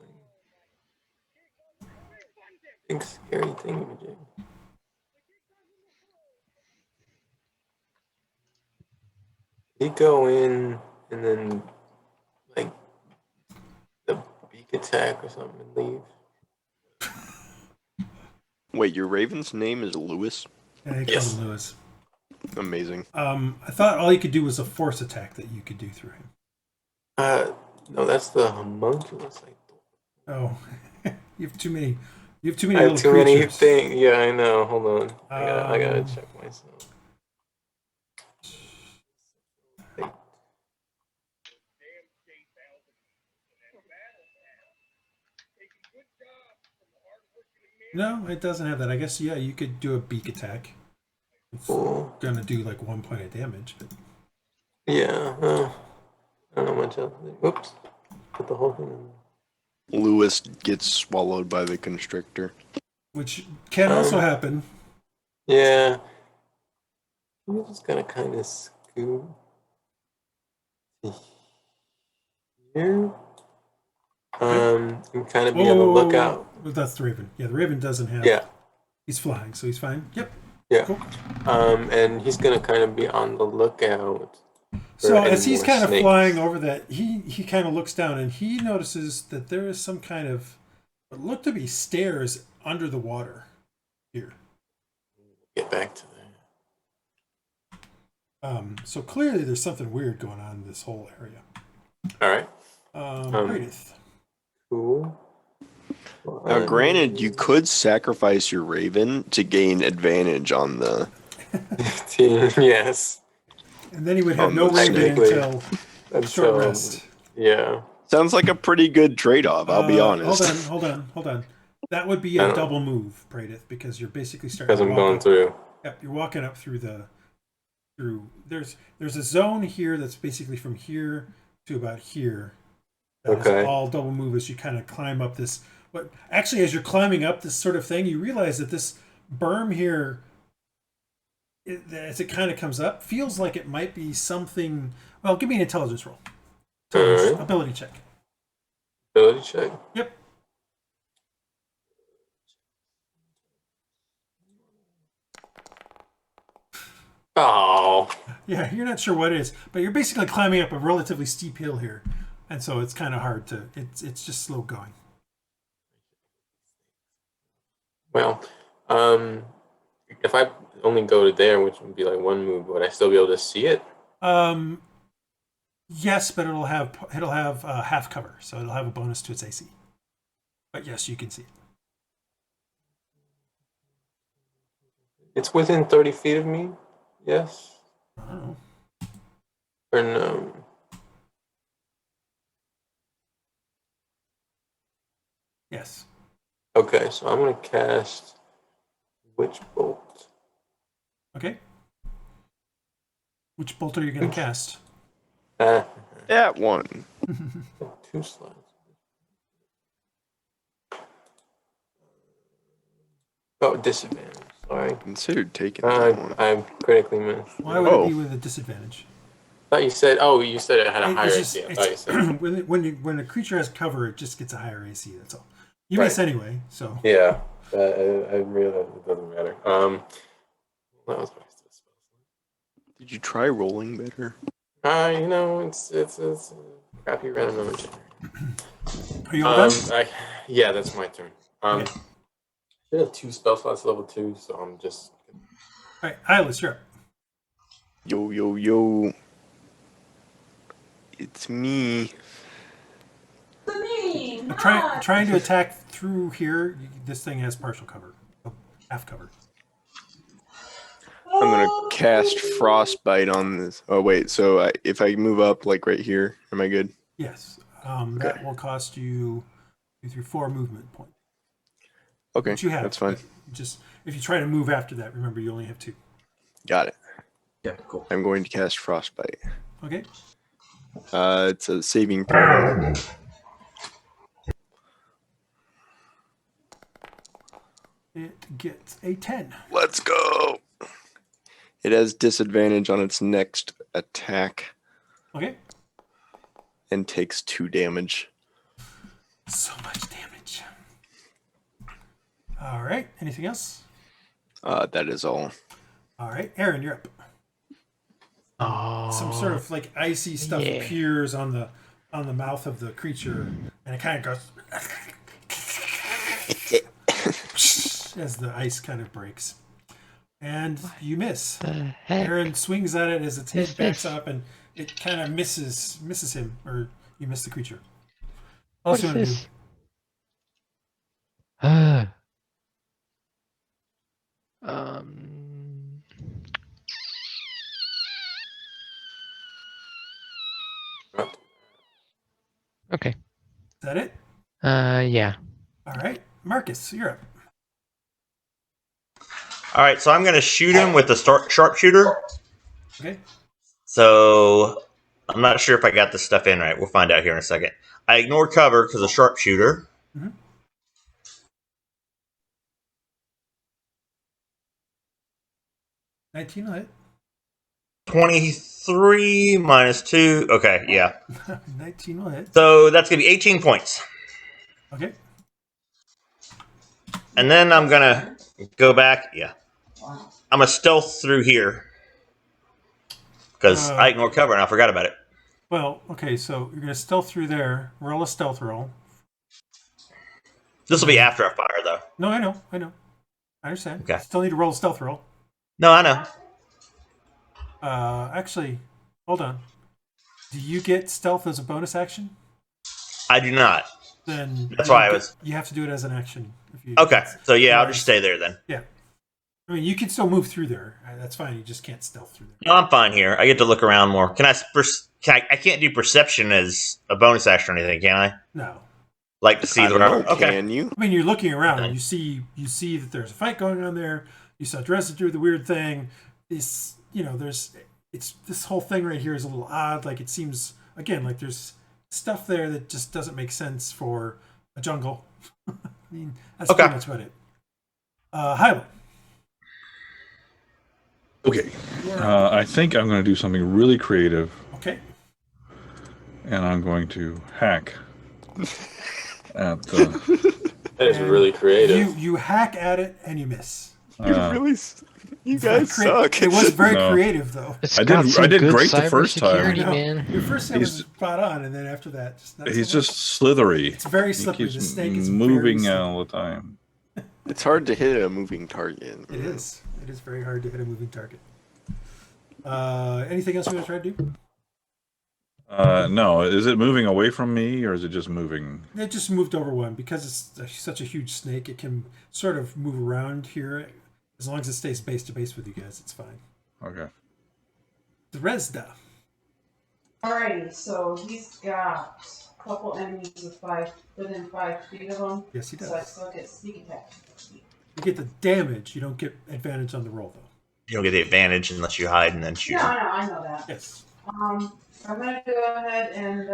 Big scary thing, Jim. He go in and then like the beak attack or something and leave. Wait, your Raven's name is Lewis? Yeah, he calls him Lewis. Amazing. I thought all you could do was a force attack that you could do through him. No, that's the homunculus. Oh, you have too many. You have too I many have little too many creatures. things. Yeah, I know. Hold on. I gotta check myself. No, it doesn't have that. I guess yeah, you could do a beak attack. It's Cool. gonna do like 1 point of damage. But... Yeah. I don't know much else. Oops. Put the whole thing in. Lewis gets swallowed by the constrictor. Which can also happen. Yeah. I'm just gonna kind of scoot here. And kind of be on the lookout. Well, that's the Raven. Yeah, the Raven doesn't have. Yeah. He's flying, so he's fine. Yep. Yeah. Cool. And he's gonna kind of be on the lookout. So as he's kind of flying over that, he kind of looks down and he notices that there is some kind of what look to be stairs under the water here. Get back to that. So clearly there's something weird going on in this whole area. All right. Praedyth. Cool. Now, granted, you could sacrifice your Raven to gain advantage on the 15, yes. And then he would have no Raven until short rest. Yeah. Sounds like a pretty good trade-off, I'll be honest. Hold on. That would be a double move, Praedyth, because you're basically starting because I'm going through. Yep, you're walking up through there's a zone here that's basically from here to about here. That is all double move as you kind of climb up this. But actually, as you're climbing up this sort of thing, you realize that this berm here, as it kind of comes up, feels like it might be something. Well, give me an intelligence roll. Ability check. Ability check? Yep. Oh. Yeah, you're not sure what it is, but you're basically climbing up a relatively steep hill here, and so it's kind of hard to. It's just slow going. Well, if I only go to there, which would be like one move, would I still be able to see it? Yes, but it'll have half cover, so it'll have a bonus to its AC. But yes, you can see it. It's within 30 feet of me. Yes. I don't know. Or no? Yes. Okay, so I'm gonna cast Witch Bolt. Okay. Which bolt are you going to cast? That one. 2 slots. Oh, disadvantage. Sorry. Considered taking that one. I'm critically missed. Why would it be with a disadvantage? I thought you said. Oh, you said it had a higher AC. I thought you said. when a creature has cover, it just gets a higher AC. That's all. You miss anyway, so. Yeah, I realize it doesn't matter. That was Did you try rolling better? It's crappy random number generator. Are you all done? Yeah, that's my turn. Okay. I have 2 spell slots level 2, so I'm just. All right, Iylis, you're up. Yo. It's me. Me. Trying to attack through here. This thing has partial cover, half cover. I'm gonna cast Frostbite on this. Oh wait, so if I move up like right here, am I good? Yes. That will cost you 2, 3, 4 movement points. Okay, Which you have. that's fine. Just if you try to move after that, remember you only have 2. Got it. Yeah, cool. I'm going to cast Frostbite. Okay. It's a saving throw. It gets a 10. Let's go. It has disadvantage on its next attack. Okay. And takes 2 damage. So much damage. All right. Anything else? That is all. All right. Aaron, you're up. Oh. Some sort of like icy stuff appears on the mouth of the creature, and it kind of goes as the ice kind of breaks. And you miss. Aaron swings at it as its head backs up, and it kind of misses him, or you miss the creature. What is this? Okay. Is that it? Yeah. All right, Marcus, you're up. All right, so I'm going to shoot him with the sharpshooter. Okay. So I'm not sure if I got this stuff in right. We'll find out here in a second. I ignored cover because of sharpshooter. Mm-hmm. 19 will hit. 23 minus 2. Okay, yeah. 19 will hit. So that's going to be 18 points. Okay. And then I'm going to go back. Yeah. I'm going to stealth through here. Because I ignored cover and I forgot about it. Well, okay, so you're going to stealth through there. Roll a stealth roll. This will be after I fire, though. No, I know. I understand. Okay. Still need to roll a stealth roll. No, I know. Actually, hold on. Do you get stealth as a bonus action? I do not. Then that's why I was. You have to do it as an action. Okay, so yeah, I'll just stay there then. Yeah. I mean, you can still move through there. That's fine. You just can't stealth through there. No, I'm fine here. I get to look around more. Can I can't do perception as a bonus action or anything, can I? No. Like to see the know, okay. Can you? I mean, you're looking around and you see that there's a fight going on there. You saw Dresd'a do the weird thing. This, this whole thing right here is a little odd. Like it seems again like there's stuff there that just doesn't make sense for a jungle. I mean, that's pretty much about it. Hylough. Okay. I think I'm going to do something really creative. Okay. And I'm going to hack at the... That is really creative. You hack at it and you miss. You guys suck. It was very creative, though. I did great the first time. Man. Your first time was spot on, and then after that, he's just slithery. It's very slippery. He keeps the snake is moving all the time. It's hard to hit a moving target. It is. It is very hard to hit a moving target. Anything else you want to try to do? No. Is it moving away from me, or is it just moving? It just moved over one. Because it's such a huge snake, it can sort of move around here. As long as it stays base to base with you guys, it's fine. Okay. Dresd'a. Alrighty, so he's got a couple enemies within 5 feet of him. Yes, he does. So I still get sneak attack. You get the damage. You don't get advantage on the roll, though. You don't get the advantage unless you hide and then shoot. No, I know that. Yes. I'm gonna go ahead and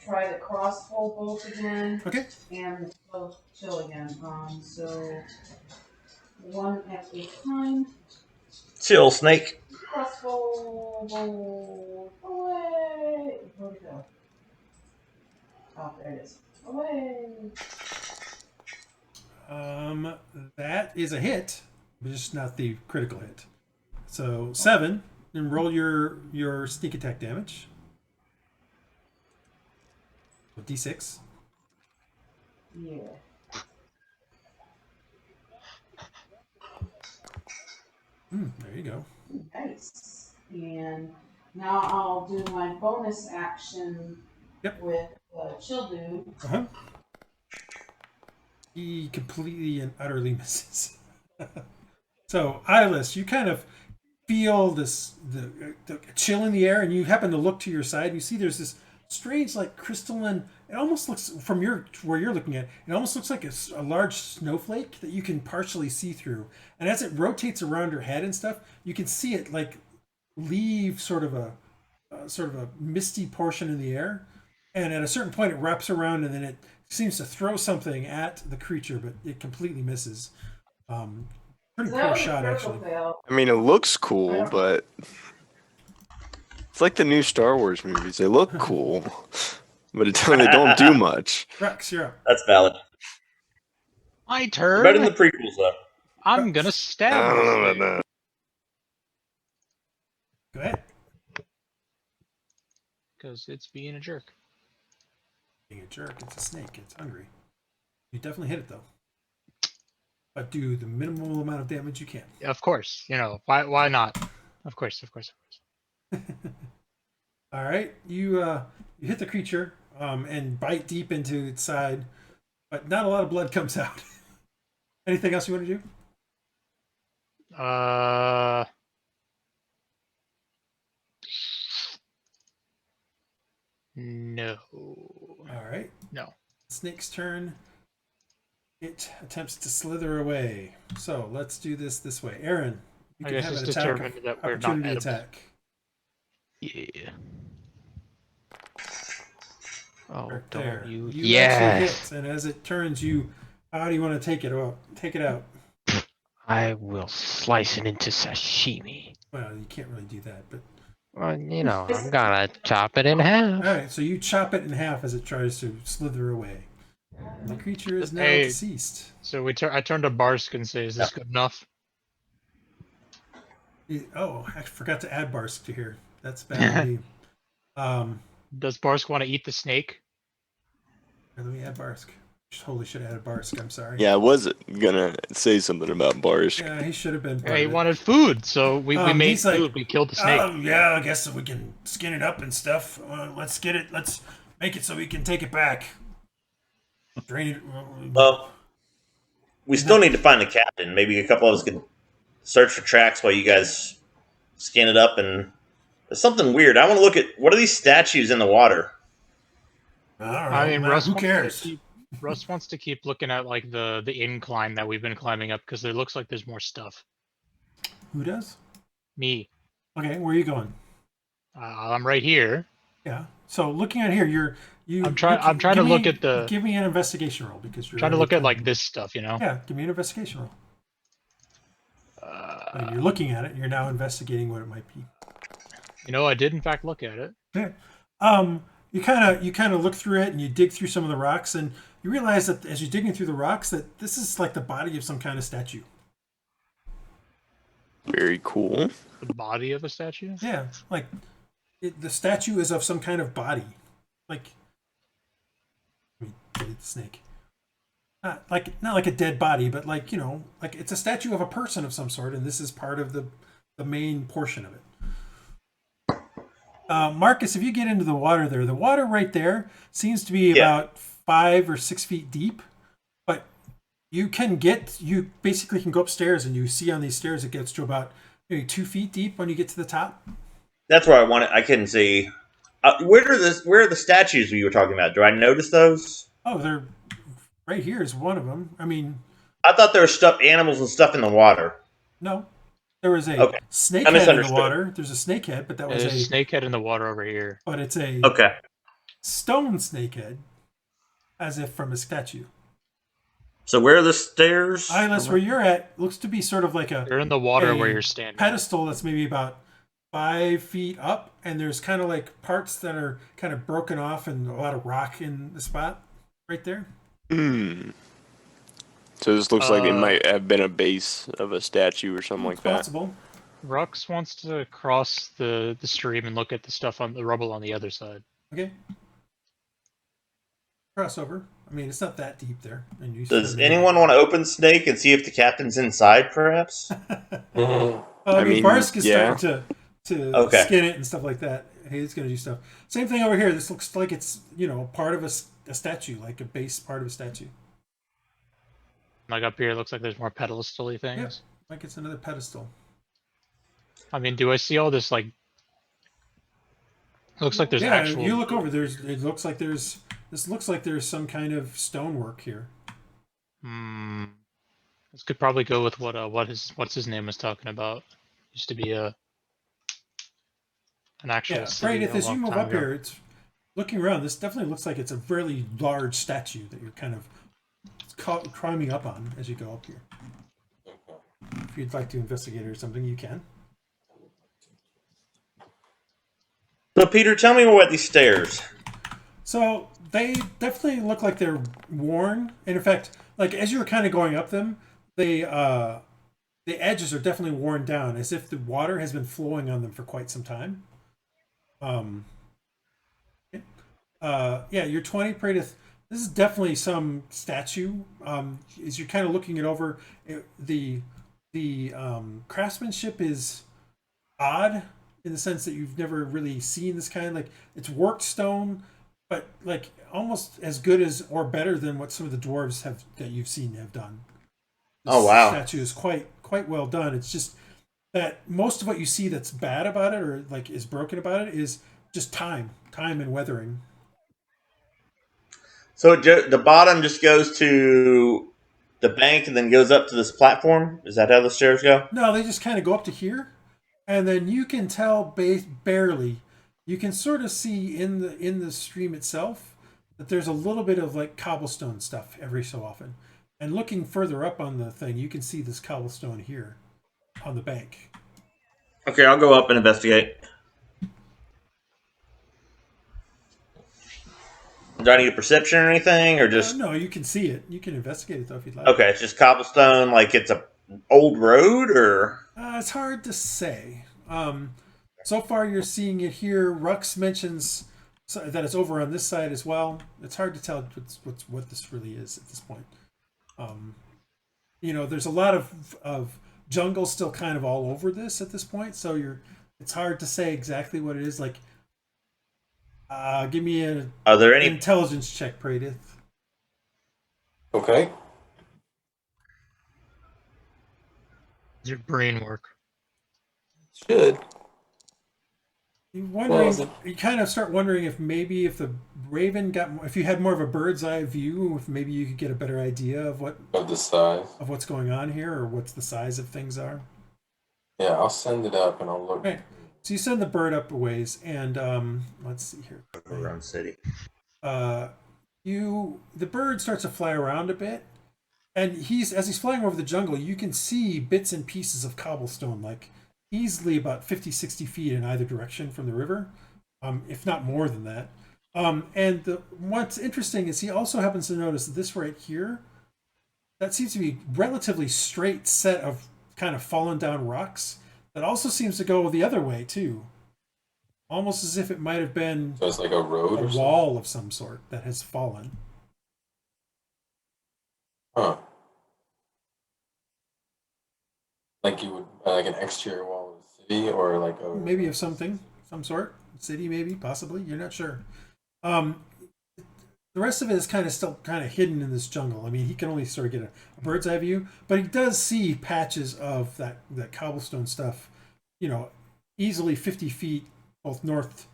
try the crossbow bolt again. Okay. And chill again. So 1 at a time. Chill, snake. Crossbow bolt away. Where'd it go? Oh, there it is. Away. That is a hit, but just not the critical hit. So 7, and roll your sneak attack damage. D6. Yeah. There you go. Nice. And now I'll do my bonus action with Chill Dude. Uh-huh. He completely and utterly misses. So, Iylis, you kind of feel the chill in the air, and you happen to look to your side. And you see there's this strange, like crystalline. It almost looks from where you're looking at. It almost looks like a large snowflake that you can partially see through. And as it rotates around her head and stuff, you can see it like leave sort of a misty portion in the air. And at a certain point, it wraps around, and then it seems to throw something at the creature, but it completely misses. Pretty poor shot, actually. I mean, it looks cool, but it's like the new Star Wars movies. They look cool, but they don't do much. Rhux, you're up. That's valid. My turn. Better than the prequels, though. I'm gonna stab. I don't know about that. Go ahead. Because it's being a jerk. Being a jerk, it's a snake. It's hungry. You definitely hit it, though. But do the minimal amount of damage you can. Of course, why not? Of course. All right, you hit the creature and bite deep into its side, but not a lot of blood comes out. Anything else you want to do? No. All right. No. Snake's turn. It attempts to slither away. So let's do this way. Aaron, you I can guess have it's an attack determined that we're not opportunity edible. attack. Yeah. Oh, Right don't there. you? You actually Yes. hit, and as it turns, how do you want to take it out? Take it out. I will slice it into sashimi. Well, you can't really do that, but Well, you know, I'm gonna chop it in half. all right. So you chop it in half as it tries to slither away. The creature is now Hey. deceased. So I turn to Barsk and say, "Is this good enough?" Oh, I forgot to add Barsk to here. That's bad on me. Does Barsk want to eat the snake? Let me add Barsk. Totally should have added Barsk. I'm sorry. Yeah, I was gonna say something about Barsk. Yeah, he should have been. Yeah, he Part of it. wanted food, so we made he's like, food. We killed the snake. Oh yeah, I guess we can skin it up and stuff. Let's get it. Let's make it so we can take it back. Drain it. Well, we still need to find the captain. Maybe a couple of us could search for tracks while you guys scan it up. And there's something weird. I want to look at what are these statues in the water? I don't know. I mean, man, Russ who wants to cares? Russ wants to keep looking at like the incline that we've been climbing up because there looks like there's more stuff. Who does? Me, Okay, where are you going? I'm right here. Yeah. So looking at here, I'm trying to look at the. Give me an investigation roll because you're Trying to look at like this stuff, you know. Yeah, give me an investigation roll. You're looking at it. And you're now investigating what it might be. You know, I did in fact look at it. Yeah. You kind of look through it and you dig through some of the rocks and you realize that as you're digging through the rocks that this is like the body of some kind of statue. Very cool. The body of a statue. Yeah, like the statue is of some kind of body, like. Let me delete the snake. Not like a dead body, but like like it's a statue of a person of some sort, and this is part of the main portion of it. Marcus, if you get into the water there, the water right there seems to be about 5 or 6 feet deep, but you basically can go upstairs and you see on these stairs it gets to about maybe 2 feet deep when you get to the top. That's where I want it. I couldn't see. Where are the statues you were talking about? Do I notice those? Oh, they're right here is one of them. I mean, I thought there were stuffed animals and stuff in the water. no. There was a snake head in the water. There's a snake head, but There's a snake head in the water over here. But it's a stone snake head, as if from a statue. So where are the stairs? Iylis, where you're at, looks to be sort of like They're in the water where you're standing. Pedestal that's maybe about 5 feet up, and there's kind of like parts that are kind of broken off and a lot of rock in the spot right there. So this looks like it might have been a base of a statue or something like that. Possible. Rhux wants to cross the stream and look at the stuff on the rubble on the other side. Okay. Crossover. I mean, it's not that deep there. And you Does anyone want to open Snake and see if the captain's inside, perhaps? I mean, Barsk is starting to skin it and stuff like that. He's going to do stuff. Same thing over here. This looks like it's, part of a statue, like a base part of a statue. Like up here, it looks like there's more pedestal-y things. Yeah, like it's another pedestal. I mean, do I see all this, like... Looks like there's actual... you look over. This looks like there's some kind of stonework here. This could probably go with what's his name was talking about. Used to be an actual city. Praedyth, as you move up here, it's looking around. This definitely looks like it's a really large statue that you're kind of climbing up on as you go up here. If you'd like to investigate it or something, you can. So, Peter, tell me more about these stairs. So they definitely look like they're worn, and in fact, like as you were kind of going up them, the edges are definitely worn down, as if the water has been flowing on them for quite some time. You're 20, Praedyth. This is definitely some statue. As you're kind of looking it over, the craftsmanship is odd in the sense that you've never really seen this kind. Like it's worked stone, but like almost as good as or better than what some of the dwarves that you've seen have done. This statue is quite well done. It's just that most of what you see that's bad about it or like is broken about it is just time and weathering. So the bottom just goes to the bank and then goes up to this platform? Is that how the stairs go? No, they just kind of go up to here, and then you can tell barely. You can sort of see in the stream itself that there's a little bit of like cobblestone stuff every so often. And looking further up on the thing, you can see this cobblestone here on the bank. Okay, I'll go up and investigate. Do I need a perception or anything, or just? No, you can see it. You can investigate it though if you'd like. Okay, it's just cobblestone, like it's a old road, or? It's hard to say. So far, you're seeing it here. Rhux mentions that it's over on this side as well. It's hard to tell what this really is at this point. There's a lot of jungle still kind of all over this at this point, so it's hard to say exactly what it is. Like, give me Are there any intelligence check, Praedyth. Okay. Does your brain work? Should. You kind of start wondering if maybe if the raven if you had more of a bird's eye view, if maybe you could get a better idea of the size of what's going on here, or what's the size of things are. Yeah, I'll send it up and I'll look. Right. So you send the bird up a ways, and let's see here. around city? The bird starts to fly around a bit, and as he's flying over the jungle, you can see bits and pieces of cobblestone, like easily about 50-60 feet in either direction from the river, if not more than that. And what's interesting is he also happens to notice this right here, that seems to be relatively straight set of kind of fallen down rocks that also seems to go the other way too, almost as if it might have been So it's like a road or wall of some sort that has fallen. Huh. Like you would, like an exterior wall of the city, or like a... Maybe of some sort. City, maybe, possibly. You're not sure. The rest of it is still kind of hidden in this jungle. I mean, he can only sort of get a bird's eye view, but he does see patches of that cobblestone stuff, easily 50 feet both north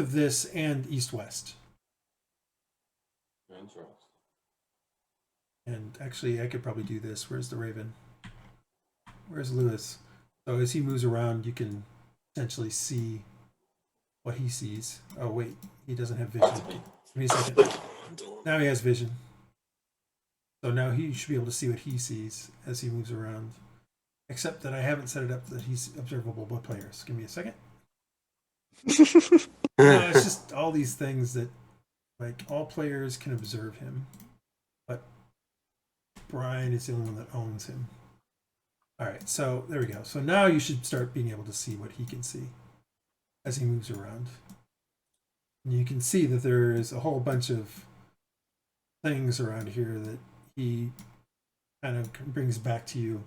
of this and east-west. Interesting. And actually, I could probably do this. Where's the raven? Where's Lewis? So as he moves around, you can essentially see what he sees. Oh, wait. He doesn't have vision. Give me a second. Now he has vision. So now he should be able to see what he sees as he moves around. Except that I haven't set it up that he's observable by players. Give me a second. No, it's just all these things that, like, all players can observe him. But Brian is the only one that owns him. All right, so there we go. So now you should start being able to see what he can see as he moves around. And you can see that there is a whole bunch of things around here that he kind of brings back to you.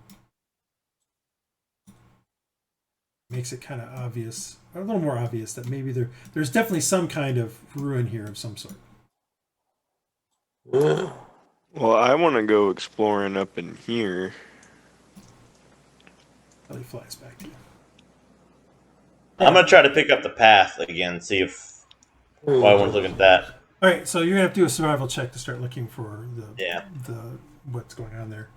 Makes it kind of obvious, or a little more obvious, that maybe there's definitely some kind of ruin here of some sort. Well, I want to go exploring up in here. Until he flies back to you. I'm gonna try to pick up the path again, see if while I want to look at that. All right, so you're gonna have to do a survival check to start looking for the what's going on there.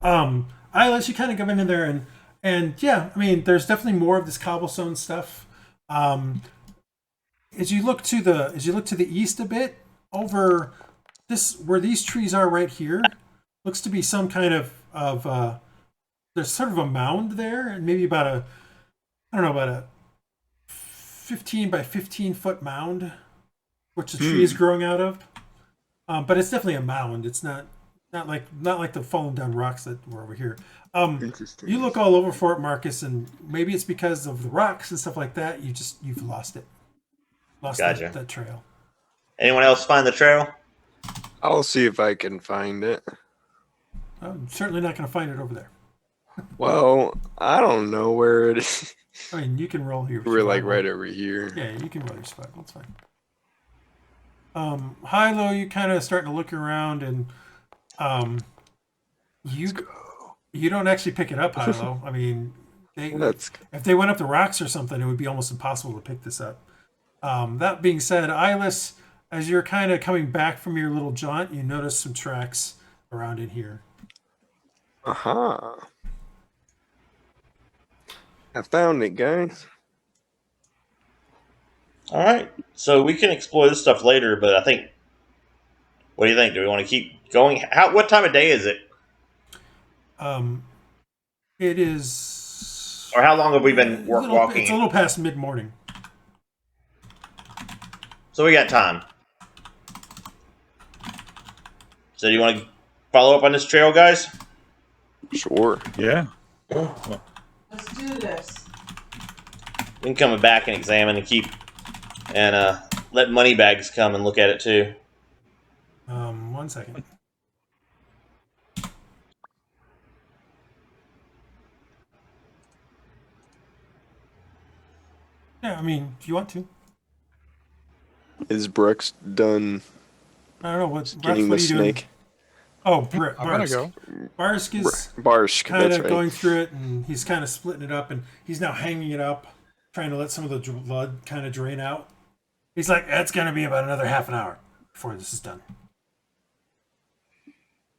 Iylis, you kind of come in there and yeah, I mean, there's definitely more of this cobblestone stuff. As you look to the east a bit, over this where these trees are right here, looks to be some kind of there's sort of a mound there, and maybe about a 15 by 15 foot mound, which the tree is growing out of. But it's definitely a mound. It's not like the fallen down rocks that were over here. Interesting. You look all over for it, Marcus, and maybe it's because of the rocks and stuff like that. You've lost it. Gotcha. that trail. Anyone else find the trail? I'll see if I can find it. I'm certainly not going to find it over there. Well, I don't know where it is. I mean, you can roll here. We're like right over here. Yeah, you can roll your survival. It's fine. Hylough, you kind of starting to look around, and you don't actually pick it up, Hylough. I mean, if they went up the rocks or something, it would be almost impossible to pick this up. That being said, Iylis, as you're kind of coming back from your little jaunt, you notice some tracks around in here. Aha. I found it, guys. All right, so we can explore this stuff later, but I think. What do you think? Do we want to keep going? What time of day is it? It is. Or how long have we been walking? It's a little past mid-morning. So we got time. So do you want to follow up on this trail, guys? Sure. Yeah. Let's do this. We can come back and examine and let Moneybags come and look at it too. 1 second. Yeah, I mean, if you want to. Is Rhux done I don't know what's getting the snake? Oh, I'm gonna go. Barsk is Barsk, kind that's of right. going through it, and he's kind of splitting it up, and he's now hanging it up, trying to let some of the blood kind of drain out. He's like, "That's going to be about another half an hour before this is done."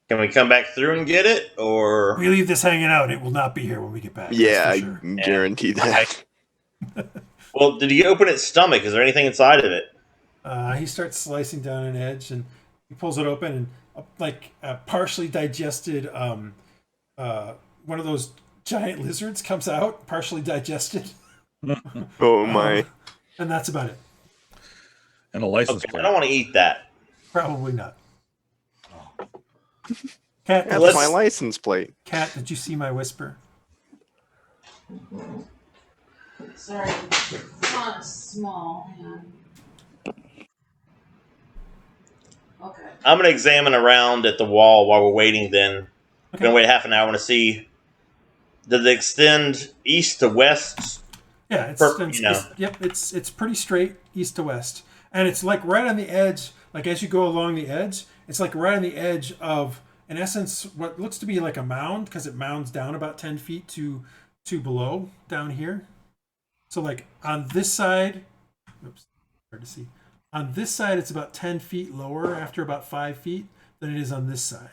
Can we come back through and get it, or We leave this hanging out; it will not be here when we get back. Yeah, that's I for sure. guarantee that. well, did he open its stomach? Is there anything inside of it? He starts slicing down an edge, and he pulls it open, and like a partially digested one of those giant lizards comes out, partially digested. Oh my. And that's about it. And a license Okay, I plate. don't want to eat that. Probably not. Cat, That's my license plate. Cat, did you see my whisper? Sorry, it's not small. Hang on. Okay. I'm going to examine around at the wall while we're waiting then. Okay. We're going to wait half an hour. I want to see, does it extend east to west? Yeah, Yep. It's pretty straight east to west, and it's like right on the edge. Like as you go along the edge, it's like right on the edge of, in essence, what looks to be like a mound, because it mounds down about 10 feet to below down here. So like on this side, oops, hard to see. On this side, it's about 10 feet lower after about 5 feet than it is on this side.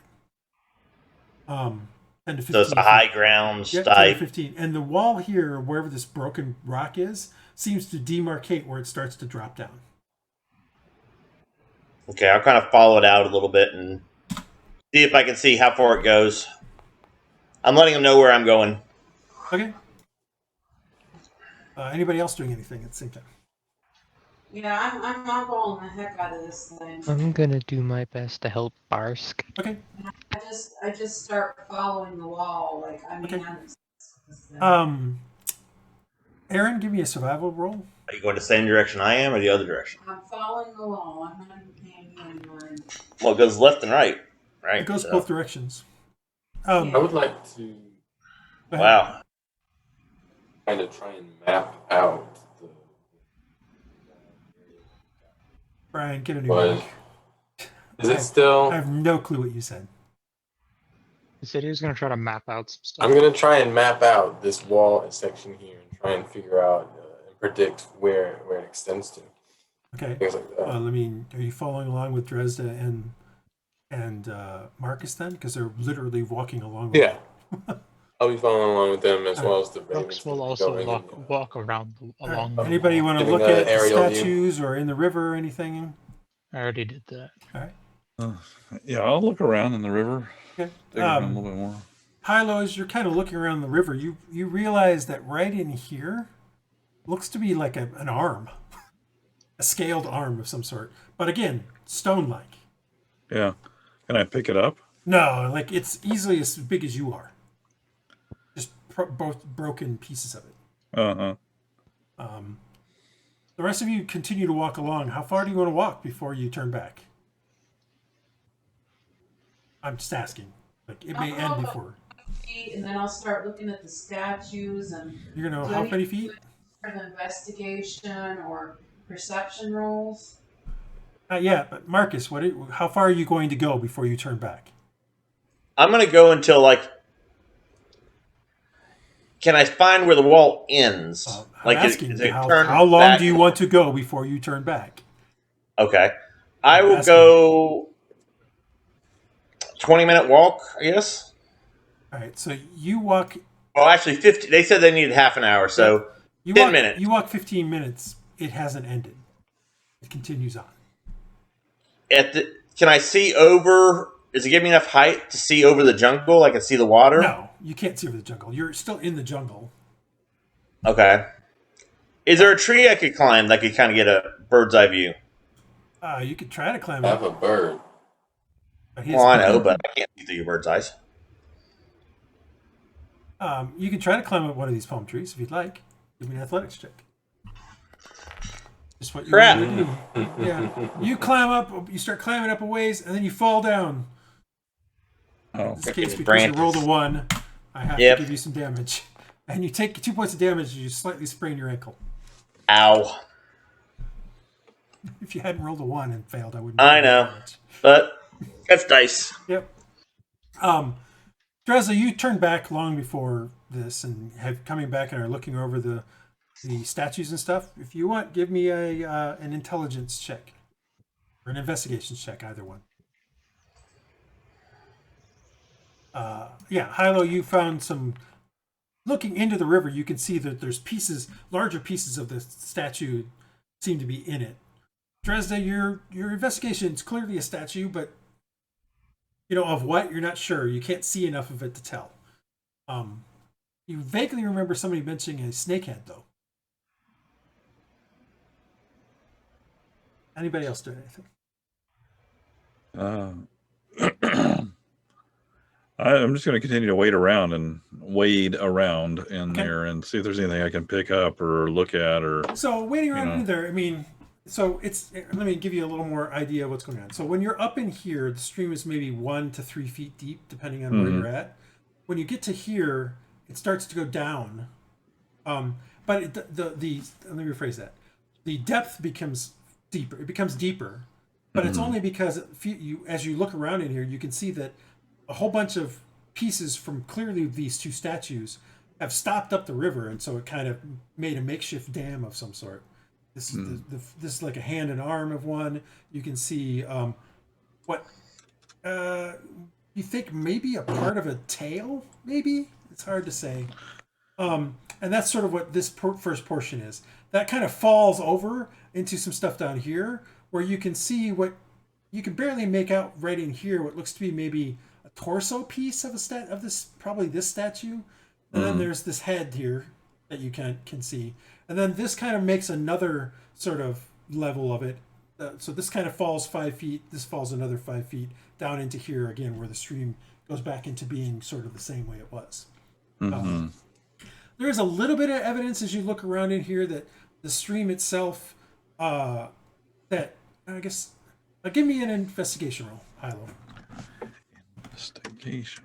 10 to 15 So it's a feet. high ground Yep, 10 to type. 15. And the wall here, wherever this broken rock is, seems to demarcate where it starts to drop down. Okay, I'll kind of follow it out a little bit and see if I can see how far it goes. I'm letting them know where I'm going. Okay. Anybody else doing anything at the same time? Yeah, I'm following the heck out of this thing. I'm gonna do my best to help Barsk. Okay. I just start following the wall. Like I mean, Okay. I'm obsessed with this thing. Aaron, give me a survival roll. Are you going the same direction I am or the other direction? I'm following the wall. I'm not paying you anymore. Well, it goes left and right. Right. It goes so- both directions. I would like to Go ahead. Wow. kind of try and map out the. Brian, get a new But mic. is it still? I have no clue what you said. He said he was gonna try to map out some stuff. I'm gonna try and map out this wall section here and try and figure out and predict where it extends to. Okay. Things like that. Are you following along with Dresd'a and Marcus then? Because they're literally walking along. With Yeah. I'll be following along with them as well as the ravens. Rhux will gonna be also going walk around All right. along. The Anybody want to Giving look an at the aerial view. statues or in the river or anything? I already did that. All right. Yeah, I'll look around in the river. Okay. Dig around a little bit more. Hylough, as you're kind of looking around the river, you realize that right in here looks to be like an arm, a scaled arm of some sort. But again, stone-like. Yeah. Can I pick it up? No, like it's easily as big as you are. Just both broken pieces of it. Uh-huh. The rest of you continue to walk along. How far do you want to walk before you turn back? I'm just asking. Like it may end before. And then I'll start looking at the statues and You're gonna Do how I many need feet? an investigation or perception rolls. Yeah, but Marcus, how far are you going to go before you turn back? I'm going to go until, like, can I find where the wall ends? I'm asking is it how turned long back? do you want to go before you turn back? Okay. I will asking. go 20-minute walk, I guess. All right, so you walk. Well, actually, 50. They said they needed half an hour, so You 10 walk, minutes. You walk 15 minutes. It hasn't ended. It continues on. Can I see over? Does it give me enough height to see over the jungle? I can see the water. No, you can't see over the jungle. You're still in the jungle. Okay. Is there a tree I could climb that could kind of get a bird's eye view? You could try to climb I up. have a bird. Well, I know, but I can't see through your bird's eyes. You can try to climb up one of these palm trees if you'd like. Give me an athletics check. Just what you Crap. want to do. Yeah. You climb up, you start climbing up a ways, and then you fall down. Oh, In this case, because branches. you rolled a 1, I have Yep. to give you some damage. And you take 2 points of damage, you slightly sprain your ankle. Ow. If you hadn't rolled a 1 and failed, I wouldn't. I know. Damage. But that's dice. Yep. Dresd'a, you turned back long before this and have coming back and are looking over the statues and stuff. If you want, give me an intelligence check or an investigation check, either one. Hylough, you found some. Looking into the river, you can see that there's larger pieces of the statue seem to be in it. Dresd'a, your investigation is clearly a statue, but of what you're not sure. You can't see enough of it to tell. You vaguely remember somebody mentioning a snakehead, though. Anybody else doing anything? I'm just going to continue to wade around in there and see if there's anything I can pick up or look at So wading around in there, let me give you a little more idea of what's going on. So when you're up in here, the stream is maybe 1 to 3 feet deep, depending on where you're at. When you get to here, it starts to go down. But let me rephrase that. The depth becomes deeper. It becomes deeper, but it's only because as you look around in here, you can see that a whole bunch of pieces from clearly these 2 statues have stopped up the river, and so it kind of made a makeshift dam of some sort. This is this is like a hand and arm of one. You can see what you think maybe a part of a tail. Maybe it's hard to say. And that's sort of what this first portion is. That kind of falls over into some stuff down here, where you can see what you can barely make out right in here. What looks to be maybe a torso piece of this statue, and then there's this head here that you can see, and then this kind of makes another sort of level of it. So this kind of falls 5 feet. This falls another 5 feet down into here again, where the stream goes back into being sort of the same way it was. There is a little bit of evidence as you look around in here that the stream itself, that I guess, give me an investigation roll, Hylough. Investigation.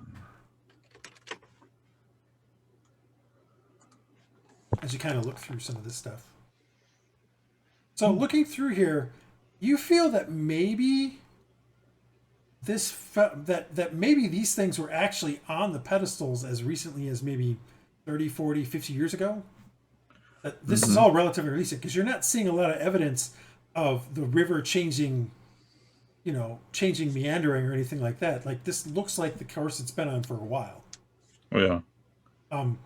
As you kind of look through some of this stuff. So looking through here, you feel that maybe that maybe these things were actually on the pedestals as recently as maybe 30, 40, 50 years ago. That this is all relatively recent, because you're not seeing a lot of evidence of the river changing meandering or anything like that. Like, this looks like the course it's been on for a while. Oh, yeah.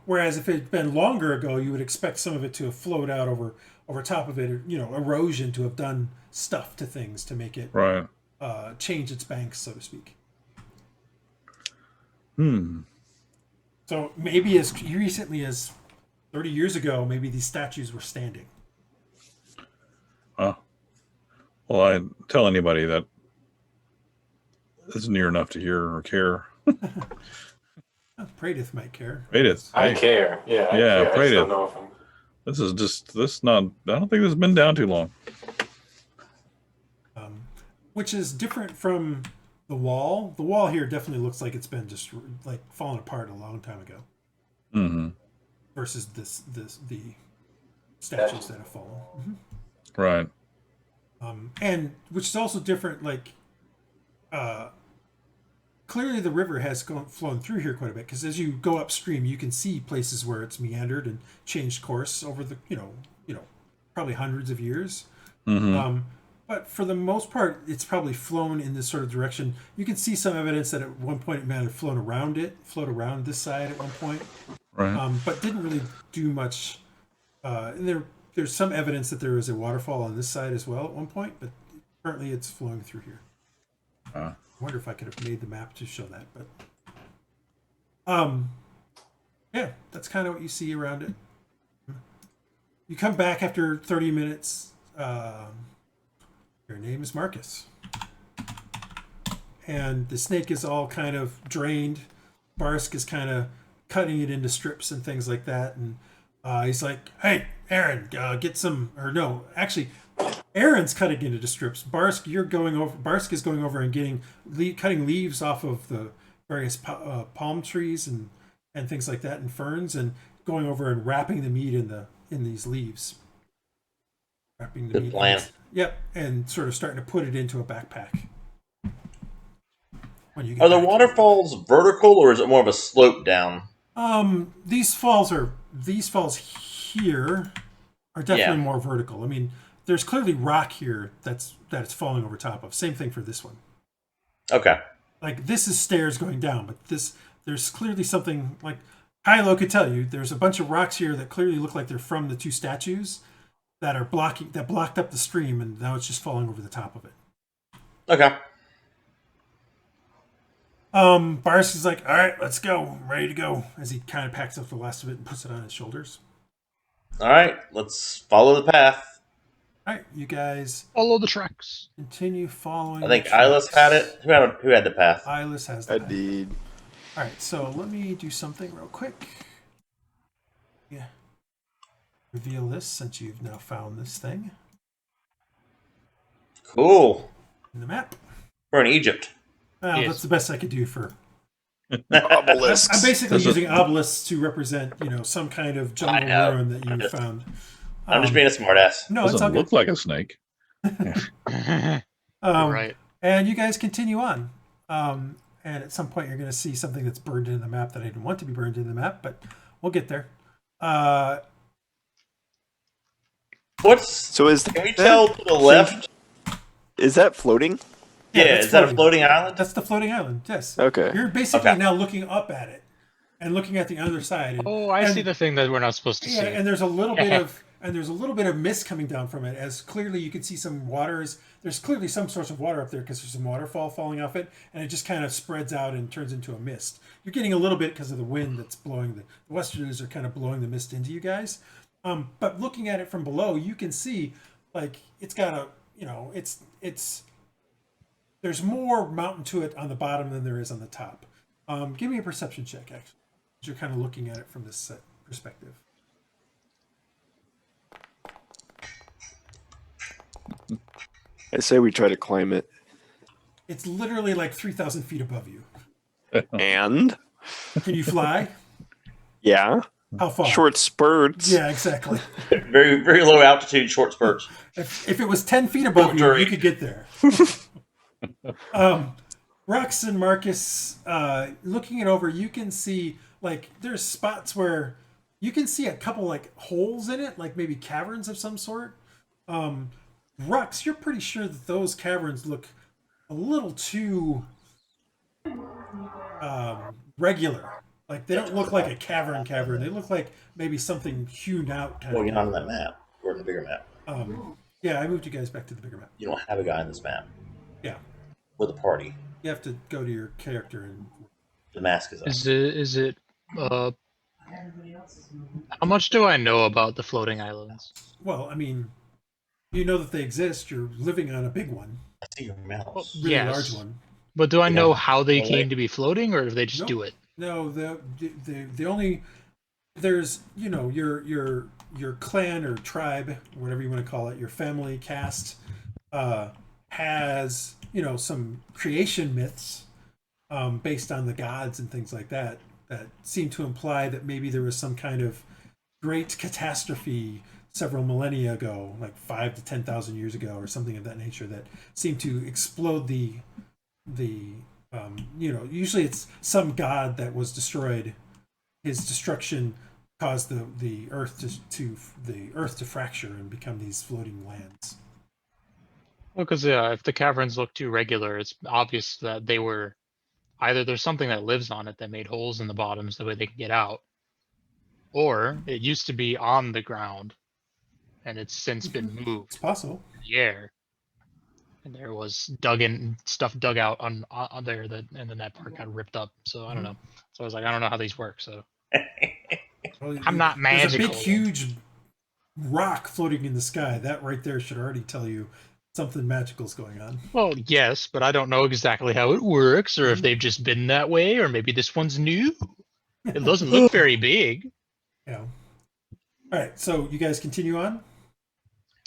Whereas if it had been longer ago, you would expect some of it to have flowed out over top of it, or, erosion to have done stuff to things to make it Right. Change its banks, so to speak. So maybe as recently as 30 years ago, maybe these statues were standing. Well, I tell anybody that is near enough to hear or care. Praedyth might care. Praedyth. I care. Yeah. I Yeah, care. I Praedyth. still know if I'm. This is just I don't think this has been down too long. Which is different from the wall. The wall here definitely looks like it's been just like fallen apart a long time ago. Versus the statues that have fallen. Right. And which is also different. Like, clearly the river has flown through here quite a bit, because as you go upstream, you can see places where it's meandered and changed course over the probably hundreds of years. but for the most part, it's probably flown in this sort of direction. You can see some evidence that at one point it might have float around this side at one point, Right. but didn't really do much. And there's some evidence that there was a waterfall on this side as well at one point, but currently it's flowing through here. I wonder if I could have made the map to show that, but yeah, that's kind of what you see around it. You come back after 30 minutes. Your name is Marcus. And the snake is all kind of drained. Barsk is kind of cutting it into strips and things like that. And he's like, hey, Aaron, get some, or no, actually, Aaron's cutting it into strips. Barsk is going over and cutting leaves off of the various palm trees and things like that, and ferns, and going over and wrapping the meat in these leaves. Wrapping the Good meat. plan. Yep, and sort of starting to put it into a backpack. When you get Are the back. waterfalls vertical or is it more of a slope down? These falls here are definitely more vertical. I mean, there's clearly rock here that it's falling over top of. Same thing for this one. Okay. Like this is stairs going down, but there's clearly something like Hylough could tell you. There's a bunch of rocks here that clearly look like they're from the two statues that blocked up the stream, and now it's just falling over the top of it. Okay. Barsk is like, all right, let's go. I'm ready to go. As he kind of packs up the last of it and puts it on his shoulders. All right. Let's follow the path. All right, you guys Follow the tracks. continue following. I think the Iylis tracks. had it. Who had the path? Iylis has the I path. did. All right, so let me do something real quick. Yeah. Reveal this since you've now found this thing Cool. in the map. We're in Egypt. Well, Yes. that's the best I could do for. Obelisks. I'm basically Does it- using obelisks to represent, some kind of jungle I know. ruin that you found. I'm just being a smartass. No, it's all Doesn't good. look like a snake. Right. And you guys continue on. And at some point, you're going to see something that's burned into the map that I didn't want to be burned into the map, but we'll get there. So is Can we tell to the left? Is that floating? Yeah, that's is that a floating island? That's the floating island, yes. Okay. You're basically Okay. now looking up at it and looking at the other side. And, Oh, I and- see the thing that we're not supposed to Yeah, see. and there's a little bit of mist coming down from it, as clearly you can see some waters. There's clearly some source of water up there because there's some waterfall falling off it, and it just kind of spreads out and turns into a mist. You're getting a little bit because of the wind that's blowing the westerlies are kind of blowing the mist into you guys. But looking at it from below, you can see like it's got a it's there's more mountain to it on the bottom than there is on the top. Give me a perception check, actually. You're kind of looking at it from this perspective. I say we try to climb it. It's literally like 3,000 feet above you. And? Can you fly? Yeah. How far? Short spurts. Yeah, exactly. Very, very low altitude, short spurts. If it was 10 feet above you, you could get there. Rhux and Marcus, looking it over, you can see like there's spots where you can see a couple like holes in it, like maybe caverns of some sort. Rhux, you're pretty sure that those caverns look a little too regular. Like they don't look like a cavern. They look like maybe something hewn out. Well, you're not on that map. We're in the bigger map. Yeah, I moved you guys back to the bigger map. You don't have a guy on this map. Yeah, We're the party. you have to go to your character and. The mask is up. Is it how much do I know about the floating islands? Well, I mean, you know that they exist. You're living on a big one, I see your mouse. really Yes. large one. But do I know Yeah. how they Well, came to be floating, or if they just Nope. do it? No, the only there's your clan or tribe, whatever you want to call it, your family caste has some creation myths based on the gods and things like that seem to imply that maybe there was some kind of great catastrophe several millennia ago, like 5 to 10,000 years ago, or something of that nature, that seemed to explode the usually it's some god that was destroyed. His destruction caused the earth to fracture and become these floating lands. Well, because if the caverns look too regular, it's obvious that they were either there's something that lives on it that made holes in the bottoms the way they can get out, or it used to be on the ground and it's since been moved It's possible. in the air. And there was stuff dug out on there that, and then that part got ripped up. So I don't know. So I was like, I don't know how these work. So Well, I'm not There's a magical. big, huge rock floating in the sky. That right there should already tell you something magical's going on. Well, yes, but I don't know exactly how it works, or if they've just been that way, or maybe this one's new. It doesn't look very big. Yeah. All right. So you guys continue on.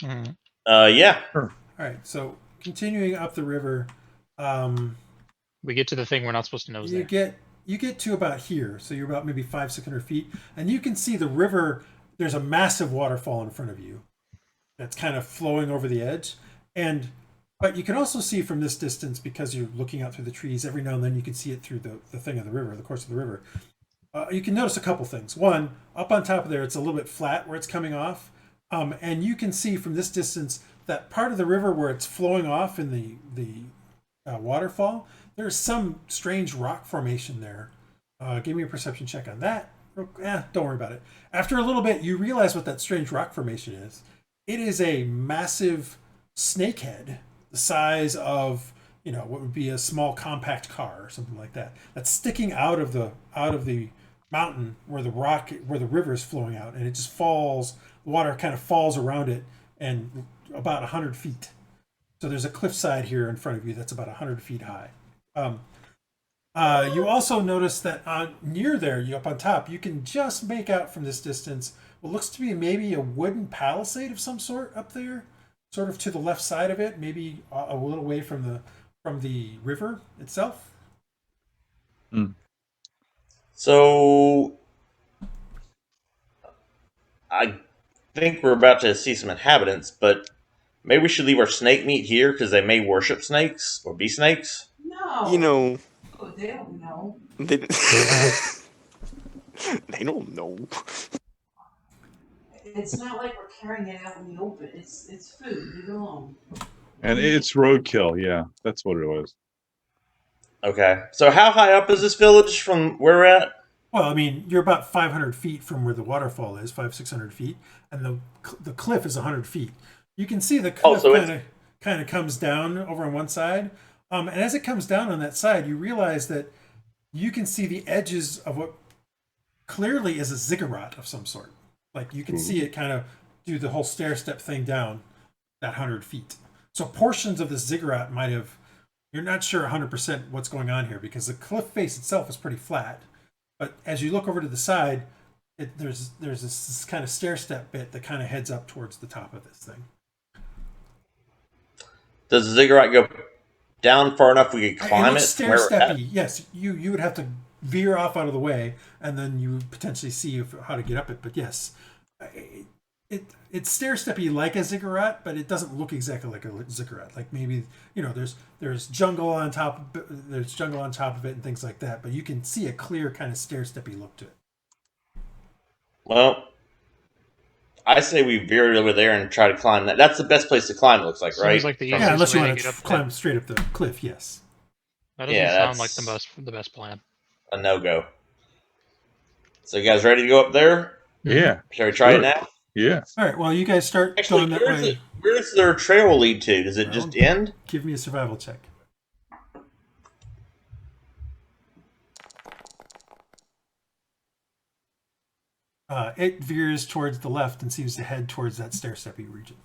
Mhm. Yeah. All right. So continuing up the river, We get to the thing we're not supposed to know is there. you get to about here. So you're about maybe 500-600 feet, and you can see the river. There's a massive waterfall in front of you that's kind of flowing over the edge, but you can also see from this distance, because you're looking out through the trees. Every now and then you can see it through the thing of the river, the course of the river. You can notice a couple things. One, up on top of there, it's a little bit flat where it's coming off, and you can see from this distance that part of the river where it's flowing off in the waterfall. There's some strange rock formation there. Give me a perception check on that. Don't worry about it. After a little bit, you realize what that strange rock formation is. It is a massive snakehead, the size of what would be a small compact car or something like that. That's sticking out of the mountain where the river is flowing out, and it just falls. The water kind of falls around it, and about 100 feet. So there's a cliffside here in front of you that's about 100 feet high. You also notice that near there, you up on top, you can just make out from this distance what looks to be maybe a wooden palisade of some sort up there, sort of to the left side of it, maybe a little away from the river itself. So I think we're about to see some inhabitants, but maybe we should leave our snake meat here because they may worship snakes or be snakes. No. You know, Oh, they don't know. they, they don't know. It's not like we're carrying it out in the open. It's food. Leave it alone. And it's roadkill. Yeah, that's what it was. Okay. So how high up is this village from where we're at? Well, I mean, you're about 500 feet from where the waterfall is, 500-600 feet, and the cliff is 100 feet. You can see the cliff kind of comes down over on one side, and as it comes down on that side, you realize that you can see the edges of what clearly is a ziggurat of some sort. Like you can see it kind of do the whole stair step thing down that 100 feet. So portions of the ziggurat might have. You're not sure 100% what's going on here because the cliff face itself is pretty flat. But as you look over to the side, there's this kind of stair step bit that kind of heads up towards the top of this thing. Does the ziggurat go down far enough we could climb it? Stair steppy. Yes, you would have to veer off out of the way, and then you would potentially see how to get up it. But yes, it's stair steppy like a ziggurat, but it doesn't look exactly like a ziggurat. Like maybe there's jungle on top of it and things like that. But you can see a clear kind of stair steppy look to it. Well, I say we veer over there and try to climb that. That's the best place to climb. It looks like, right? Seems like the Yeah, easiest unless you way to want get to up climb straight up the cliff. Yes. That doesn't Yeah, sound like that's- the best plan. A no-go. So you guys ready to go up there? Yeah. Shall we try it Sure. now? Yeah. All right. Well, you guys start Actually, going that way. where does their trail lead to? Does it just end? Give me a survival check. It veers towards the left and seems to head towards that stair steppy region.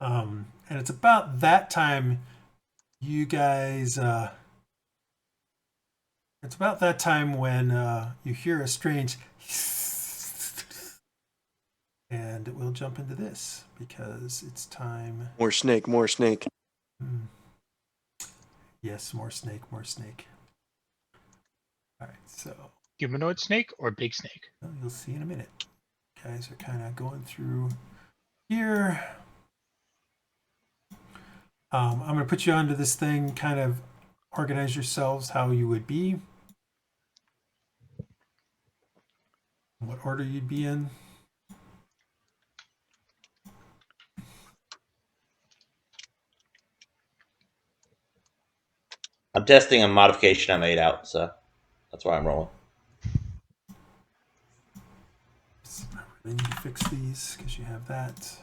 And it's about that time you guys. It's about that time when you hear a strange, and we'll jump into this because it's time. More snake, more snake. Yes, more snake, more snake. All right, so. Humanoid snake or big snake? Well, you'll see in a minute. Guys are kind of going through here. I'm going to put you onto this thing, kind of organize yourselves how you would be. What order you'd be in. I'm testing a modification I made out, so that's why I'm rolling. I really need to fix these because you have that.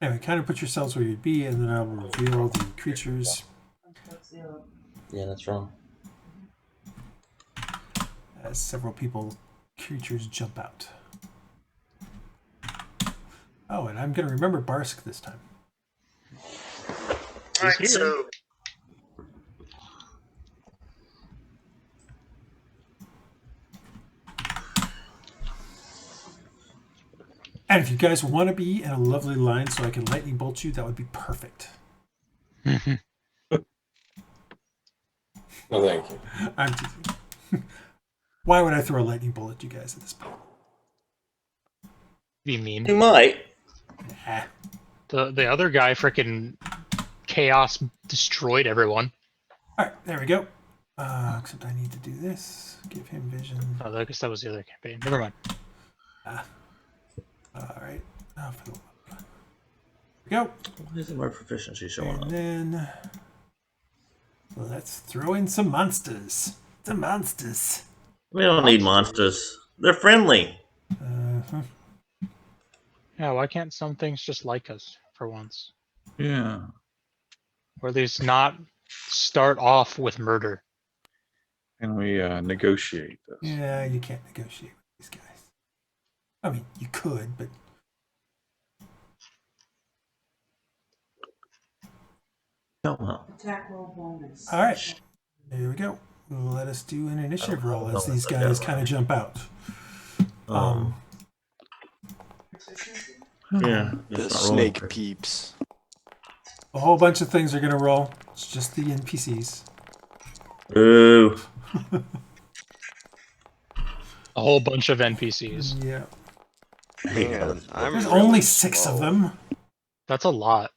Anyway, kind of put yourselves where you'd be, and then I will reveal the creatures Yeah, that's wrong. as several creatures jump out. Oh, and I'm going to remember Barsk this time. All right, so And if you guys want to be in a lovely line so I can lightning bolt you, that would be perfect. No, thank you. I'm teasing. Why would I throw a lightning bolt at you guys at this point? Be mean. you might. Nah. The other guy freaking chaos destroyed everyone. All right, there we go. Except I need to do this. Give him vision. Oh, I guess that was the other campaign. Never mind. All right. Here we go. Why isn't my proficiency showing And up? then let's throw in some monsters. The monsters. We don't need monsters. They're friendly. Uh-huh. Yeah, why can't some things just like us for once? Yeah. Or at least not start off with murder. Can we negotiate this? Yeah, you can't negotiate with these guys. I mean, you could, but No. Attack roll bonus. all right. There we go. Let us do an initiative roll as these guys kind of jump out. Yeah. The snake peeps. A whole bunch of things are going to roll. It's just the NPCs. Ooh. A whole bunch of NPCs. Yeah. Man, I'm There's really only 6 slow. of them. That's a lot.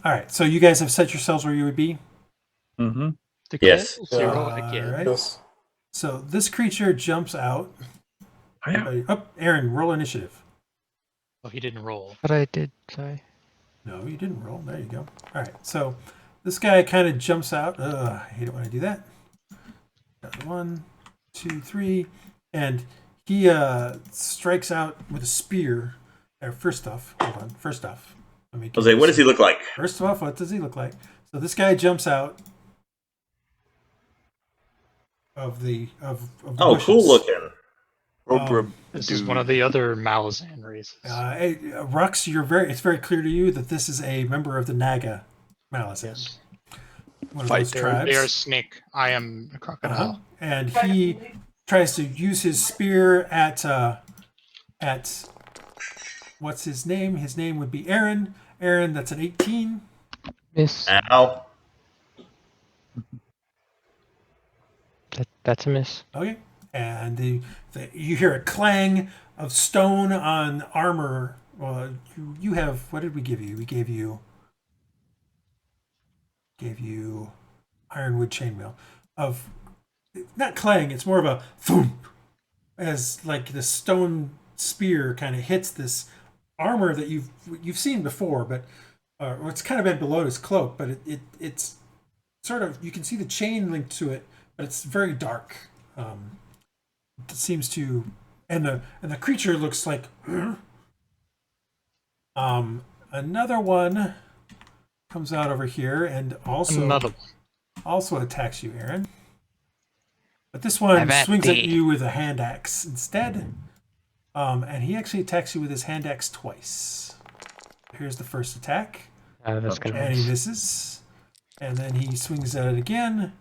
All right. So you guys have set yourselves where you would be. Mm-hmm. Yes. Declare zero All again. right. Yes. So this creature jumps out. Yeah. Oh, Aaron, roll initiative. Oh, he didn't roll. But I did, sorry. No, you didn't roll. There you go. All right. So this guy kind of jumps out. I hate it when I do that. Got 1, 2, 3, and he strikes out with a spear. First off, hold on. First off, let me. Jose, what does he look like? First off, what does he look like? So this guy jumps out of the Oh, bushes. cool looking. This is one of the other Malazan races. Hey, Rhux, it's very clear to you that this is a member of the Naga Malazan. Yes. One of those tribes. They are snake. I am a crocodile. And he tries to use his spear at what's his name? His name would be Aaron. Aaron, that's an 18. Miss. Ow. That's a miss. Okay. And you hear a clang of stone on armor. Well, you have, what did we give you? We gave you ironwood chainmail. Of not clang, it's more of a thump, as like the stone spear kind of hits this armor that you've seen before, but or it's kind of been below his cloak, but it's sort of, you can see the chain linked to it, but it's very dark. It seems to, and the creature looks like another one comes out over here and also attacks you, Aaron. But this one swings at you with a hand axe instead. And he actually attacks you with his hand axe twice. Here's the first attack. That's gonna And miss. he misses. And then he swings at it again.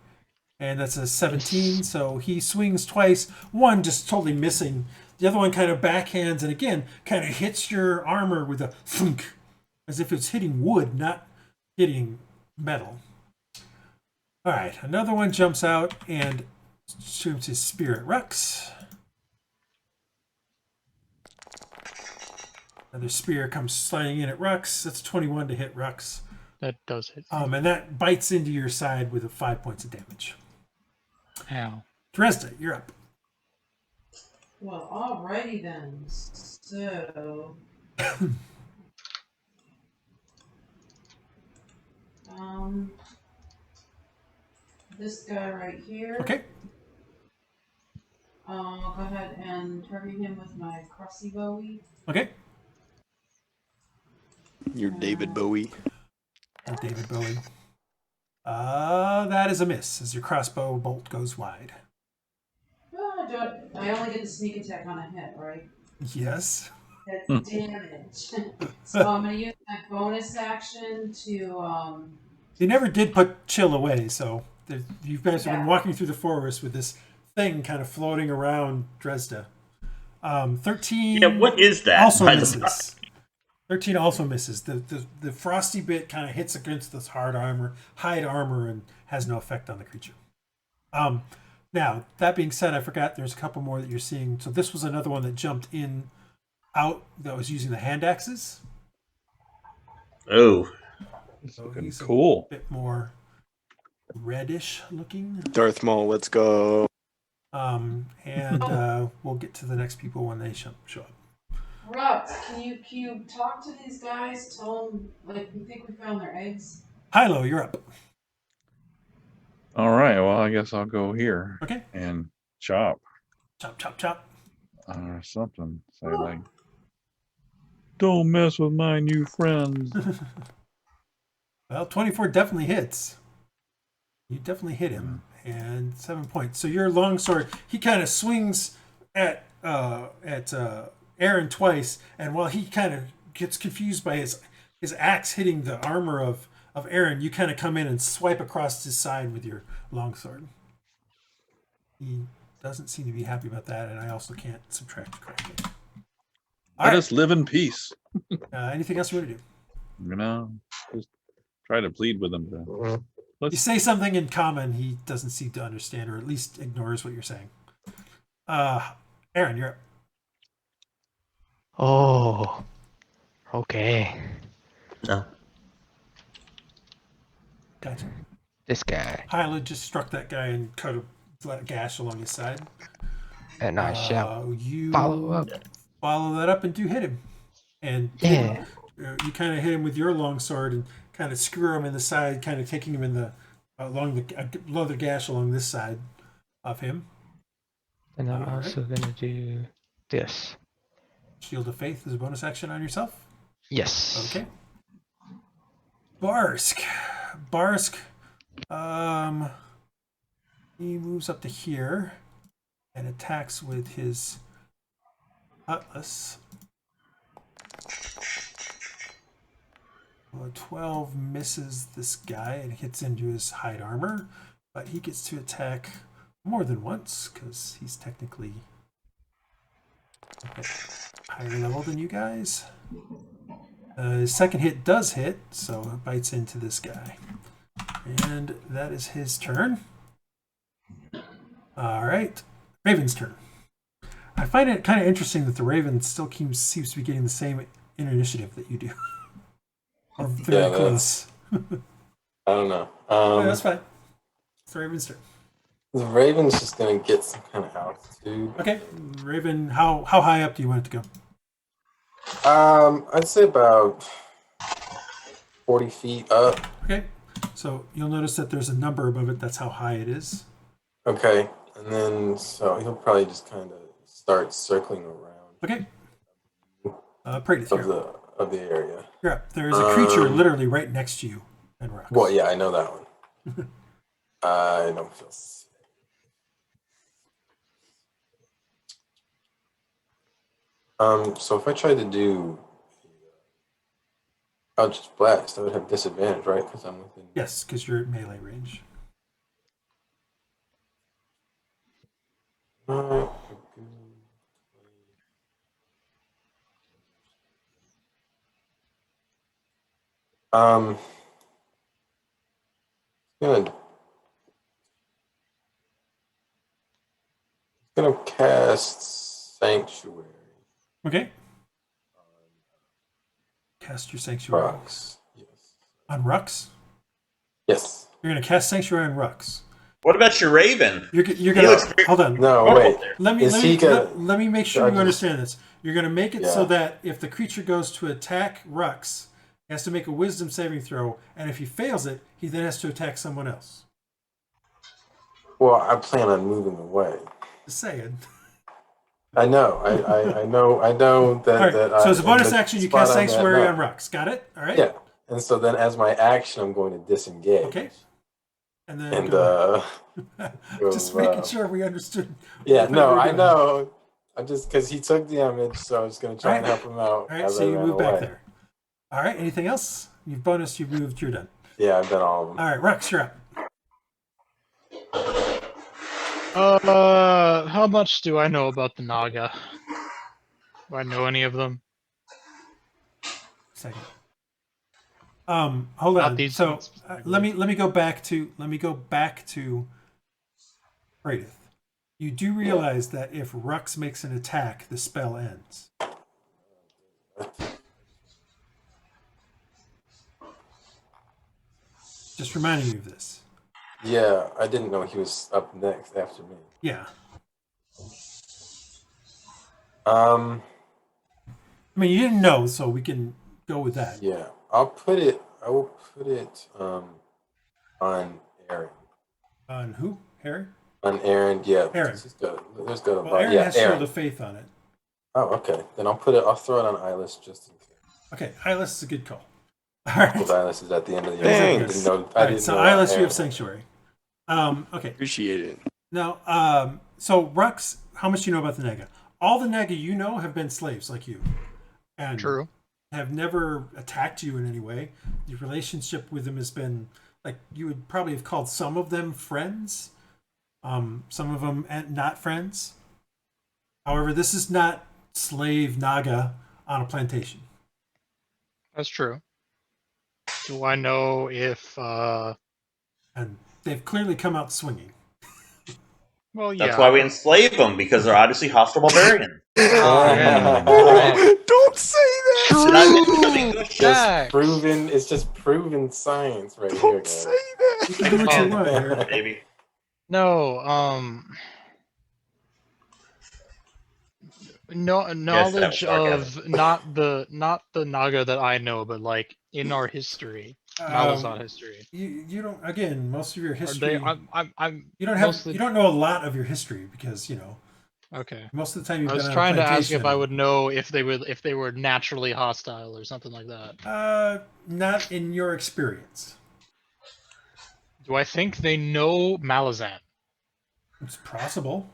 And that's a 17. So he swings twice. One just totally missing. The other one kind of backhands and again kind of hits your armor with a thunk. As if it's hitting wood, not hitting metal. All right. Another one jumps out and shoots his spear at Rhux. Another spear comes sliding in at Rhux. That's 21 to hit Rhux. That does hit. And that bites into your side with 5 points of damage. Ow. Dresd'a, you're up. Well, alrighty then. So. This guy right here. Okay. I'll go ahead and target him with my crossy bowie. Okay. You're David Bowie. David Bowie. That is a miss as your crossbow bolt goes wide. I only get the sneak attack on a hit, right? Yes. That's damage. So I'm going to use my bonus action to. You never did put chill away, so you guys have been walking through the forest with this thing kind of floating around Dresd'a. 13. Yeah, what is that? Also misses. 13 also misses. The frosty bit kind of hits against this hide armor, and has no effect on the creature. Now, that being said, I forgot there's a couple more that you're seeing. So this was another one that jumped out that was using the hand axes. Oh. So he's cool. A bit more reddish looking. Darth Maul, let's go. And we'll get to the next people when they show up. Rhux, can you talk to these guys? Tell them you think we found their eggs. Hylough, you're up. All right. Well, I guess I'll go here. Okay. And chop. Chop, chop, chop. Or something. Say like, don't mess with my new friends. Well, 24 definitely hits. You definitely hit him. And 7 points. So your longsword, he kind of swings at Aaron twice, and while he kind of gets confused by his axe hitting the armor of Aaron, you kind of come in and swipe across his side with your longsword. He doesn't seem to be happy about that, and I also can't subtract correctly. Let us live in peace. Anything else you want to do? You know, just try to plead with him. You say something in common, he doesn't seem to understand, or at least ignores what you're saying. Aaron, you're up. Oh. Okay. No. Gotcha. This guy. Hylough just struck that guy and cut a gash along his side. And I shall you follow up. Follow that up and do hit him. And Yeah. You kind of hit him with your longsword and kind of screw him in the side, kind of taking him in along the gash along this side of him. And I'm also going to do this. Shield of Faith is a bonus action on yourself? Yes. Okay. Barsk, he moves up to here and attacks with his Cutlass. 12 misses this guy and hits into his hide armor, but he gets to attack more than once because he's technically a bit higher level than you guys. His second hit does hit, so it bites into this guy. And that is his turn. All right, Raven's turn. I find it kind of interesting that the Raven still seems to be getting the same initiative that you do. Or very close. I don't know. That's fine. It's the Raven's turn. The Raven's just gonna get some kind of altitude. Okay, Raven, how high up do you want it to go? I'd say about 40 feet up. Okay, so you'll notice that there's a number above it. That's how high it is. Okay, and then so he'll probably just kind of start circling around. Okay. Praedyth, of the area. You're up. There is a creature literally right next to you and Rhux. Well, yeah, I know that one. I don't feel safe. So if I tried to do Eldritch Blast, I would have disadvantage, right? Because I'm within. Yes, because you're at melee range. Gonna cast Sanctuary. Okay. Cast your Sanctuary. Rhux. Yes. On Rhux? Yes. You're gonna cast Sanctuary on Rhux. What about your Raven? You're gonna hold on. No, wait. Let me make sure you understand this. You're gonna make it so that if the creature goes to attack Rhux He has to make a wisdom saving throw, and if he fails it, he then has to attack someone else. Well, I plan on moving away. Just saying. I know. I know that. All right. that So as a bonus the action, you spot cast I'm at Sanctuary now. on Rhux. Got it? All right. Yeah. And so then, as my action, I'm going to disengage. Okay. And then And just making sure we understood. yeah, what no, we were I doing. know. I just because he took damage, so I was going to try and help him out. All right. as So I you ran move back away. there. All right. Anything else? You've bonused. You've moved. You're done. Yeah, I've done all of them. All right. Rhux, you're up. How much do I know about the Naga? Do I know any of them? Second. Hold Not on. these So ones let me go back to Praedyth. You do realize that if Rhux makes an attack, the spell ends. Just reminding you of this. Yeah, I didn't know he was up next after me. Yeah. Um, I mean, you didn't know, so we can go with that. yeah, I will put it on Aaron. On who? Harry? On Aaron, yeah. Aaron. Let's go. Well, Aaron has Shield of Faith on it. Oh, okay. Then I'll throw it on Iylis just in case. Okay, Iylis is a good call. All right. Because Iylis is at the end of the Thanks. I All didn't right, so know Iylis, you Aaron. have Sanctuary. Okay. Appreciate it. Now, so Rhux, how much do you know about the Naga? All the Naga you know have been slaves like you. And True. have never attacked you in any way. Your relationship with them has been, like, you would probably have called some of them friends. Some of them not friends. However, this is not slave Naga on a plantation. That's true. Do I know if And they've clearly come out swinging. well, yeah. That's why we enslave them, because they're obviously hostile barbarians. Don't say that. Did I miss something? It's just proven science right here, Don't guys. say that. You can do what you want here. Maybe. No, no knowledge sarcasm. of not the Naga that I know, but like in our history, Malazan history. You don't, again, most of your Are history. they, I'm you don't have. mostly- You don't know a lot of your history because okay. most of the time you've I was been on a trying to ask if plantation. I would know if they were naturally hostile or something like that. Not in your experience. Do I think they know Malazan? It's possible.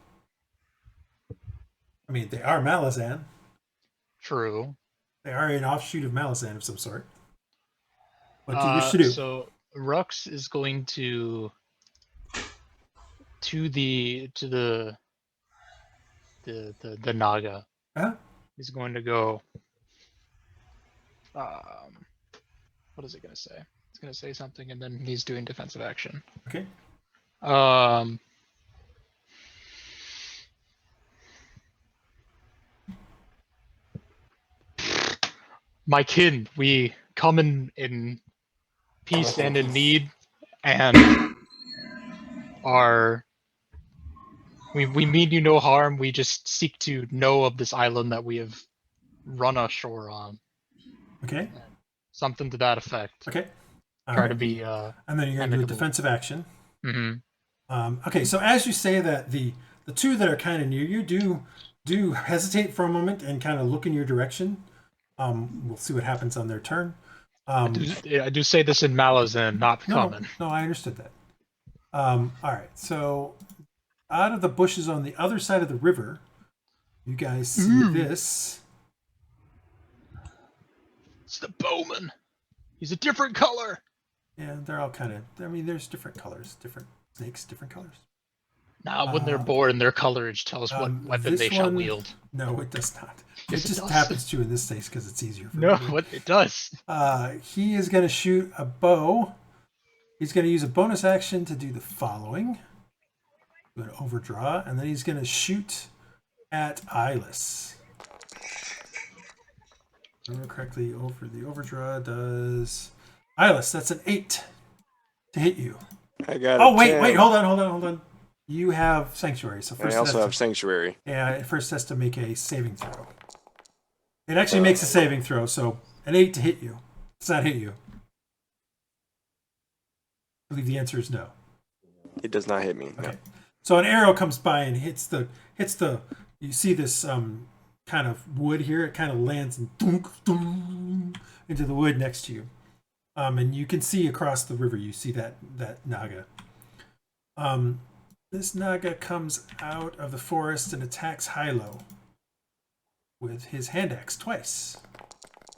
I mean, they are Malazan. True. They are an offshoot of Malazan of some sort. What do you wish to do? So Rhux is going to the Naga. Huh? He's going to go. What is it going to say? It's going to say something, and then he's doing defensive action. Okay. My kin, we come in peace and in need, and we mean you no harm. We just seek to know of this island that we have run ashore on. Okay. Something to that effect. Okay. All Try right. to be And then you're going to do a amicable. defensive action. Mm-hmm. Okay. So as you say that, the two that are kind of near you do hesitate for a moment and kind of look in your direction. We'll see what happens on their turn. I do say this in Malazan, not common. No, I understood that. All right. So out of the bushes on the other side of the river, you guys see this. It's the bowman. He's a different color. Yeah, they're all kind of. I mean, there's different colors, different snakes, different colors. Now, when they're born, their colorage tells what weapon this they shall one- wield. No, it does not. Yes, it it just does. happens to in this case because it's easier. For No, me. what it does. He is going to shoot a bow. He's going to use a bonus action to do the following. Do an overdraw, and then he's going to shoot at Iylis. Remember correctly, over the overdraw does Iylis. That's an 8 to hit you. I got. Oh wait, hold on. You have Sanctuary, so I first also it has have Sanctuary. yeah, it first has to make a saving throw. It actually makes a saving throw, so an 8 to hit you. Does that hit you? I believe the answer is no. It does not hit me. No. Okay. So an arrow comes by and hits the. You see this kind of wood here. It kind of lands and dunk, dunk, into the wood next to you. And you can see across the river. You see that naga. This naga comes out of the forest and attacks Hylough with his hand axe twice.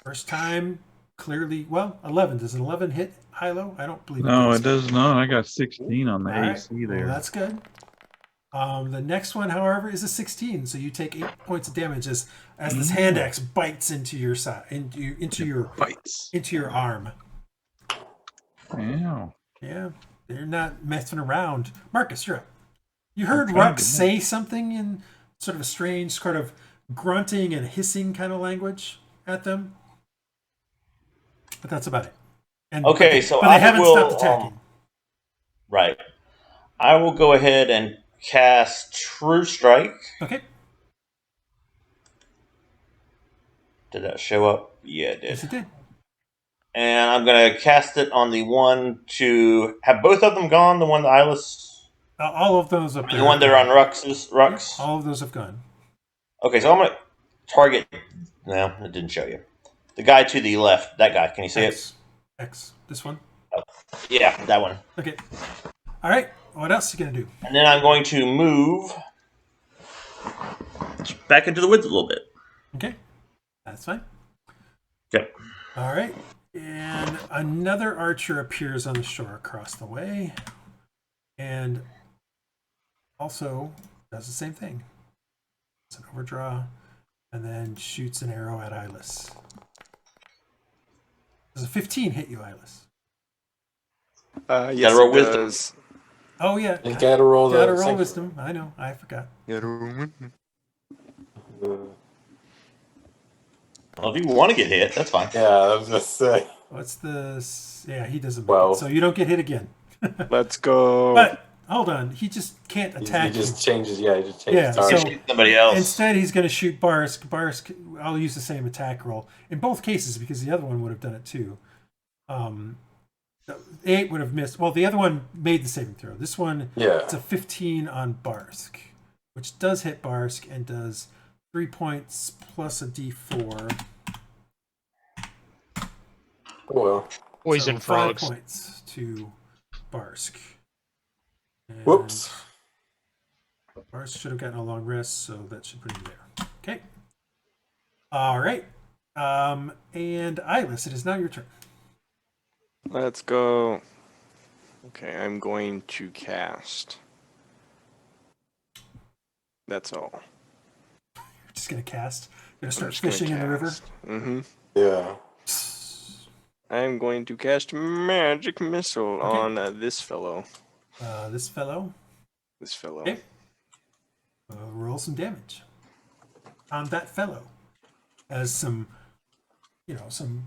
First time, clearly, 11. Does an 11 hit Hylough? I don't believe No, does. it does not. I got 16 on the All right. AC there. Well, that's good. The next one, however, is a 16. So you take 8 points of damage as this hand axe bites into your side, into your arm. Ow. Yeah, they're not messing around. Marcus, you're up. You heard Rhux say something in sort of a strange, sort of grunting and hissing kind of language at them, but that's about it. And Okay, but they, so but they I haven't will, stopped attacking. Right. I will go ahead and cast True Strike. Okay. Did that show up? Yeah, it did. Yes, it did. And I'm going to cast it on the one to... Have both of them gone? The one, the Iylis? All of those up there. The one that are on Rhux? Yeah, all of those have gone. Okay, so I'm going to target... No, it didn't show you. The guy to the left. That guy. Can you see it? X. This one? Oh, yeah, that one. Okay. All right. What else are you going to do? And then I'm going to move back into the woods a little bit. Okay. That's fine. Yep. All right. And another archer appears on the shore across the way and also does the same thing. It's an overdraw and then shoots an arrow at Iylis. Does a 15 hit you, Iylis? Yes, roll it wisdom. does. Oh, yeah. You gotta roll Gotta the roll sanctuary. wisdom. I know. I forgot. Well, if you want to get hit, that's fine. Yeah, I was gonna say. What's the... Yeah, he doesn't make Well. it. So you don't get hit again. Let's go. But, hold on. He just can't He attack you. just changes. Yeah, he just Yeah, changes target. so- Shoot somebody else. Instead, he's going to shoot Barsk. Barsk, I'll use the same attack roll in both cases because the other one would have done it too. 8 would have missed. Well, the other one made the saving throw. This one, Yeah. it's a 15 on Barsk, which does hit Barsk and does 3 points plus a d4. Well. Poison so frogs. 5 points to Barsk. And Whoops. Barsk should have gotten a long rest, so that should put him there. Okay. All right. And Iylis, it is now your turn. Let's go. Okay, I'm going to cast. That's all. You're just gonna cast. You're gonna start fishing in the river. Mm-hmm. Yeah. I'm going to cast Magic Missile on this fellow. This fellow. This fellow. Okay. Roll some damage on that fellow. As some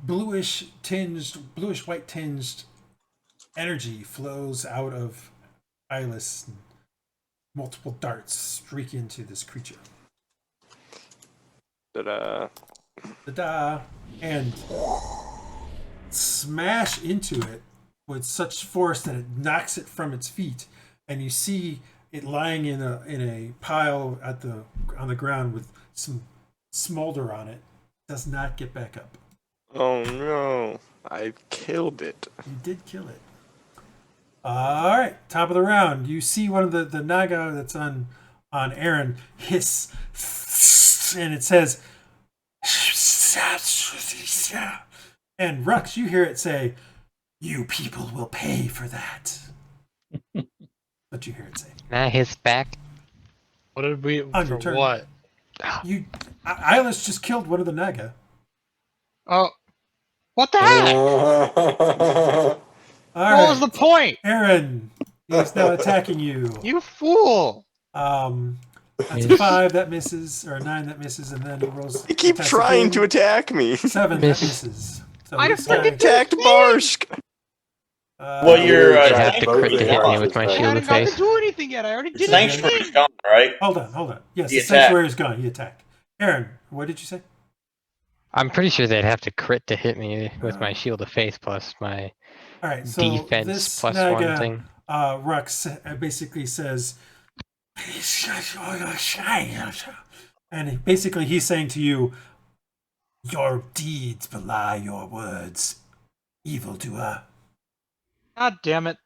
bluish white tinged energy flows out of Iylis, and multiple darts streak into this creature. Ta-da. Ta-da! And smash into it with such force that it knocks it from its feet, and you see it lying in a pile on the ground with some smolder on it. Does not get back up. Oh no. I killed it. You did kill it. All right, top of the round. You see one of the naga that's on Aaron hiss, and it says, and Rhux, you hear it say, "You people will pay for that." What you hear it say? Can I hiss back? What did we... On your For turn. what? Iylis just killed one of the naga. Oh. What the heck? All What was the point? Aaron, he's now attacking you. You fool! That's a 5 that misses, or a 9 that misses, and then he rolls. They keep attacks trying again. to attack me. 7 Miss. that misses. So I this fucking guy- Attacked Barsk. Well, you're I uh, have to crit to hit me with my I shield hadn't of got to face. do anything yet. I already did Sanctuary's everything. gone, right? Hold on. Yes, He the attacked. sanctuary is gone. He attacked. Aaron, what did you say? I'm pretty sure they'd have to crit to hit me with my Shield of Faith plus my All right, so defense this plus Naga, one thing. Rhux basically says, and basically he's saying to you, your deeds belie your words, evildoer. God damn it!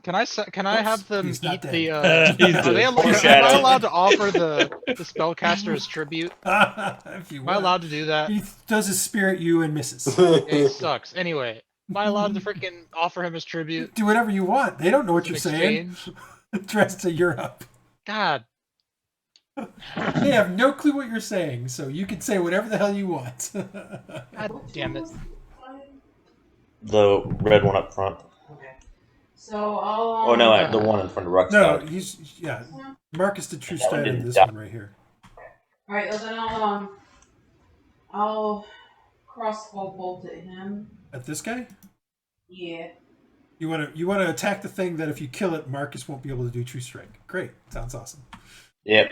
Can I have them he's not eat dead. the? He's Are they dead. allowed, am I Shadow. allowed to offer the spellcaster's tribute? If you Am I want. allowed to do that? He does his spirit you and misses. It sucks. Anyway, am I allowed to freaking offer him his tribute? Do whatever you want. They don't know what in you're saying. exchange? Dresd'a, you're up. God. They have no clue what you're saying, so you can say whatever the hell you want. God damn it. The red one up front. Okay. So I'll. Oh no, the one in front of Rhux. No, yeah. Marcus did true That one stat in didn't this die. one right here. All right. Well, then I'll crossbow bolt at him. At this guy, Yeah. you want to attack the thing that if you kill it, Marcus won't be able to do true strike. Great, sounds awesome. Yep.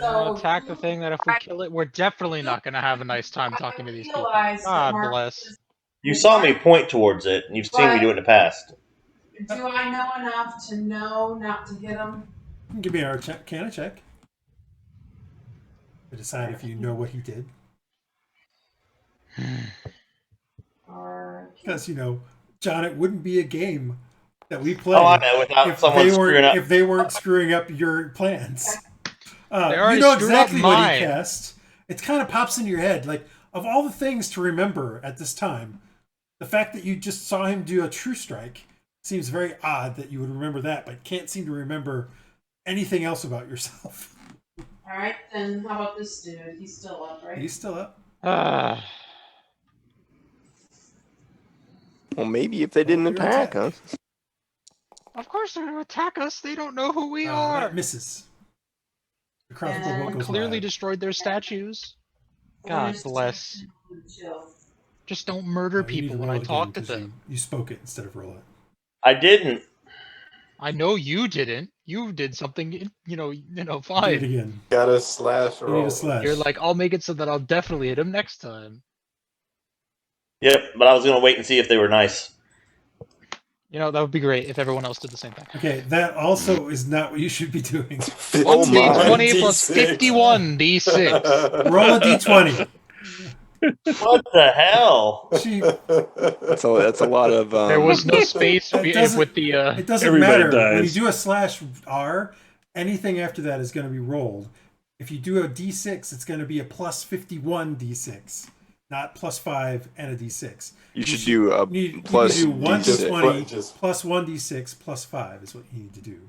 We'll attack the thing that if we kill it, we're definitely not going to have a nice time talking to these people. Realize that God Marcus bless. is- You saw me point towards it, and you've seen me do it in the past. Do I know enough to know not to hit him? Give me a check. Can I check? To decide if you know what he did. Or Because, John, it wouldn't be a game that we play Oh, I know, without someone screwing up. if they weren't screwing up your plans. They already You know screwed up exactly what mine. he cast. It kind of pops into your head. Like, of all the things to remember at this time, the fact that you just saw him do a true strike seems very odd that you would remember that, but can't seem to remember anything else about yourself. all right, then how about this dude? He's still up, right? He's still up. Well, maybe if they didn't Your attack, attack. huh? Of course they're going to attack us. They don't know who we That are. misses. The crossbow And bolt Someone goes clearly wide. destroyed their statues. Or God just bless. chill. Just don't murder You need people to when roll I it talk again to 'cause them. You spoke it instead of roll it. I didn't. I know you didn't. You did something, Do it fine. again. Got a slash You need roll. a slash. You're like, I'll make it so that I'll definitely hit him next time. Yep, but I was gonna wait and see if they were nice. That would be great if everyone else did the same thing. Okay, that also is not what you should be doing. 1d20 plus 51 d6. Roll a d20. What the hell? She, That's a lot of. There was no space doesn't- with the. it doesn't Everybody matter. When you dies. do a slash R, anything after that is going to be rolled. If you do a d6, it's going to be a plus 51 d6, not plus 5 and a d6. You should do a You plus do 1 D6. d20 Just- plus 1 d6 plus 5 is what you need to do.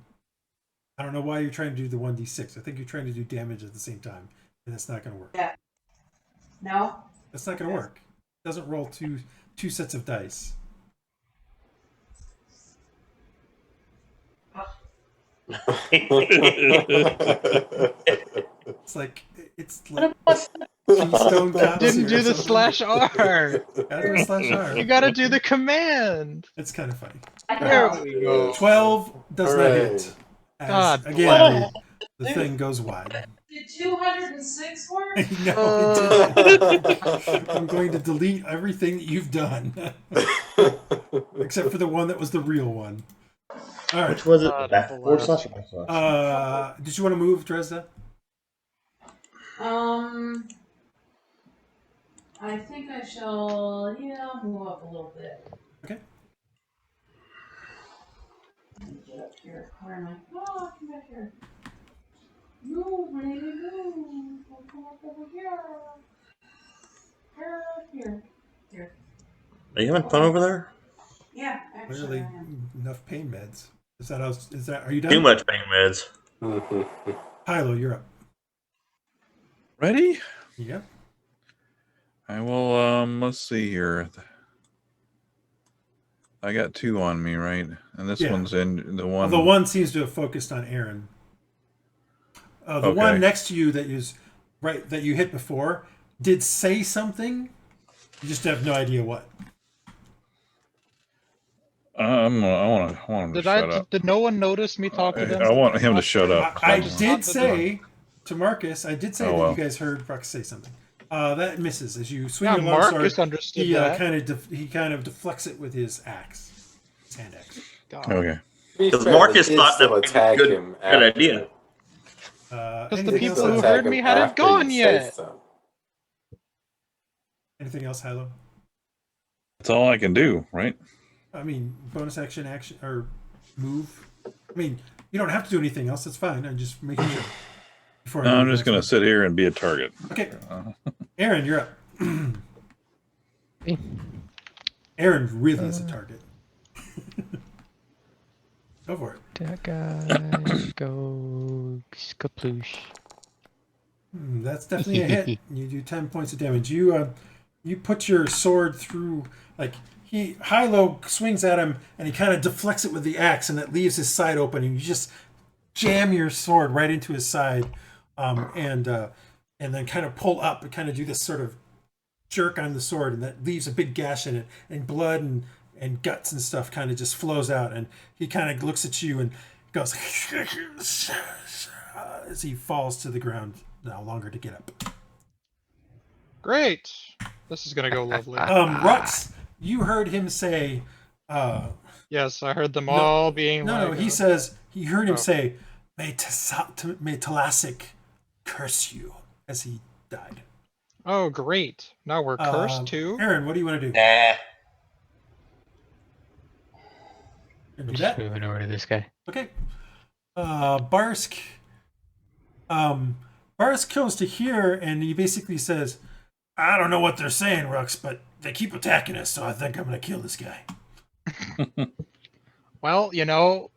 I don't know why you're trying to do the 1 d6. I think you're trying to do damage at the same time, and that's not going to work. No? That's not going to work. It doesn't roll two sets of dice. It's like Keystone Cops Didn't here do or the something. slash R. Gotta do a slash R. You gotta do the command. It's kind of funny. There we go. 12 does not Hooray. hit. As, God again, the thing goes wide. Did 206 work? No, it didn't. I'm going to delete everything that you've done, except for the one that was the real one. All right. Which was it? God Back bless. forward slash or back slash? Did you want to move, Dresd'a? I think I shall, move up a little bit. Okay. Let me get up here. Where am I? Oh, come back here. Move, baby, move. Come up over here. Here. Are you having fun over there? Yeah, actually. Clearly, I am. enough pain meds. Are you done? Too much pain meds. Hylough, you're up. Ready? Yep. I will, let's see here. I got 2 on me, right? And this Yeah. one's in the one. The one seems to have focused on Aaron. The Okay. one next to you that you hit before did say something. You just have no idea what. I want him to shut up. Did no one notice me talk to them? I want him to shut up. I just did not the say to Marcus, I did say Oh, that well. you guys heard Rhux say something. That misses as you swing Yeah, your longsword. Marcus understood He that. he kind of deflects it with his axe, his hand axe. God. Okay. Because Marcus thought that was a good idea. Because the Anything people else, who Hylough? heard me hadn't gone yet. Anything else, Hylough? That's all I can do, right? I mean, bonus action, or move. I mean, you don't have to do anything else. That's fine. I'm just making sure. Before I No, move I'm the just next going one. to sit here and be a target. Okay. Aaron, you're up. Me? Aaron really is a target. Go for it. That guy goes kaploosh. That's definitely a hit. You do 10 points of damage. You put your sword through, like, Hylough swings at him and he kind of deflects it with the axe and it leaves his side open and you just jam your sword right into his side, and then kind of pull up and kind of do this sort of jerk on the sword, and that leaves a big gash in it, and blood and guts and stuff kind of just flows out, and he kind of looks at you and goes as he falls to the ground, no longer to get up. Great. This is gonna go lovely. Rhux, you heard him say, Yes, I heard them all being no, like... he says, he heard him say, may Talasic curse you, as he died. Oh, great. Now we're cursed too? Aaron, what do you want to do? Nah. Do I'm just that? moving over to this guy. Okay. Barsk goes to here and he basically says, I don't know what they're saying, Rhux, but they keep attacking us, so I think I'm going to kill this guy. Well, you know,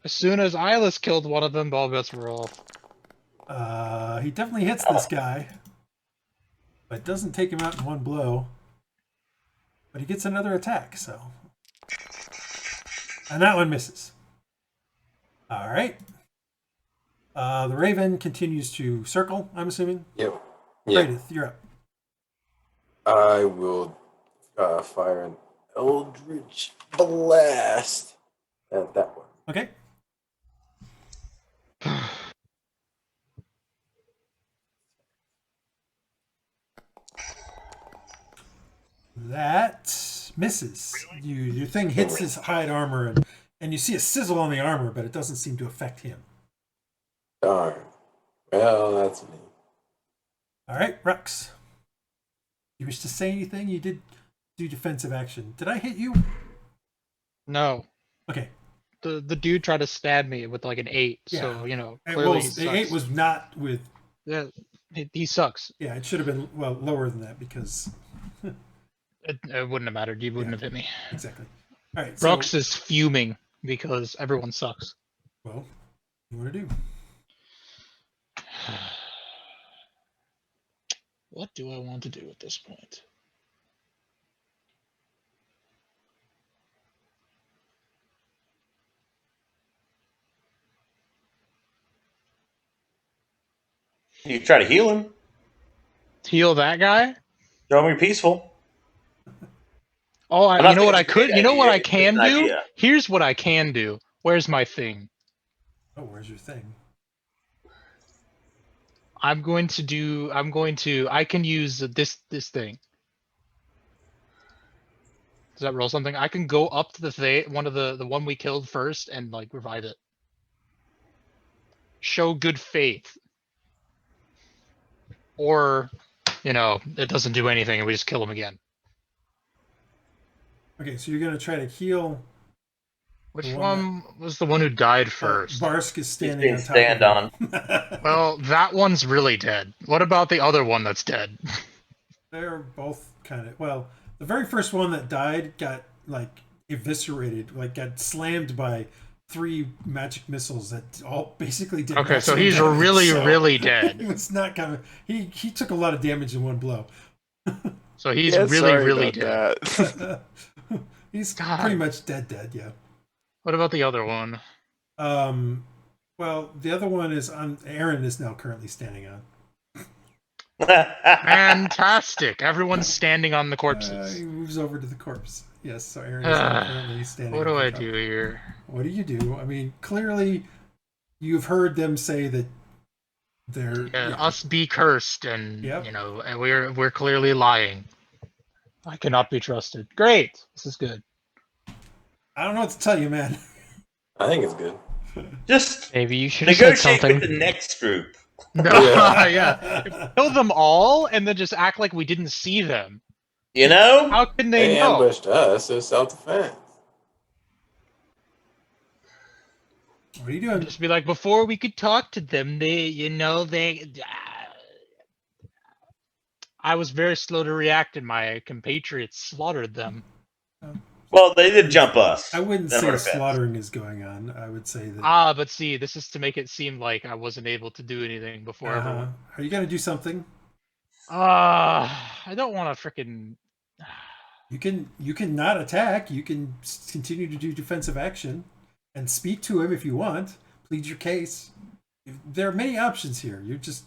as soon as Iylis killed one of them, all bets were off. He definitely hits this guy, but doesn't take him out in one blow. But he gets another attack, so. And that one misses. All right. The Raven continues to circle, I'm assuming. Yep. Yep. Praedyth, you're up. I will fire an Eldritch Blast at that one. Okay. That misses. Your thing hits his hide armor, and you see a sizzle on the armor, but it doesn't seem to affect him. Darn. Well, that's me. All right, Rhux. You wish to say anything? You did do defensive action. Did I hit you? No. Okay. The dude tried to stab me with like an 8, so, you know, clearly he the sucks. 8 was not with... Yeah, he sucks. Yeah, it should have been, well, lower than that because... It wouldn't have mattered. You wouldn't have hit me. Exactly. All right, so... Rhux is fuming because everyone sucks. Well, what do you want to do? What do I want to do at this point? You try to heal him. Heal that guy? Show him you're peaceful. Oh, you know what I could? You know what I It's can an do? idea. Here's what I can do. Where's my thing? Oh, where's your thing? I can use this thing. Does that roll something? I can go up to the one we killed first and like revive it. Show good faith. Or, you know, it doesn't do anything and we just kill him again. Okay, so you're going to try to heal... Which one was the one who died first? Barsk is He's standing being on top stand of on. him. Well, that one's really dead. What about the other one that's dead? They're both kind of... Well, the very first one that died got, like, eviscerated. Like, got slammed by 3 magic missiles that all basically did... Okay, so maximum he's damage, really, so really dead. It was not coming... He took a lot of damage in one blow. So he's Yeah, really, sorry really about dead. that. He's God. pretty much dead, yeah. What about the other one? Well, the other one is on... Aaron is now currently standing on. Fantastic! Everyone's standing on the corpses. He moves over to the corpse. Yes, so Aaron is now currently standing What do on I top. do here? What do you do? I mean, clearly you've heard them say that Us be cursed, and Yep. and we're clearly lying. I cannot be trusted. Great, this is good. I don't know what to tell you, man. I think it's good. Just Maybe you should have said negotiate something. with the next group. No, Yeah. kill them all, and then just act like we didn't see them. You know? How can they They know? ambushed us. It's self-defense. What are you doing? Just be like, before we could talk to them, I was very slow to react, and my compatriots slaughtered them. Well, they did jump us. I wouldn't Then say we're fast. slaughtering is going on. I would say that. But see, this is to make it seem like I wasn't able to do anything before everyone. Are you gonna do something? I don't want to freaking. You can not attack. You can continue to do defensive action and speak to him if you want. Plead your case. There are many options here. You're just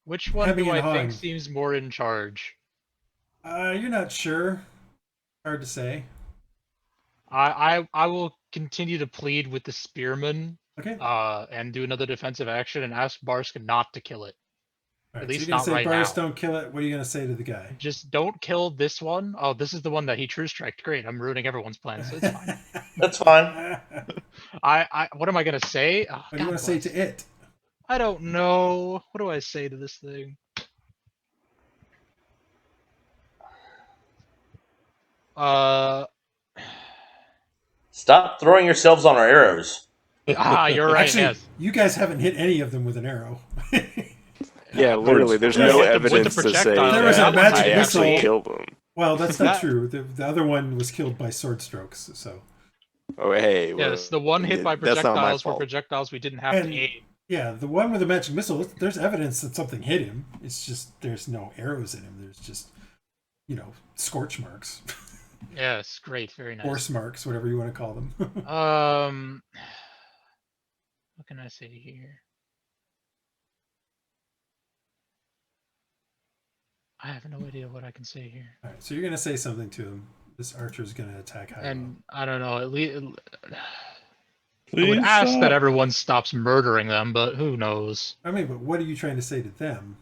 Which one hemming do and I think hawing. seems more in charge? You're not sure. Hard to say. I will continue to plead with the spearman, Okay. and do another defensive action and ask Barsk not to kill it. All right, at least so you're gonna not say right Bars now. don't kill it. What are you gonna say to the guy? Just don't kill this one. Oh, this is the one that he true striked. Great, I'm ruining everyone's plans, so it's fine. That's fine. What am I gonna say? Oh, What do you God want to say bless. to it? I don't know. What do I say to this thing? Stop throwing yourselves on our arrows. You're right. Actually, Yes. you guys haven't hit any of them with an arrow. Yeah, literally, there's With no the evidence to say projectile, There was a that magic I actually missile. killed them. Well, that's not That- true. The other one was killed by sword strokes. So Oh, hey. well, Yes, the one hit by that's not my projectiles were fault. projectiles we didn't have And- to aim. yeah, the one with the magic missile. There's evidence that something hit him. It's just there's no arrows in him. There's just scorch marks, Yes, great, very nice. force marks, whatever you want to call them. What can I say here? I have no idea what I can say here. All right, so you're gonna say something to him. This archer's gonna attack Hylough. And I don't know, at least I would ask that everyone stops murdering them, but who knows? I mean, but what are you trying to say to them?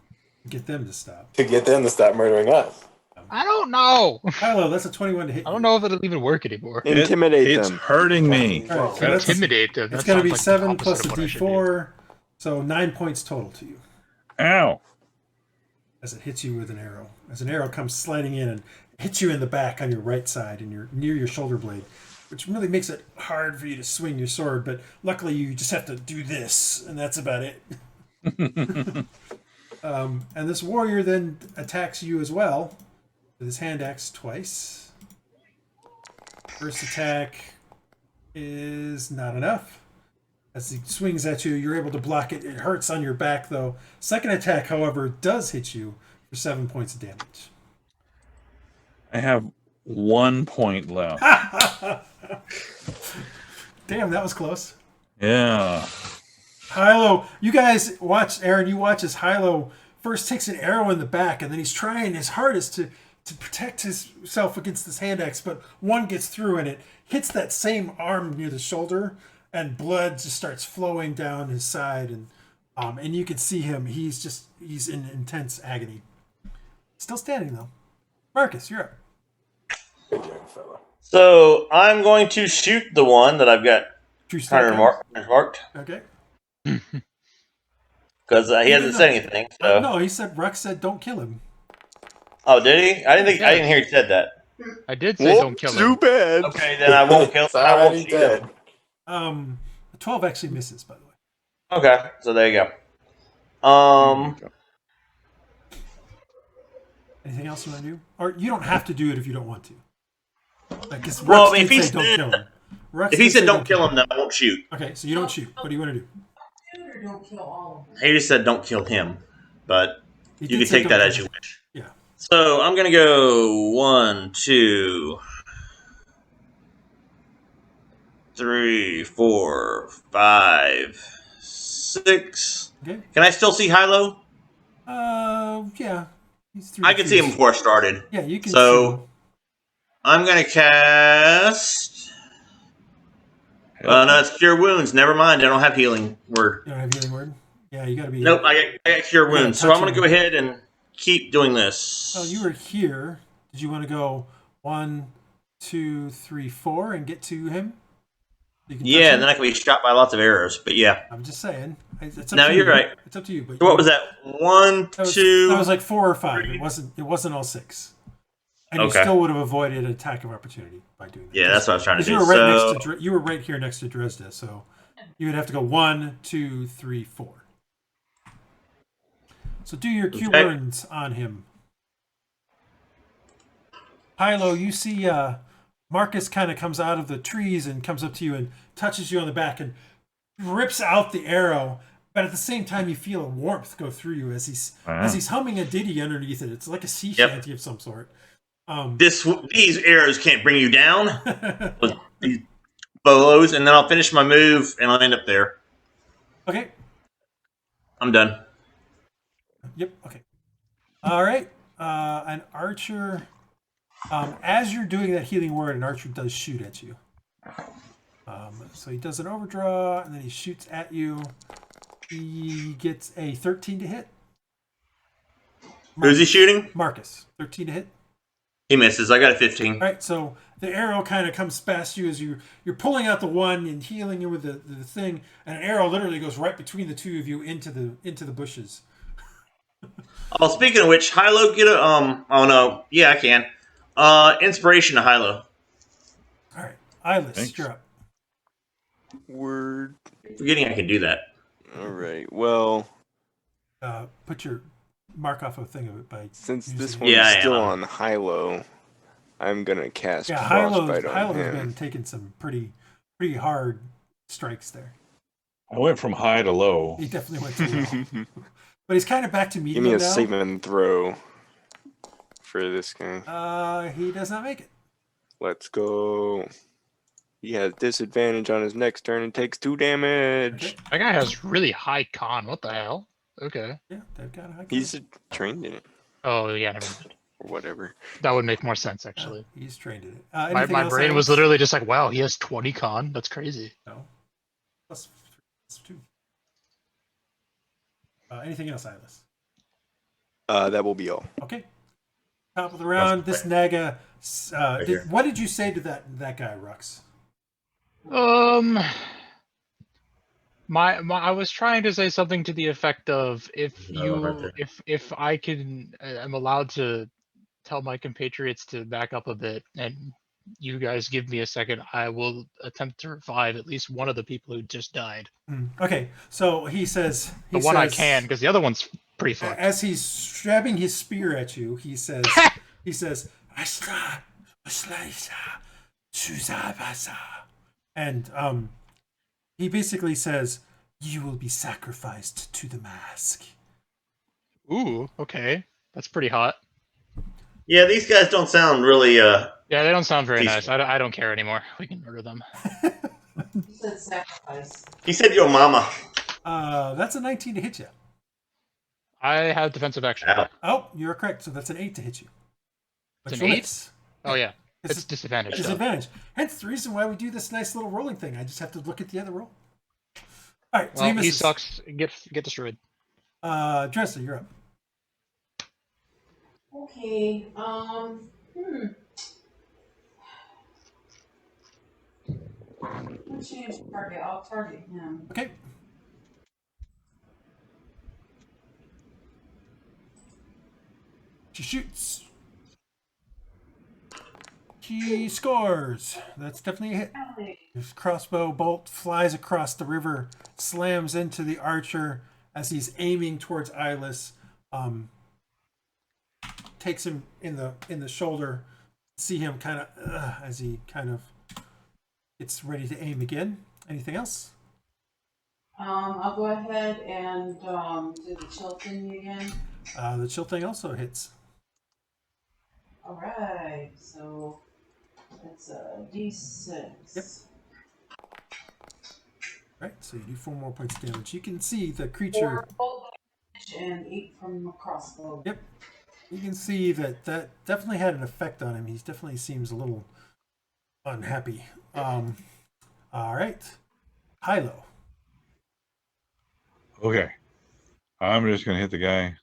Get them to stop. To get them to stop murdering us. I don't know. Hylough, that's a 21 to hit. I don't know if it'll even work anymore. Intimidate It's them. hurting me. All right, so that's, Intimidate them. it's That gonna be sounds like the 7 plus opposite a of what I should do. d4, so 9 points total to you Ow. as it hits you with an arrow. As an arrow comes sliding in and hits you in the back on your right side and you're near your shoulder blade, which really makes it hard for you to swing your sword. But luckily, you just have to do this, and that's about it. And this warrior then attacks you as well with his hand axe twice. First attack is not enough. As he swings at you, you're able to block it. It hurts on your back, though. Second attack, however, does hit you for 7 points of damage. I have 1 point left. Damn, that was close. Yeah. Hylough, you guys watch, Aaron, you watch as Hylough first takes an arrow in the back, and then he's trying his hardest to protect himself against this hand axe, but one gets through and it hits that same arm near the shoulder, and blood just starts flowing down his side, and you can see him. He's in intense agony. Still standing though. Marcus, you're up. Good young fella. So I'm going to shoot the one that I've got True kind of marked Okay. because he hasn't said anything. So. No, Rhux said don't kill him. Oh, did he? I didn't hear he said that. I did say don't kill Too him. bad. Okay, then I won't kill. It's I won't already shoot dead. him. 12 actually misses, by the way. Okay, so there you go. Anything else you want to do? Or you don't have to do it if you don't want to. Like, Rhux Well, did if he say don't said- kill him. Rhux If he did said say don't kill him, then I won't shoot. Okay, so you don't shoot. What do you want to do? Shoot or don't kill all of them. He just said don't kill him, but He you did can say take don't that kill as him. you wish. Yeah. So I'm gonna go 1, 2, 3, 4, 5, 6. Okay. Can I still see Hylough? Yeah. He's through I the could see him trees. before I started. Yeah, you can So- see him. I'm gonna cast. No, it's Cure Wounds. Never mind. I don't have healing word. You don't have healing word? Yeah, you got to be. Nope, I got cure Yeah, wounds, so I'm going to touching. go ahead and keep doing this. Oh, you were here. Did you want to go 1, 2, 3, 4 and get to him? You can touch Yeah, him? and then I can be shot by lots of arrows. But yeah, I'm just saying. It's up no, to you're you. right. It's up to you. But So what was that? One, two. That was like 4 or 5. 3. It wasn't all 6. And you Okay. still would have avoided an attack of opportunity by doing that. Yeah, that's what I was trying to do. You were right next to you were right here next to Dresd'a, so you would have to go 1, 2, 3, 4. So do your cure wounds on him. Hylough, you see Marcus kind of comes out of the trees and comes up to you and touches you on the back and rips out the arrow, but at the same time you feel a warmth go through you as he's humming a ditty underneath it. It's like a sea shanty of some sort. These arrows can't bring you down. These bows, and then I'll finish my move and I'll end up there. Okay. I'm done. Yep. Okay. All right. An archer. As you're doing that healing word, an archer does shoot at you. So he does an overdraw, and then he shoots at you. He gets a 13 to hit. Who's he shooting? Marcus. 13 to hit. He misses. I got a 15. All right. So the arrow kind of comes past you as you're pulling out the one and healing you with the thing, and an arrow literally goes right between the two of you into the bushes. Oh, speaking of which, Hylough, get a Oh no, yeah, I can. Inspiration to Hylough. All right, Iylis, Thanks. you're up. Word. Forgetting I can do that. All right. Well, Put your mark off a thing of it by since this using- one's Yeah, I still am. on Hylough, I'm gonna cast Yeah, Frostbite Hylough on has him. been taking some pretty hard strikes there. I went from high to low. He definitely went too low. But he's kind of back to Give medium me a now. saving throw for this guy. He does not make it. Let's go. He has disadvantage on his next turn and takes 2 damage. Okay. That guy has really high con. What the hell? Okay. Yeah, they've got a high He's trained in it Oh yeah, never mind. or whatever. That would make more sense actually. He's trained in it. My Anything else, brain was Alex? literally just like, wow, he has 20 con. That's crazy. No. Plus 2. Anything else, Iylis? That will be all. Okay. Top of the round. This Naga. What did you say to that guy, Rhux? I was trying to say something to the effect of if I am allowed to tell my compatriots to back up a bit and you guys give me a second, I will attempt to revive at least one of the people who just died. Okay, so he says I can, because the other one's pretty fucked. As he's stabbing his spear at you, he says, and he basically says, "You will be sacrificed to the mask." Ooh, okay, that's pretty hot. Yeah, these guys don't sound really. Yeah, they don't sound very Decent. nice. I don't care anymore. We can murder them. He said sacrifice. He said, "Yo, mama." That's a 19 to hit you. I have defensive action. Ow. Oh, you're correct. So that's an 8 to hit you. But It's you'll an 8? miss. Oh yeah, It's it's disadvantage. though. disadvantage. Hence the reason why we do this nice little rolling thing. I just have to look at the other roll. All right, so Well, he he misses. sucks. Get destroyed. Dresd'a, you're up. Okay. Let's change target. I'll target him. Okay. She shoots. She scores. That's definitely a hit. Ellie. His crossbow bolt flies across the river, slams into the archer as he's aiming towards Iylis. Takes him in the shoulder. See him kind of as he kind of gets ready to aim again. Anything else? I'll go ahead and do the chill thing again. The chill thing also hits. Alright, so it's a D6. Yep. Right, so you do 4 more points of damage. You can see the creature. 4 bolt damage and 8 from the crossbow. Yep. You can see that definitely had an effect on him. He definitely seems a little unhappy. All right. Hylough. Okay. I'm just gonna hit the guy.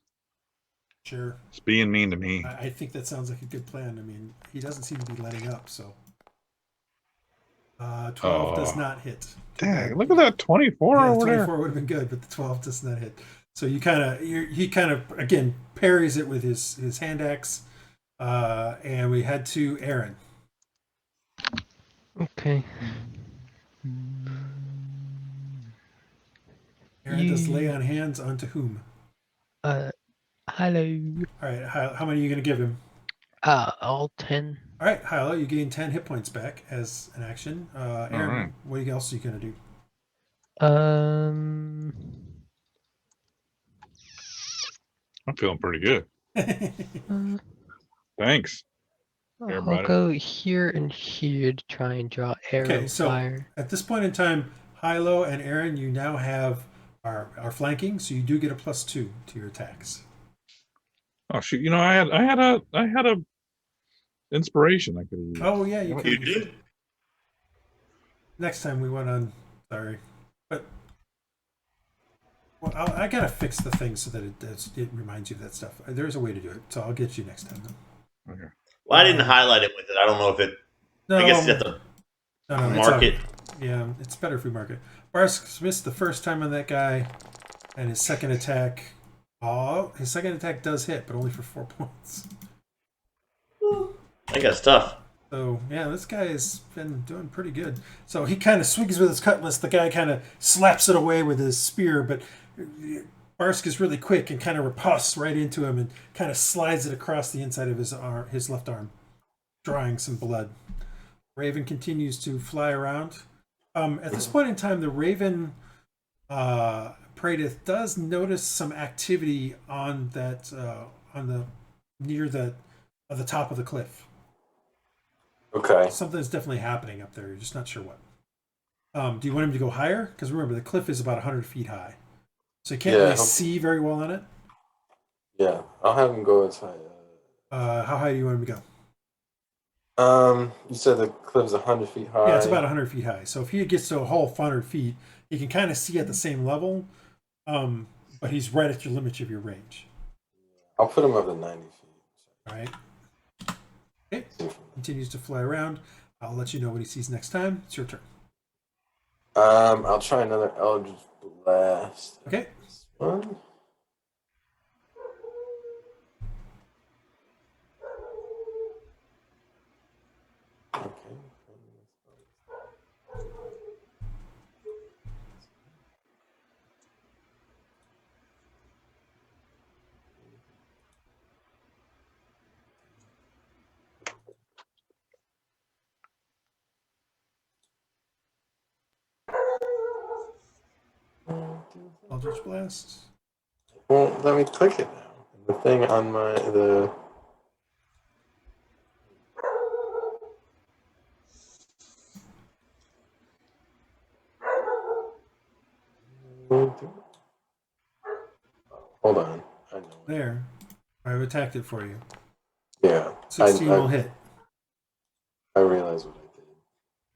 Sure. It's being mean to me. I think that sounds like a good plan. I mean, he doesn't seem to be letting up, so. 12 does not hit. Dang, look at that 24 Yeah, over 24 there. would have been good, but the 12 does not hit. So he kind of again parries it with his hand axe, and we head to Aaron. Okay. Aaron does lay on hands onto whom? Hylough. All right, how many are you going to give him? All 10. All right, Hylough, you gain 10 hit points back as an action. Aaron, right. what else are you going to do? I'm feeling pretty good. Thanks. I'll Everybody. go here and here to try and draw arrow Okay, so fire. at this point in time, Hylough and Aaron, you now have are flanking, so you do get a +2 to your attacks. Oh shoot! You know, I had a inspiration I could have used. Oh yeah, you You could. did? Next time we went on. Sorry, but well, I gotta fix the thing so that it reminds you of that stuff. There's a way to do it, so I'll get you next time. Then. Okay. Well, I didn't highlight it with it. I don't know if it. No, I guess you have to no, mark it. Yeah, it's better if we mark it. Barsk missed the first time on that guy, and his second attack. Oh, his second attack does hit, but only for 4 points. I think that's tough. So yeah, this guy has been doing pretty good. So he kind of swings with his cutlass. The guy kind of slaps it away with his spear, but Barsk is really quick and kind of riposts right into him and kind of slides it across the inside of his left arm, drawing some blood. Raven continues to fly around. At this point in time, the Raven Praedyth does notice some activity on that near the top of the cliff. Okay. Something's definitely happening up there. You're just not sure what. Do you want him to go higher? Because remember, the cliff is about 100 feet high, so you can't really see very well on it. Yeah, I'll have him go as high. How high do you want him to go? You said the cliff's 100 feet high. Yeah, it's about 100 feet high. So if he gets to a whole 100 feet, you can kind of see at the same level, but he's right at your limit of your range. I'll put him up to 90 feet. All right. Okay. Continues to fly around. I'll let you know what he sees next time. It's your turn. I'll try another Eldritch Blast. Okay. This one. Okay. Eldritch Blast. Well, let me click it now. The thing on the. Hold on. I know. There. I've attacked it for you. Yeah. 16 will hit. I realize what I did.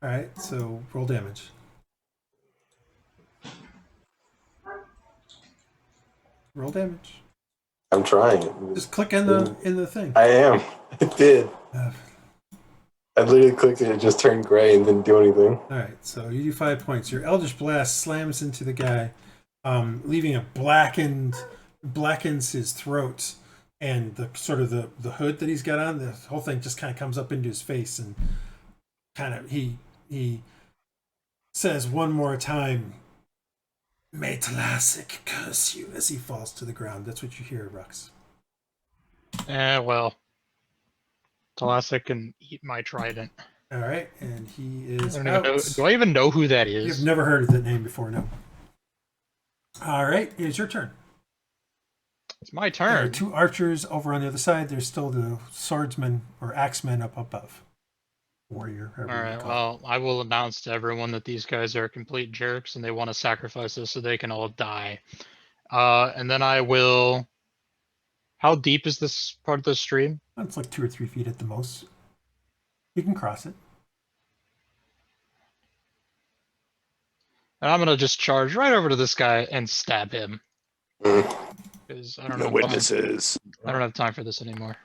All right, so roll damage. Roll damage. I'm trying. Just click in the thing. I am. I did. I literally clicked it. It just turned gray and didn't do anything. All right, so you do 5 points. Your Eldritch Blast slams into the guy, leaving a blackens his throat, and the sort of the hood that he's got on. The whole thing just kind of comes up into his face, and kind of he says one more time, "May Talasic curse you," as he falls to the ground. That's what you hear, Rhux. Well, Talasic can eat my trident. All right, and he is I don't out. even know, do I even know who that is? You've never heard of that name before, no? All right, it's your turn. It's my There are turn. 2 archers over on the other side. There's still the swordsman or axeman up above. Warrior. All right. Well, I will announce to everyone that these guys are complete jerks and they want to sacrifice us so they can all die. And then I will. How deep is this part of the stream? It's like 2 or 3 feet at the most. You can cross it. And I'm gonna just charge right over to this guy and stab him. Because I don't No know. witnesses. I don't have time for this anymore.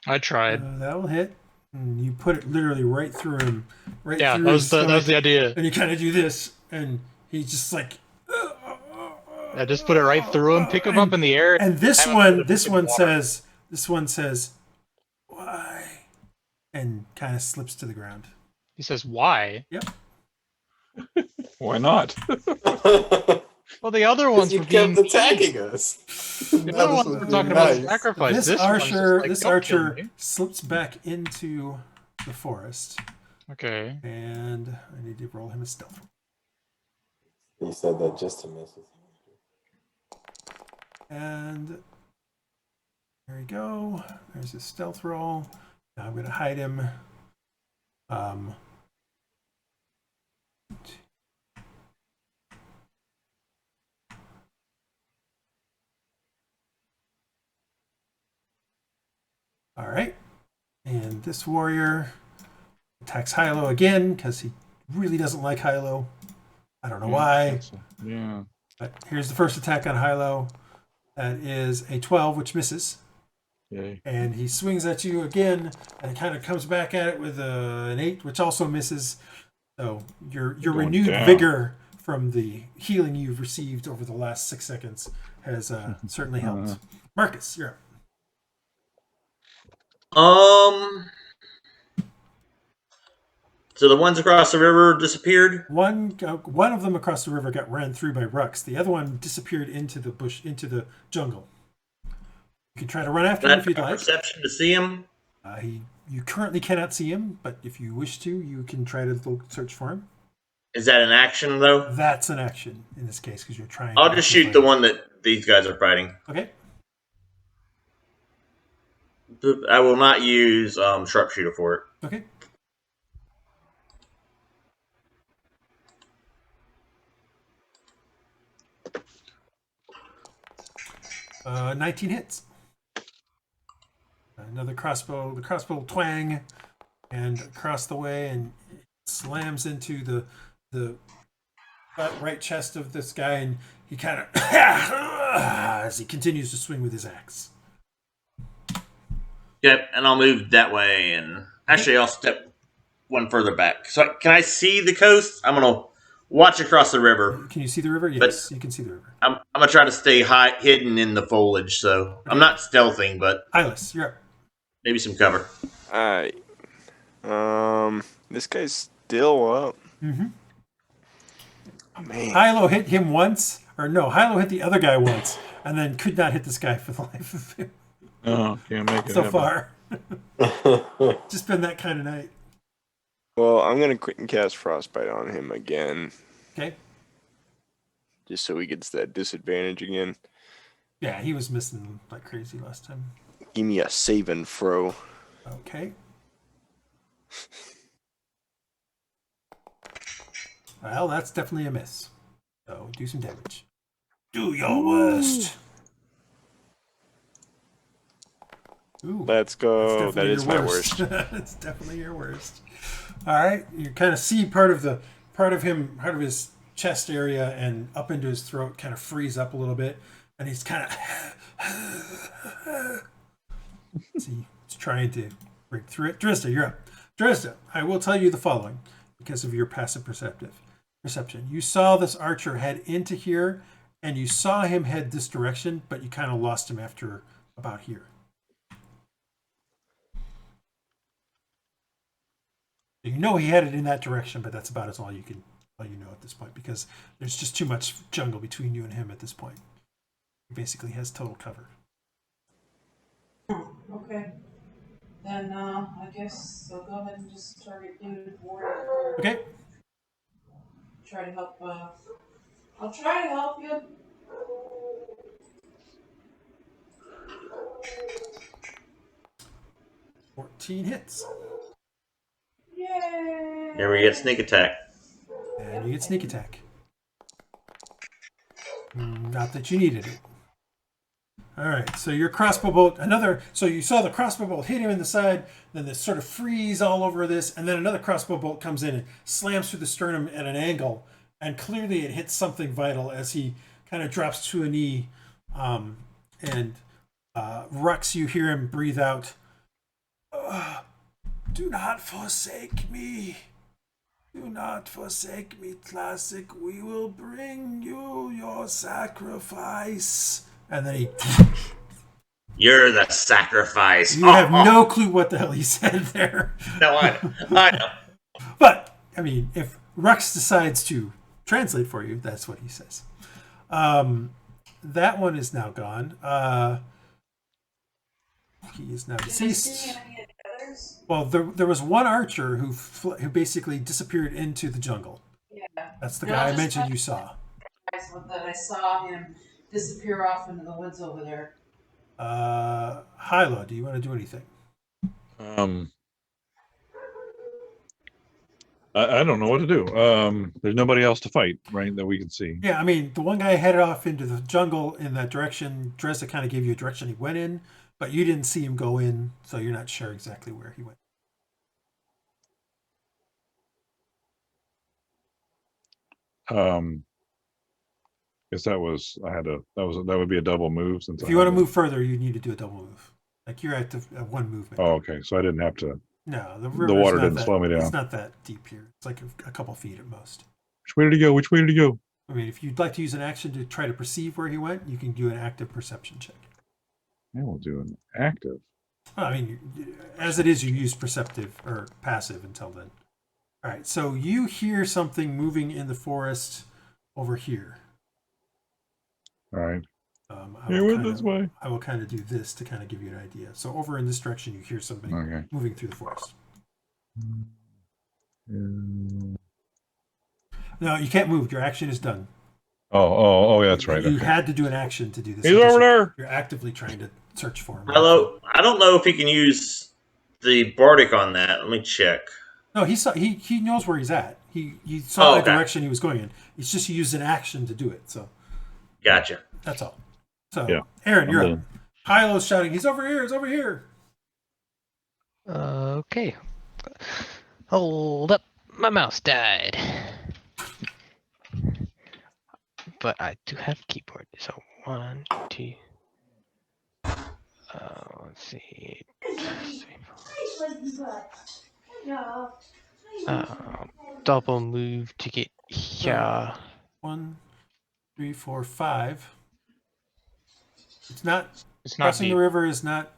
I tried. That will hit. And you put it literally right through him. Right Yeah, through that his was stomach, the idea. and you kind of do this, and he's just like. I just put it right through him, pick him up in the air. And this have him put one, him in water. this one says, why? And kind of slips to the ground. He says, "Why?" Yep. Why not? Well, the other ones You were kept being attacking us. The other ones were talking about sacrifice. This one's just archer, like, this "Don't kill archer me." slips back into the forest, Okay. and I need to roll him a stealth. He said that just to miss us. And there we go. There's his stealth roll. Now I'm going to hide him. All right. And this warrior attacks Hylough again because he really doesn't like Hylough. I don't know why. Yeah. But here's the first attack on Hylough. That is a 12, which misses. Yay. And he swings at you again, and it kind of comes back at it with an 8, which also misses. So your Going renewed down. vigor from the healing you've received over the last 6 seconds has certainly helped. Marcus, you're up. So the ones across the river disappeared? One of them across the river got ran through by Rhux. The other one disappeared into the bush, into the jungle. You can try to run after him if you'd like. Perception to see him? You currently cannot see him, but if you wish to, you can try to search for him. Is that an action, though? That's an action in this case because you're trying. I'll just shoot the one that these guys are fighting. Okay. I will not use sharpshooter for it. Okay. Uh, 19 hits. Another crossbow. The crossbow twang, and across the way, and it slams into the right chest of this guy, and he kind of as he continues to swing with his axe. Yep, and I'll move that way, and actually I'll step one further back. So can I see the coast? I'm gonna watch across the river. Can you see the river? Yes, you can see the river. I'm gonna try to stay hidden in the foliage, so I'm not stealthing, but Iylis, you're up. maybe some cover. Alright. This guy's still up. Mm-hmm. Oh, man. Hylough hit him once, or no, Hylough hit the other guy once, and then could not hit this guy for the life of him. Oh, can't make it So happen. far. Just been that kind of night. Well, I'm going to quick and cast Frostbite on him again. Okay. Just so he gets that disadvantage again. Yeah, he was missing like crazy last time. Give me a save and throw. Okay. Well, that's definitely a miss. So do some damage. Do your worst. Ooh, Let's go. That definitely is your my worst. It's definitely your worst. All right, you kind of see part of his chest area and up into his throat kind of freeze up a little bit, and he's kind of see, he's trying to break through it. Dresd'a, you're up. Dresd'a, I will tell you the following because of your passive perception. You saw this archer head into here, and you saw him head this direction, but you kind of lost him after about here. You know he headed in that direction, but that's about all you know at this point because there's just too much jungle between you and him at this point. He basically has total cover. Okay. Then I guess I'll go ahead and just target dude warrior. Okay. Try to help. I'll try to help you. $14 hits. Yay! There we get sneak attack. And you get sneak attack. Not that you needed it. All right, so your crossbow bolt, so you saw the crossbow bolt hit him in the side, then this sort of freeze all over this, and then another crossbow bolt comes in and slams through the sternum at an angle, and clearly it hits something vital as he kind of drops to a knee, and Rhux, you hear him breathe out, "Do not forsake me. Do not forsake me, Classic. We will bring you your sacrifice." And then he... You're the sacrifice. You have no clue what the hell he said there. No, I know. But, I mean, if Rhux decides to translate for you, that's what he says. That one is now gone. He is now deceased. Well, there was one archer who basically disappeared into the jungle. Yeah. That's the guy I mentioned you saw. That I saw him disappear off into the woods over there. Hylough, do you want to do anything? I don't know what to do. There's nobody else to fight, right, that we can see. Yeah, I mean, the one guy headed off into the jungle in that direction. Dresd'a kind of gave you a direction he went in, but you didn't see him go in, so you're not sure exactly where he went. Guess that would be a double move since If you want to move further, you need to do a double move. Like you're at one movement. Oh, okay. So I didn't have to. No, the water didn't slow me down. It's not that deep here. It's like a couple feet at most. Which way did he go? Which way did he go? I mean, if you'd like to use an action to try to perceive where he went, you can do an active perception check. Yeah, we'll do an active. Well, I mean, as it is, you use perceptive or passive until then. All right, so you hear something moving in the forest over here. All right. He went this way. I will kind of do this to kind of give you an idea. So over in this direction, you hear something moving through the forest. No, you can't move. Your action is done. Oh, that's right. You had to do an action to do this. He's over there. You're actively trying to search for him. Hello. I don't know if he can use the bardic on that. Let me check. No, he knows where he's at. He saw the okay. direction he was going in. It's just he used an action to do it. So Gotcha. that's all. So Yeah. Aaron, you're up. done. Hylough's shouting, "He's over here! He's over here!" Okay. Hold up. My mouse died. But I do have a keyboard. So 1, 2. Let's see. Double move to get here. 1, 3, 4, 5. It's not crossing deep. the river is not.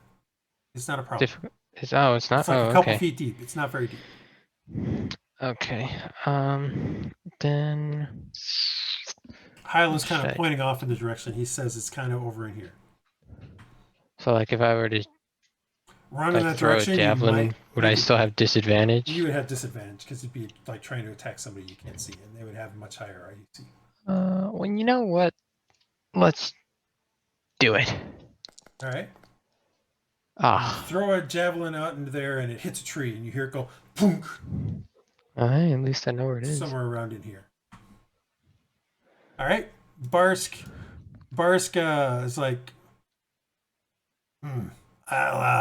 It's not a problem. Difficult. It's not. It's like a couple feet deep. It's not very deep. Okay. Then. Hylough's kind of Okay. pointing off in the direction. He says it's kind of over in here. So, like, if I were to Run in that throw a direction, javelin, would I still have disadvantage? You would have disadvantage because you'd be like trying to attack somebody you can't see, and they would have much higher IUC. Well, you know what? Let's do it. All right. Ah, Throw a javelin out into there, and it hits a tree, and you hear it go boom at least I know where it is. somewhere around in here. All right, Barsk is like, I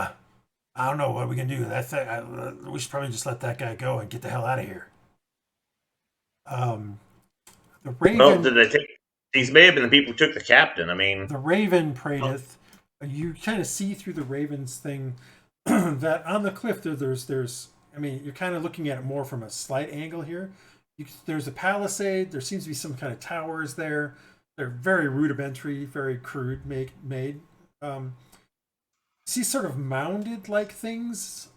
don't know what we can do. We should probably just let that guy go and get the hell out of here. The Raven. Well, did they take? These may have been the people who took the captain. I mean, The Raven, Praedyth, you kind of see through the Raven's thing that on the cliff there's. I mean, you're kind of looking at it more from a slight angle here. There's a palisade. There seems to be some kind of towers there. They're very rudimentary, very crude made. See sort of mounded like things.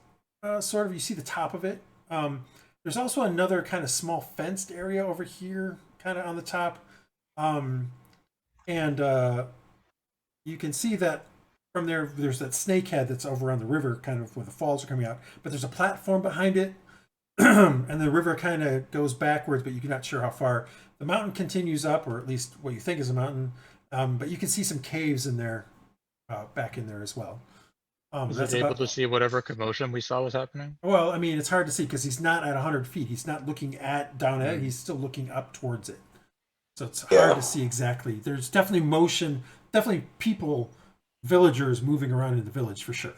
Sort of. You see the top of it. There's also another kind of small fenced area over here, kind of on the top. And you can see that from there's that snake head that's over on the river, kind of where the falls are coming out. But there's a platform behind it, and the river kind of goes backwards, but you're not sure how far. The mountain continues up, or at least what you think is a mountain. But you can see some caves in there, back in there as well. Was it able to see whatever commotion we saw was happening? Well, I mean, it's hard to see because he's not at 100 feet. He's not looking down at it. He's still looking up towards it. So it's hard to see exactly. There's definitely motion, definitely people, villagers moving around in the village for sure.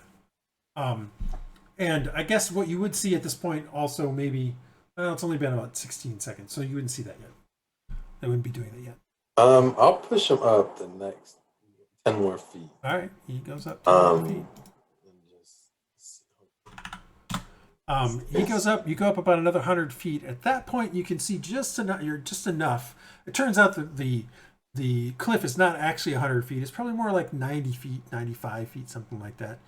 And I guess what you would see at this point also maybe, it's only been about 16 seconds, so you wouldn't see that yet. They wouldn't be doing that yet. I'll push him up the next 10 more feet. All right, he goes up 10 feet. He goes up. You go up about another 100 feet. At that point, you can see just enough. You're just enough. It turns out that the cliff is not actually 100 feet. It's probably more like 90 feet, 95 feet, something like that.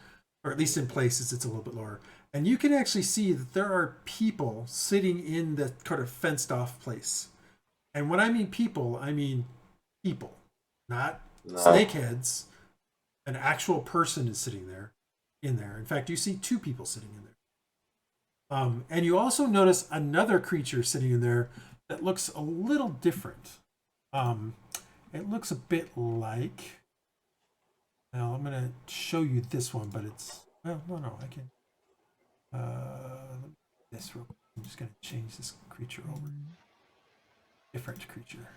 Or at least in places, it's a little bit lower. And you can actually see that there are people sitting in the kind of fenced-off place. And when I mean people, not snakeheads. An actual person is sitting there, in there. In fact, you see two people sitting in there. And you also notice another creature sitting in there that looks a little different. It looks a bit like... Now, I'm going to show you this one, but it's... Well, no, I can... this real quick. I'm just going to change this creature over. Different creature.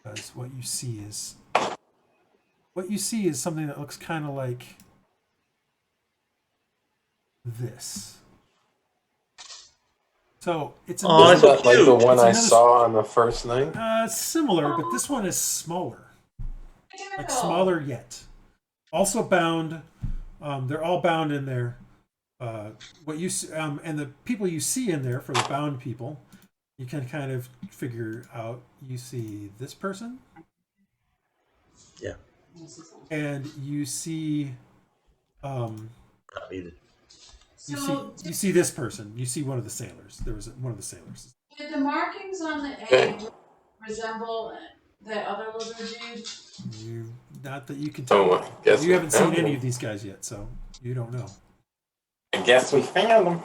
Because what you see is... What you see is something that looks kind of like... this. So it's Oh, that's so like the cute. one It's I another- saw on the first night. Similar, but this one is smaller. Like smaller yet. Also bound. They're all bound in there. What you and the people you see in there for the bound people, you can kind of figure out. You see this person. Yeah. And you see. You see this person. You see one of the sailors. There was one of the sailors. Did the markings on the egg resemble that other lizard dude? Not that you can tell. I guess You we haven't seen found any them. of these guys yet, so you don't know. I guess we found them.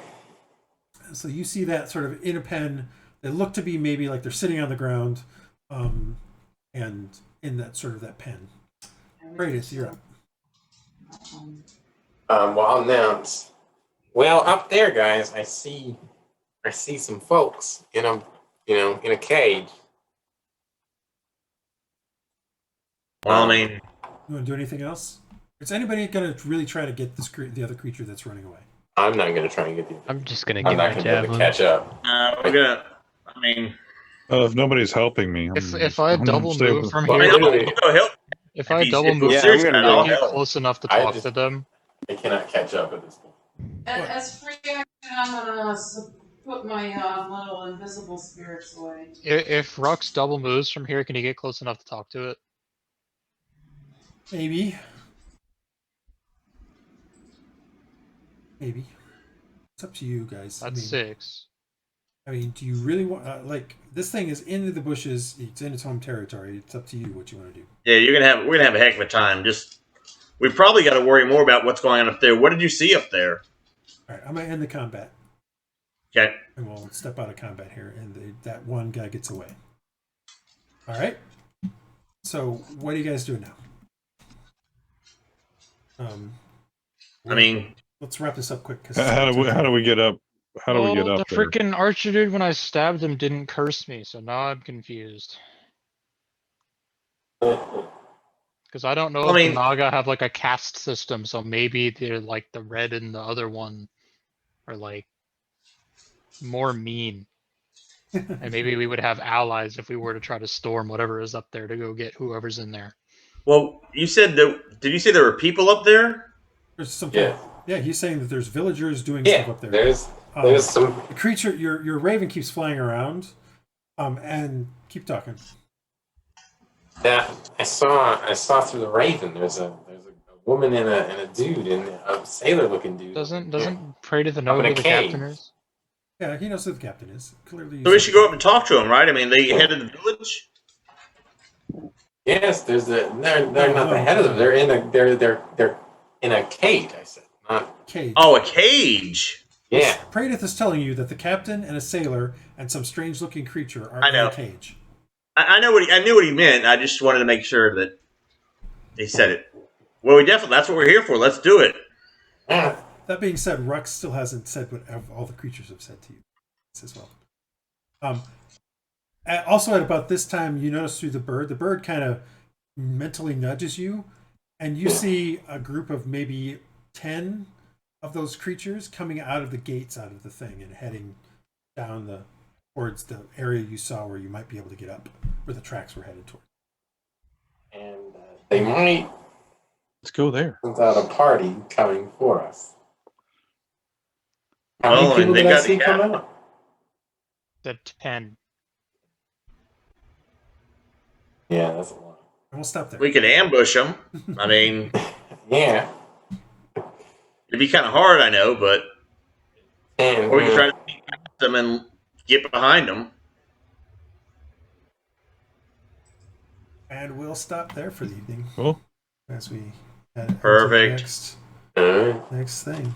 So you see that sort of in a pen. They look to be maybe like they're sitting on the ground, and in that sort of that pen. Praedyth, you're up. Well, I'll announce. Well, up there, guys, I see some folks in a cage. Well, I mean, You want to do anything else? Is anybody going to really try to get the other creature that's running away? I'm not gonna try and get you. I'm just gonna I'm give not it a gonna be able to javelin. catch up. we're gonna. I mean, If nobody's helping me, If I I'm gonna double stay move with- from Well, here, I'll literally, go help. if I double If move he's Yeah, from I'm here, gonna can go I get help. close enough to I talk just- to them? I cannot catch up at this point. As free action, I'm gonna put my little invisible spirits away. If Rhux double moves from here, can he get close enough to talk to it? Maybe. It's up to you guys. That's 6. I mean, do you really want like this thing is into the bushes? It's in its home territory. It's up to you what you want to do. Yeah, we're gonna have a heck of a time. We probably got to worry more about what's going on up there. What did you see up there? All right, I'm gonna end the combat, Okay. and we'll step out of combat here, and that one guy gets away. All right. So what are you guys doing now? I mean, let's wrap this up quick. How do we get up? How do we get up The there? freaking archer dude, when I stabbed him, didn't curse me, so now I'm confused. Because I don't know if the Naga have like a caste system, so maybe they're like the red and the other one are like more mean. And maybe we would have allies if we were to try to storm whatever is up there to go get whoever's in there. well, you said did you say there were people up there? There's some. Yeah. Yeah, he's saying that there's villagers doing Yeah, stuff up there. there's some. The creature, your raven keeps flying around, and keep talking. Yeah, I saw through the raven. There's a woman and a dude and a sailor looking dude. Doesn't Praedyth know in a who the cave. captain is? Yeah, he knows who the captain is. Clearly. So we should go up and talk to him, right? I mean, they headed the village. Yes, they're not the head of them. They're in a cage. I said, not Cage. Oh, a cage. yeah. Praedyth is telling you that the captain and a sailor and some strange-looking creature are I in know. a cage. I knew what he meant. I just wanted to make sure that he said it. Well, we definitely that's what we're here for. Let's do it. Yeah. That being said, Rhux still hasn't said what all the creatures have said to you as well. Also, at about this time, you notice through the bird kind of mentally nudges you, and you see a group of maybe 10 of those creatures coming out of the gates out of the thing and heading down towards the area you saw where you might be able to get up where the tracks were headed toward. And they might Let's go there. send out a party coming for us. How Well, many and people they did I got see the come cap. out? The 10. Yeah, that's a lot. And we'll stop there. We could ambush them. I mean, Yeah. it'd be kind of hard, I know, but And or we could try to sneak past them and get behind them. And we'll stop there for the evening Cool. as we head into the Perfect. next Alright. thing.